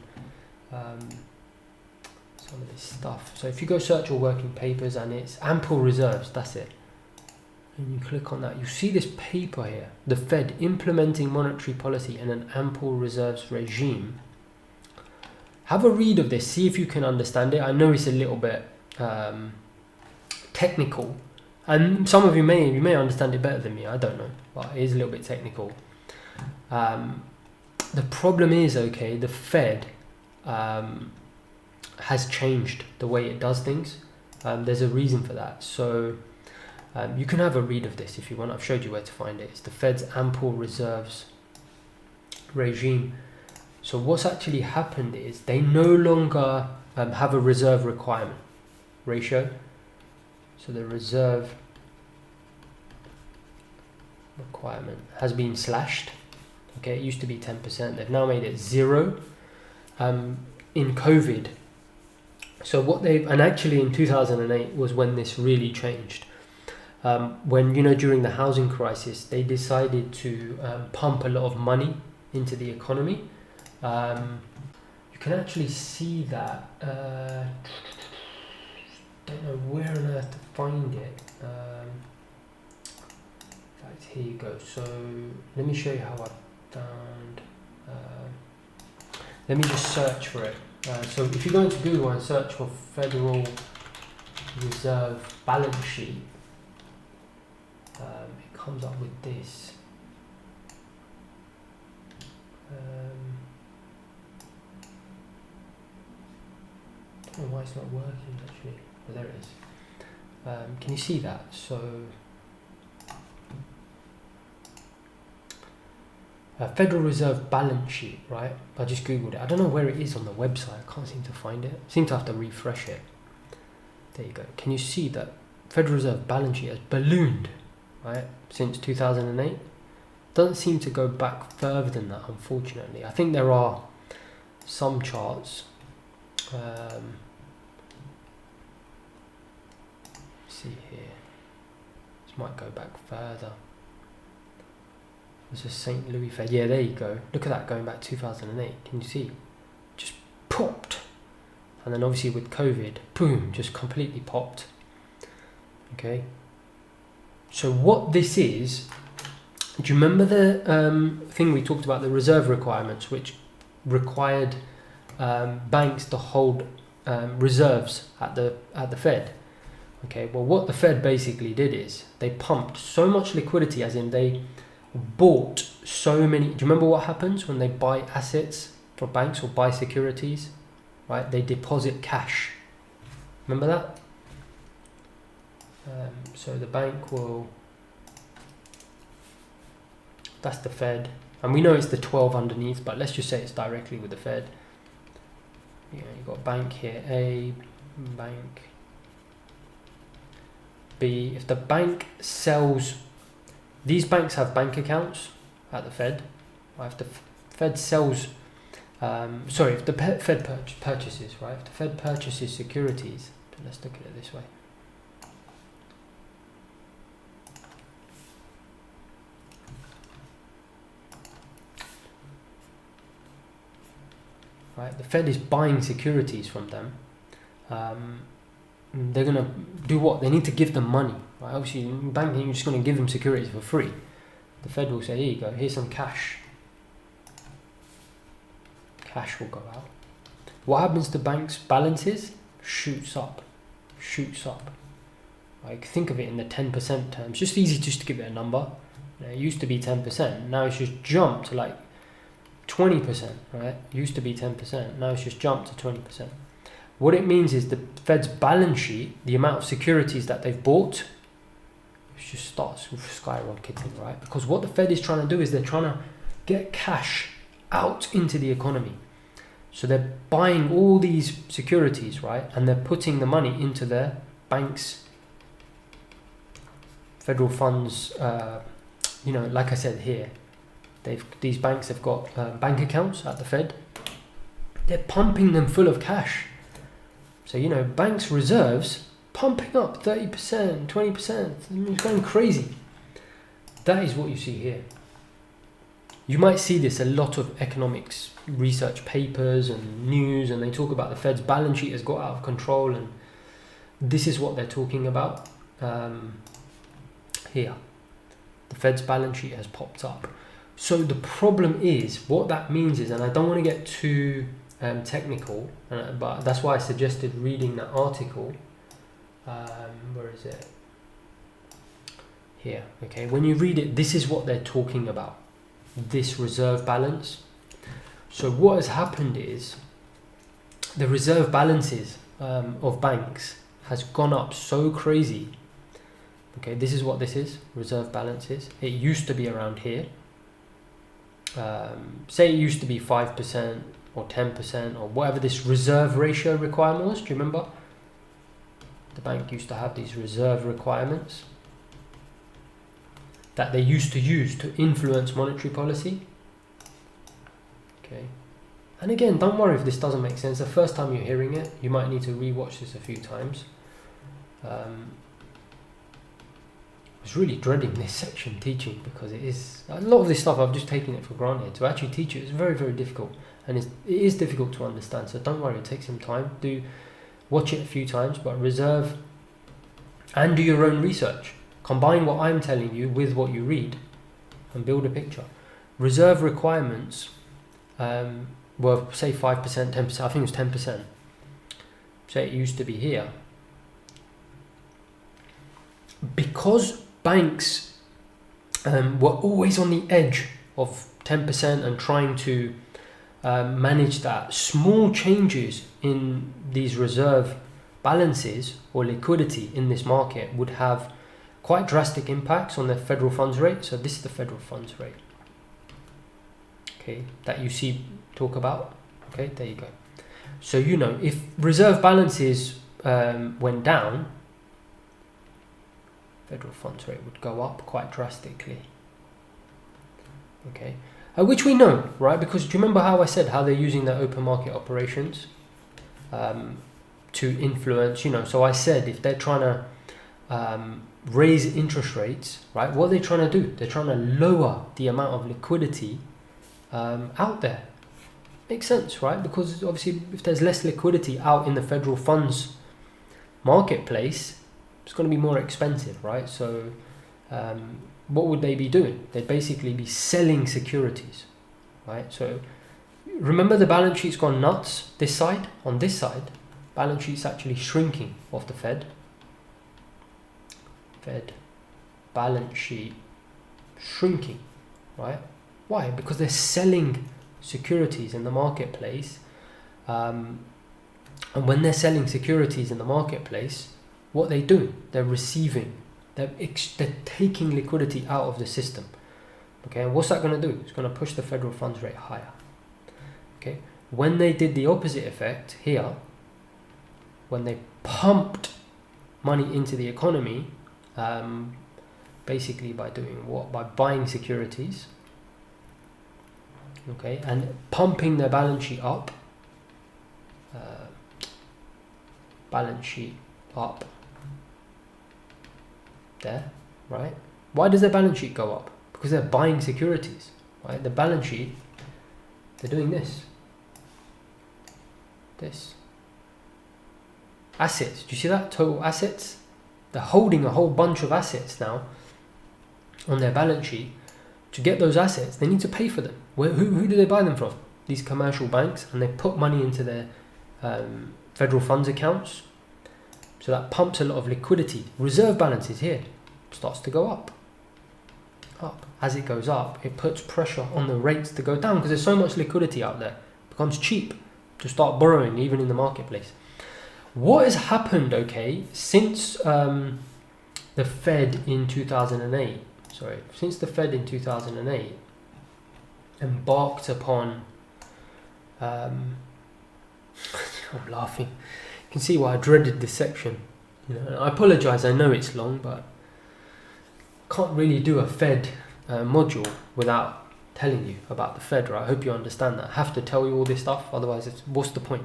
some of this stuff. So if you go search all working papers and it's ample reserves, that's it. And you click on that, you see this paper here, the Fed implementing monetary policy in an ample reserves regime. Have a read of this, see if you can understand it. I know it's a little bit technical, and some of you may understand it better than me, I don't know, but it is a little bit technical. The problem is, okay, the Fed has changed the way it does things. There's a reason for that. So you can have a read of this if you want. I've showed you where to find it. It's the Fed's ample reserves regime. So what's actually happened is they no longer have a reserve requirement ratio. So the reserve requirement has been slashed. Okay, it used to be 10%. They've now made it 0 in COVID. So what and actually in 2008 was when this really changed. When, during the housing crisis, they decided to pump a lot of money into the economy. You can actually see that. Don't know where on earth to find it. In fact, here you go. So let me show you how I found. Let me just search for it. So if you go into Google and search for Federal Reserve balance sheet, it comes up with this. I don't know why it's not working actually, but there it is. Can you see that? So Federal Reserve balance sheet, right? I just googled it. I don't know where it is on the website. I can't seem to find it. I seem to have to refresh it. There you go. Can you see that Federal Reserve balance sheet has ballooned, right, since 2008? Doesn't seem to go back further than that, unfortunately. I think there are some charts. See here. This might go back further. This is St. Louis Fed. Yeah, there you go. Look at that going back 2008. Can you see? Just popped. And then obviously with COVID, boom, just completely popped. Okay. So what this is, do you remember the thing we talked about, the reserve requirements, which required banks to hold reserves at the Fed? Okay, well what the Fed basically did is they pumped so much liquidity, as in they bought so many. Do you remember what happens when they buy assets for banks or buy securities? Right, they deposit cash. Remember that? So the bank will, that's the Fed, and we know it's the 12 underneath, but let's just say it's directly with the Fed. Yeah, you've got bank here, A, bank B. If the bank sells, these banks have bank accounts at the Fed. If the Fed sells, if the Fed purchases, right? If the Fed purchases securities, let's look at it this way. Right, the Fed is buying securities from them. They're going to do what? They need to give them money. Right? Obviously, in banking, you're just going to give them securities for free. The Fed will say, here you go, here's some cash. Cash will go out. What happens to banks' balances? Shoots up. Shoots up. Like, think of it in the 10% terms. Just easy just to give it a number. It used to be 10%. Now it's just jumped to like 20%, right? It used to be 10%. Now it's just jumped to 20%. What it means is the Fed's balance sheet, the amount of securities that they've bought, it just starts skyrocketing, right? Because what the Fed is trying to do is they're trying to get cash out into the economy. So they're buying all these securities, right? And they're putting the money into their banks, federal funds. Like I said here, these banks have got bank accounts at the Fed. They're pumping them full of cash. So, banks' reserves pumping up 30%, 20%. It's going crazy. That is what you see here. You might see this a lot of economics research papers and news, and they talk about the Fed's balance sheet has got out of control, and this is what they're talking about here. The Fed's balance sheet has popped up. So the problem is, what that means is, and I don't want to get too technical, but that's why I suggested reading that article. Where is it? Here. Okay, when you read it, this is what they're talking about. This reserve balance. So what has happened is the reserve balances of banks has gone up so crazy. Okay, this is what this is, reserve balances. It used to be around here. Say it used to be 5% or 10% or whatever this reserve ratio requirement was. Do you remember? The bank used to have these reserve requirements that they used to use to influence monetary policy. Okay. And again, don't worry if this doesn't make sense. The first time you're hearing it, you might need to re-watch this a few times. I was really dreading this section teaching, because it is a lot of this stuff I've just taken it for granted. To actually teach it is very, very difficult, and it is difficult to understand. So don't worry, it takes some time. Do watch it a few times, but reserve and do your own research. Combine what I'm telling you with what you read and build a picture. Reserve requirements were, say, 5%, 10%. I think it was 10%. Say it used to be here. Because banks were always on the edge of 10% and trying to manage that, small changes in these reserve balances or liquidity in this market would have quite drastic impacts on the federal funds rate. So this is the federal funds rate, okay, that you see talk about. Okay, there you go. So if reserve balances went down, federal funds rate would go up quite drastically. Okay, which we know, right? Because do you remember how I said how they're using their open market operations to influence? So I said if they're trying to raise interest rates, right? What are they trying to do? They're trying to lower the amount of liquidity out there. Makes sense, right? Because obviously, if there's less liquidity out in the federal funds marketplace, it's going to be more expensive, right? So what would they be doing? They'd basically be selling securities, right? So remember, the balance sheet's gone nuts this side. On this side, balance sheet's actually shrinking of the Fed balance sheet shrinking, right? Why? Because they're selling securities in the marketplace, and when they're selling securities in the marketplace, what they do, they're receiving, they're taking liquidity out of the system. Okay, and what's that going to do? It's going to push the federal funds rate higher. Okay, when they did the opposite effect here, when they pumped money into the economy, basically by doing what? By buying securities, okay, and pumping their balance sheet up, there, right? Why does their balance sheet go up? Because they're buying securities, right? The balance sheet, they're doing this assets. Do you see that? Total assets. They're holding a whole bunch of assets now on their balance sheet. To get those assets, they need to pay for them. Who do they buy them from? These commercial banks, and they put money into their federal funds accounts. So that pumps a lot of liquidity. Reserve balances here starts to go up. As it goes up, it puts pressure on the rates to go down, because there's so much liquidity out there. It becomes cheap to start borrowing, even in the marketplace. What has happened, okay, since the Fed in 2008, embarked upon I'm laughing. You can see why I dreaded this section. I apologise, I know it's long, but can't really do a Fed module without telling you about the Fed, right? I hope you understand that. I have to tell you all this stuff, otherwise what's the point?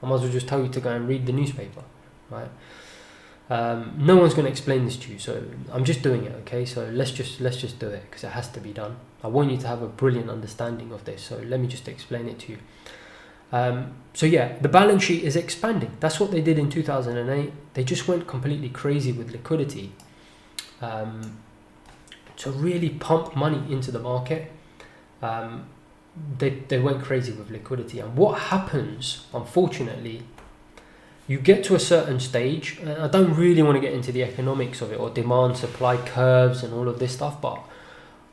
I might as well just tell you to go and read the newspaper, right? No one's going to explain this to you, so I'm just doing it, okay? So let's just do it, because it has to be done. I want you to have a brilliant understanding of this, so let me just explain it to you. So yeah, the balance sheet is expanding. That's what they did in 2008. They just went completely crazy with liquidity to really pump money into the market. They went crazy with liquidity, and what happens, unfortunately, you get to a certain stage, and I don't really want to get into the economics of it or demand supply curves and all of this stuff, but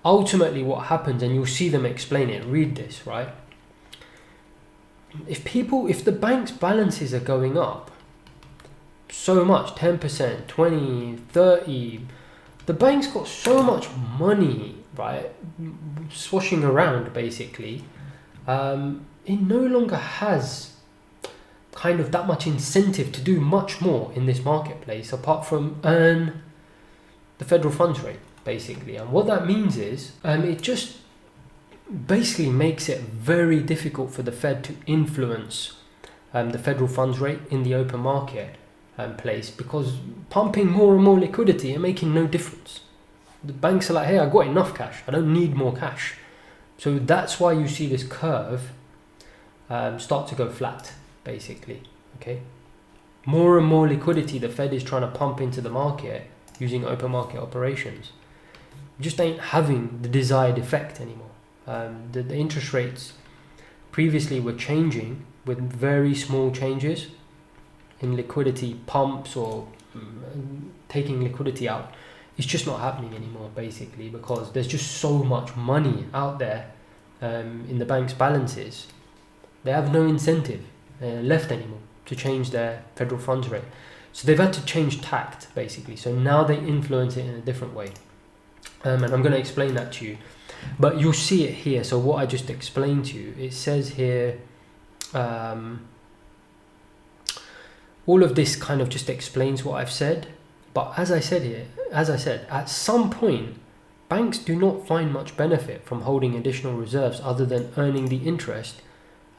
ultimately what happens, and you'll see them explain it, read this, right? If the bank's balances are going up so much, 10%, 20, 30, the bank's got so much money, right, swashing around basically, it no longer has kind of that much incentive to do much more in this marketplace apart from earn the federal funds rate basically. And what that means is it just basically makes it very difficult for the Fed to influence the federal funds rate in the open market place, because pumping more and more liquidity and making no difference. The banks are like, hey, I've got enough cash, I don't need more cash. So that's why you see this curve start to go flat basically, okay? More and more liquidity the Fed is trying to pump into the market using open market operations. It just ain't having the desired effect anymore. The interest rates previously were changing with very small changes in liquidity pumps or taking liquidity out. It's just not happening anymore basically, because there's just so much money out there in the bank's balances. They have no incentive left anymore to change their federal funds rate. So they've had to change tact basically. So now they influence it in a different way. And I'm going to explain that to you. But you'll see it here. So what I just explained to you, it says here, all of this kind of just explains what I've said. But as I said, at some point, banks do not find much benefit from holding additional reserves other than earning the interest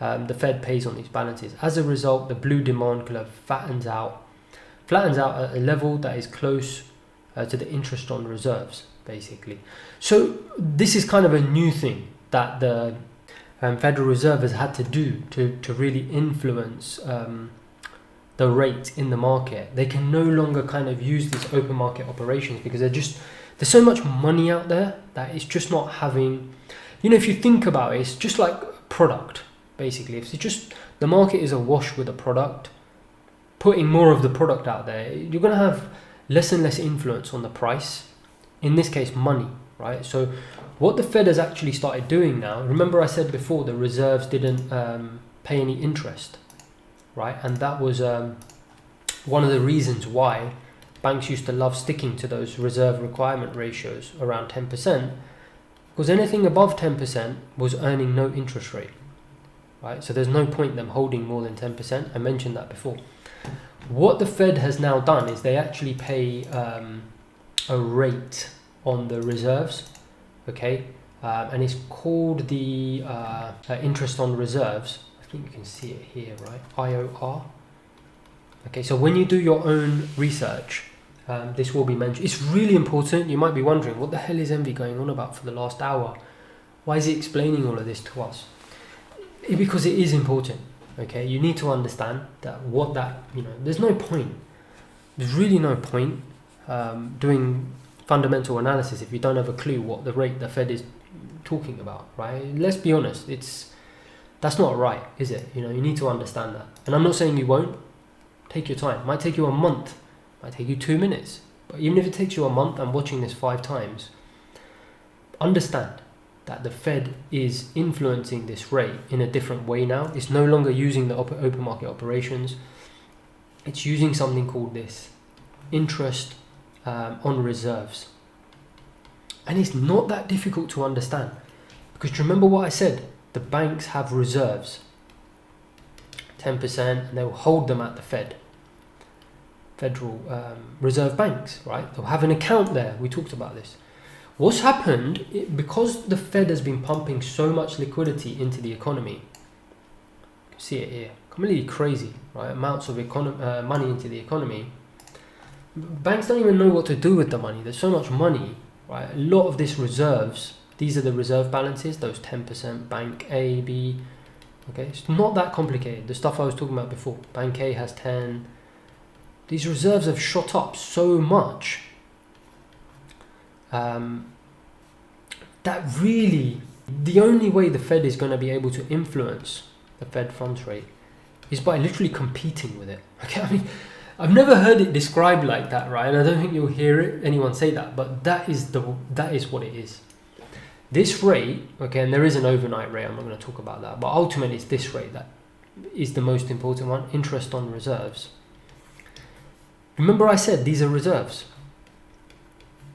the Fed pays on these balances. As a result, the blue demand curve flattens out at a level that is close to the interest on reserves, basically. So this is kind of a new thing that the Federal Reserve has had to do to really influence the rate in the market. They can no longer kind of use these open market operations because there's so much money out there that it's just not having, if you think about it, it's just like product. Basically, if it's just the market is awash with a product, putting more of the product out there, you're going to have less and less influence on the price. In this case, money, right? So what the Fed has actually started doing now, remember I said before the reserves didn't pay any interest, right? And that was one of the reasons why banks used to love sticking to those reserve requirement ratios around 10%, because anything above 10% was earning no interest rate. Right, so there's no point them holding more than 10%. I mentioned that before. What the Fed has now done is they actually pay a rate on the reserves, okay, and it's called the interest on reserves. I think you can see it here, right? IOR. Okay, so when you do your own research, this will be mentioned. It's really important. You might be wondering, what the hell is Envy going on about for the last hour? Why is he explaining all of this to us? Because it is important, okay? You need to understand that there's no point. There's really no point doing fundamental analysis if you don't have a clue what the rate the Fed is talking about, right? Let's be honest, that's not right, is it? You need to understand that. And I'm not saying you won't. Take your time. It might take you a month. It might take you 2 minutes. But even if it takes you a month, I'm watching this 5 times. Understand that the Fed is influencing this rate in a different way now. It's no longer using the open market operations. It's using something called this interest on reserves. And it's not that difficult to understand, because remember what I said, the banks have reserves. 10%, and they will hold them at the Federal Reserve banks, right? They'll have an account there. We talked about this. What's happened, because the Fed has been pumping so much liquidity into the economy, you can see it here, completely crazy, right? Amounts of money into the economy. Banks don't even know what to do with the money. There's so much money, right? A lot of this reserves, these are the reserve balances, those 10%, Bank A, B, okay? It's not that complicated. The stuff I was talking about before, Bank A has 10. These reserves have shot up so much that really, the only way the Fed is going to be able to influence the Fed funds rate is by literally competing with it. Okay, I mean, I've never heard it described like that, right? And I don't think you'll hear anyone say that, but that is what it is. This rate, okay, and there is an overnight rate, I'm not going to talk about that, but ultimately it's this rate that is the most important one, interest on reserves. Remember I said these are reserves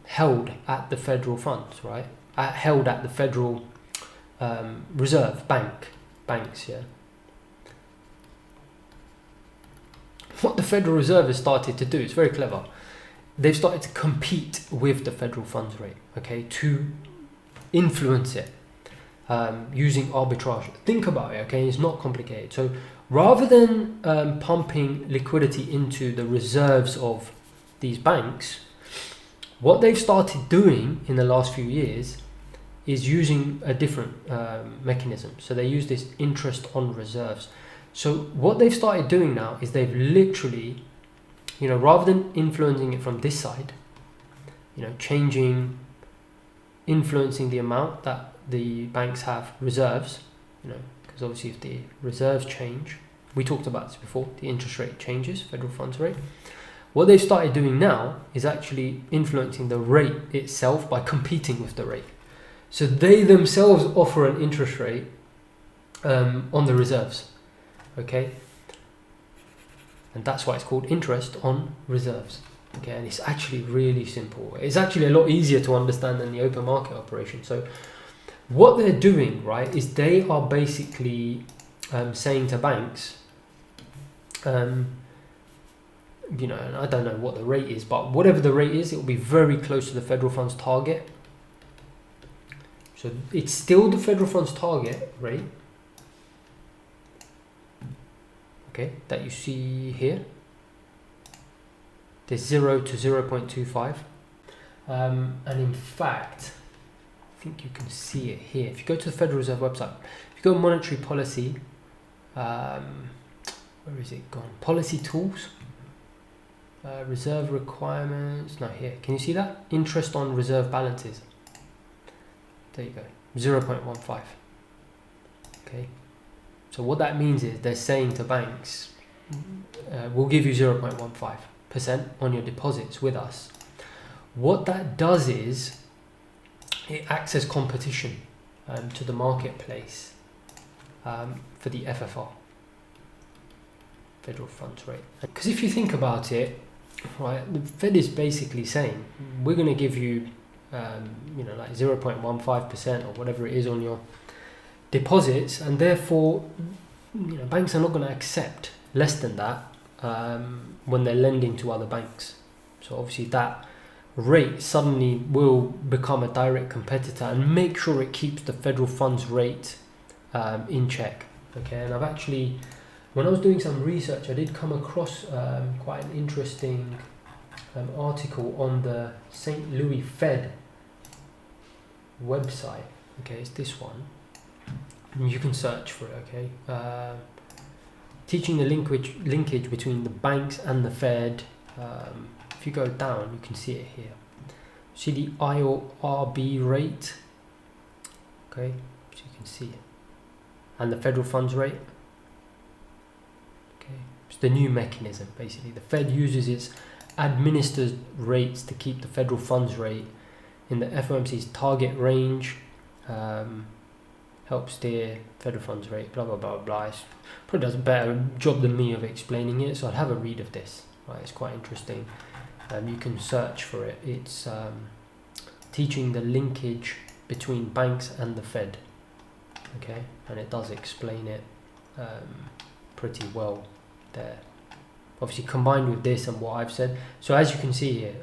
held at the federal funds, right? Held at the Federal Reserve banks, yeah. What the Federal Reserve has started to do, it's very clever. They've started to compete with the federal funds rate, okay, to influence it using arbitrage. Think about it, okay, it's not complicated. So rather than pumping liquidity into the reserves of these banks, what they've started doing in the last few years is using a different mechanism. So they use this interest on reserves. So what they've started doing now is they've literally, rather than influencing it from this side, influencing the amount that the banks have reserves, because obviously if the reserves change, we talked about this before, the interest rate changes, federal funds rate. What they've started doing now is actually influencing the rate itself by competing with the rate. So they themselves offer an interest rate on the reserves, okay? And that's why it's called interest on reserves, okay? And it's actually really simple. It's actually a lot easier to understand than the open market operation. So what they're doing, right, is they are basically saying to banks, and I don't know what the rate is, but whatever the rate is, it will be very close to the federal funds target. So it's still the federal funds target rate, okay, that you see here. There's 0 to 0.25. And in fact, I think you can see it here. If you go to the Federal Reserve website, if you go monetary policy, where is it gone? Policy tools. Reserve requirements, no, here, can you see that? Interest on reserve balances. There you go, 0.15. Okay, so what that means is they're saying to banks, we'll give you 0.15% on your deposits with us. What that does is it acts as competition to the marketplace for the FFR, federal funds rate. Because if you think about it, right, the Fed is basically saying we're going to give you, like 0.15% or whatever it is on your deposits, and therefore, banks are not going to accept less than that when they're lending to other banks. So obviously that rate suddenly will become a direct competitor and make sure it keeps the federal funds rate in check. Okay, and I've actually, when I was doing some research, I did come across quite an interesting article on the St. Louis Fed website. Okay, it's this one. And you can search for it, okay? Teaching the linkage between the banks and the Fed. If you go down, you can see it here. See the IORB rate? Okay, so you can see it. And the federal funds rate. It's the new mechanism, basically. The Fed uses its administered rates to keep the federal funds rate in the FOMC's target range, help steer federal funds rate, blah, blah, blah, blah. It probably does a better job than me of explaining it, so I'd have a read of this. Right, it's quite interesting. You can search for it. It's teaching the linkage between banks and the Fed. Okay, and it does explain it pretty well there. Obviously combined with this and what I've said. So as you can see here,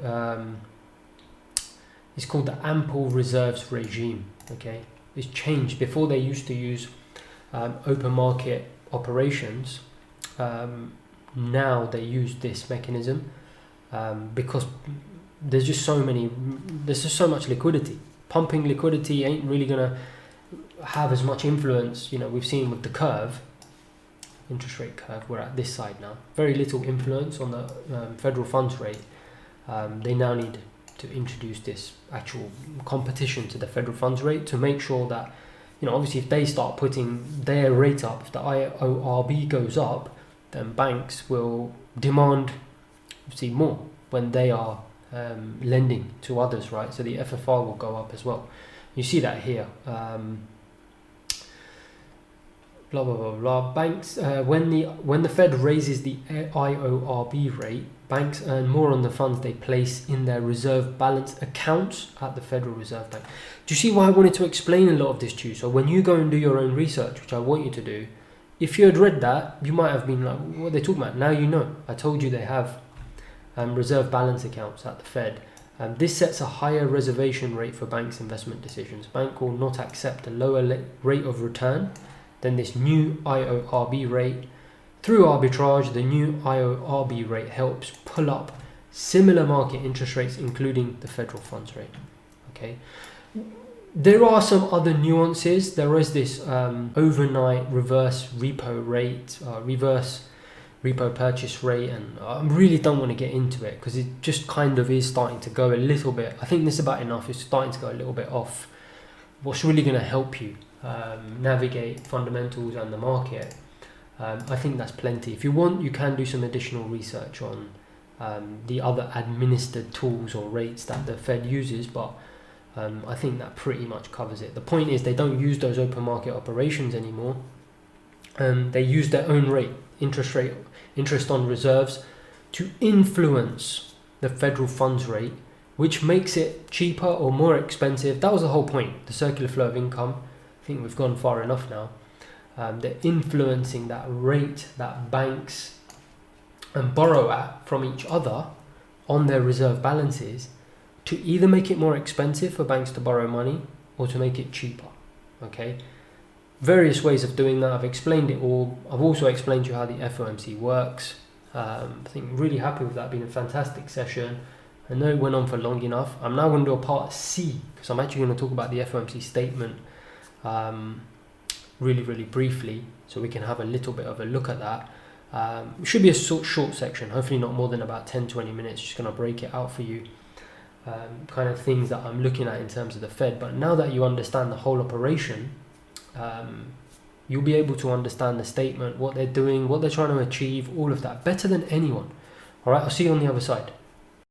it's called the ample reserves regime. Okay, it's changed. Before they used to use open market operations. Now they use this mechanism because there's just so much liquidity. Pumping liquidity ain't really gonna have as much influence. You know, we've seen with the curve, interest rate curve, we're at this side now. Very little influence on the federal funds rate. They now need to introduce this actual competition to the federal funds rate to make sure that, you know, obviously if they start putting their rate up, if the IORB goes up, then banks will demand, obviously, more when they are lending to others, right? So the FFR will go up as well. You see that here. Blah blah blah blah. Banks, when the Fed raises the IORB rate, banks earn more on the funds they place in their reserve balance accounts at the Federal Reserve Bank. Do you see why I wanted to explain a lot of this to you? So when you go and do your own research, which I want you to do, if you had read that, you might have been like, what are they talking about? Now you know. I told you they have reserve balance accounts at the Fed. This sets a higher reservation rate for banks' investment decisions. Bank will not accept a lower rate of return than this new IORB rate. Through arbitrage, the new IORB rate helps pull up similar market interest rates, including the federal funds rate. Okay. There are some other nuances. There is this overnight reverse repo rate, reverse repo purchase rate, and I really don't want to get into it because it just kind of is starting to go a little bit. I think this is about enough. It's starting to go a little bit off what's really going to help you navigate fundamentals and the market. I think that's plenty. If you want, you can do some additional research on the other administered tools or rates that the Fed uses, but I think that pretty much covers it. The point is they don't use those open market operations anymore. They use their own rate, interest on reserves, to influence the federal funds rate, which makes it cheaper or more expensive. That was the whole point, the circular flow of income. I think we've gone far enough now. They're influencing that rate that banks borrow at from each other on their reserve balances to either make it more expensive for banks to borrow money or to make it cheaper. Okay, various ways of doing that. I've explained it all. I've also explained to you how the FOMC works. I think really happy with that. Been a fantastic session. I know it went on for long enough. I'm now going to do a part C because I'm actually going to talk about the FOMC statement really briefly, so we can have a little bit of a look at that. It should be a short section, hopefully not more than about 10-20 minutes. Just going to break it out for you, kind of things that I'm looking at in terms of the Fed. But now that you understand the whole operation, you'll be able to understand the statement, what they're doing, what they're trying to achieve, all of that better than anyone. All right, I'll see you on the other side.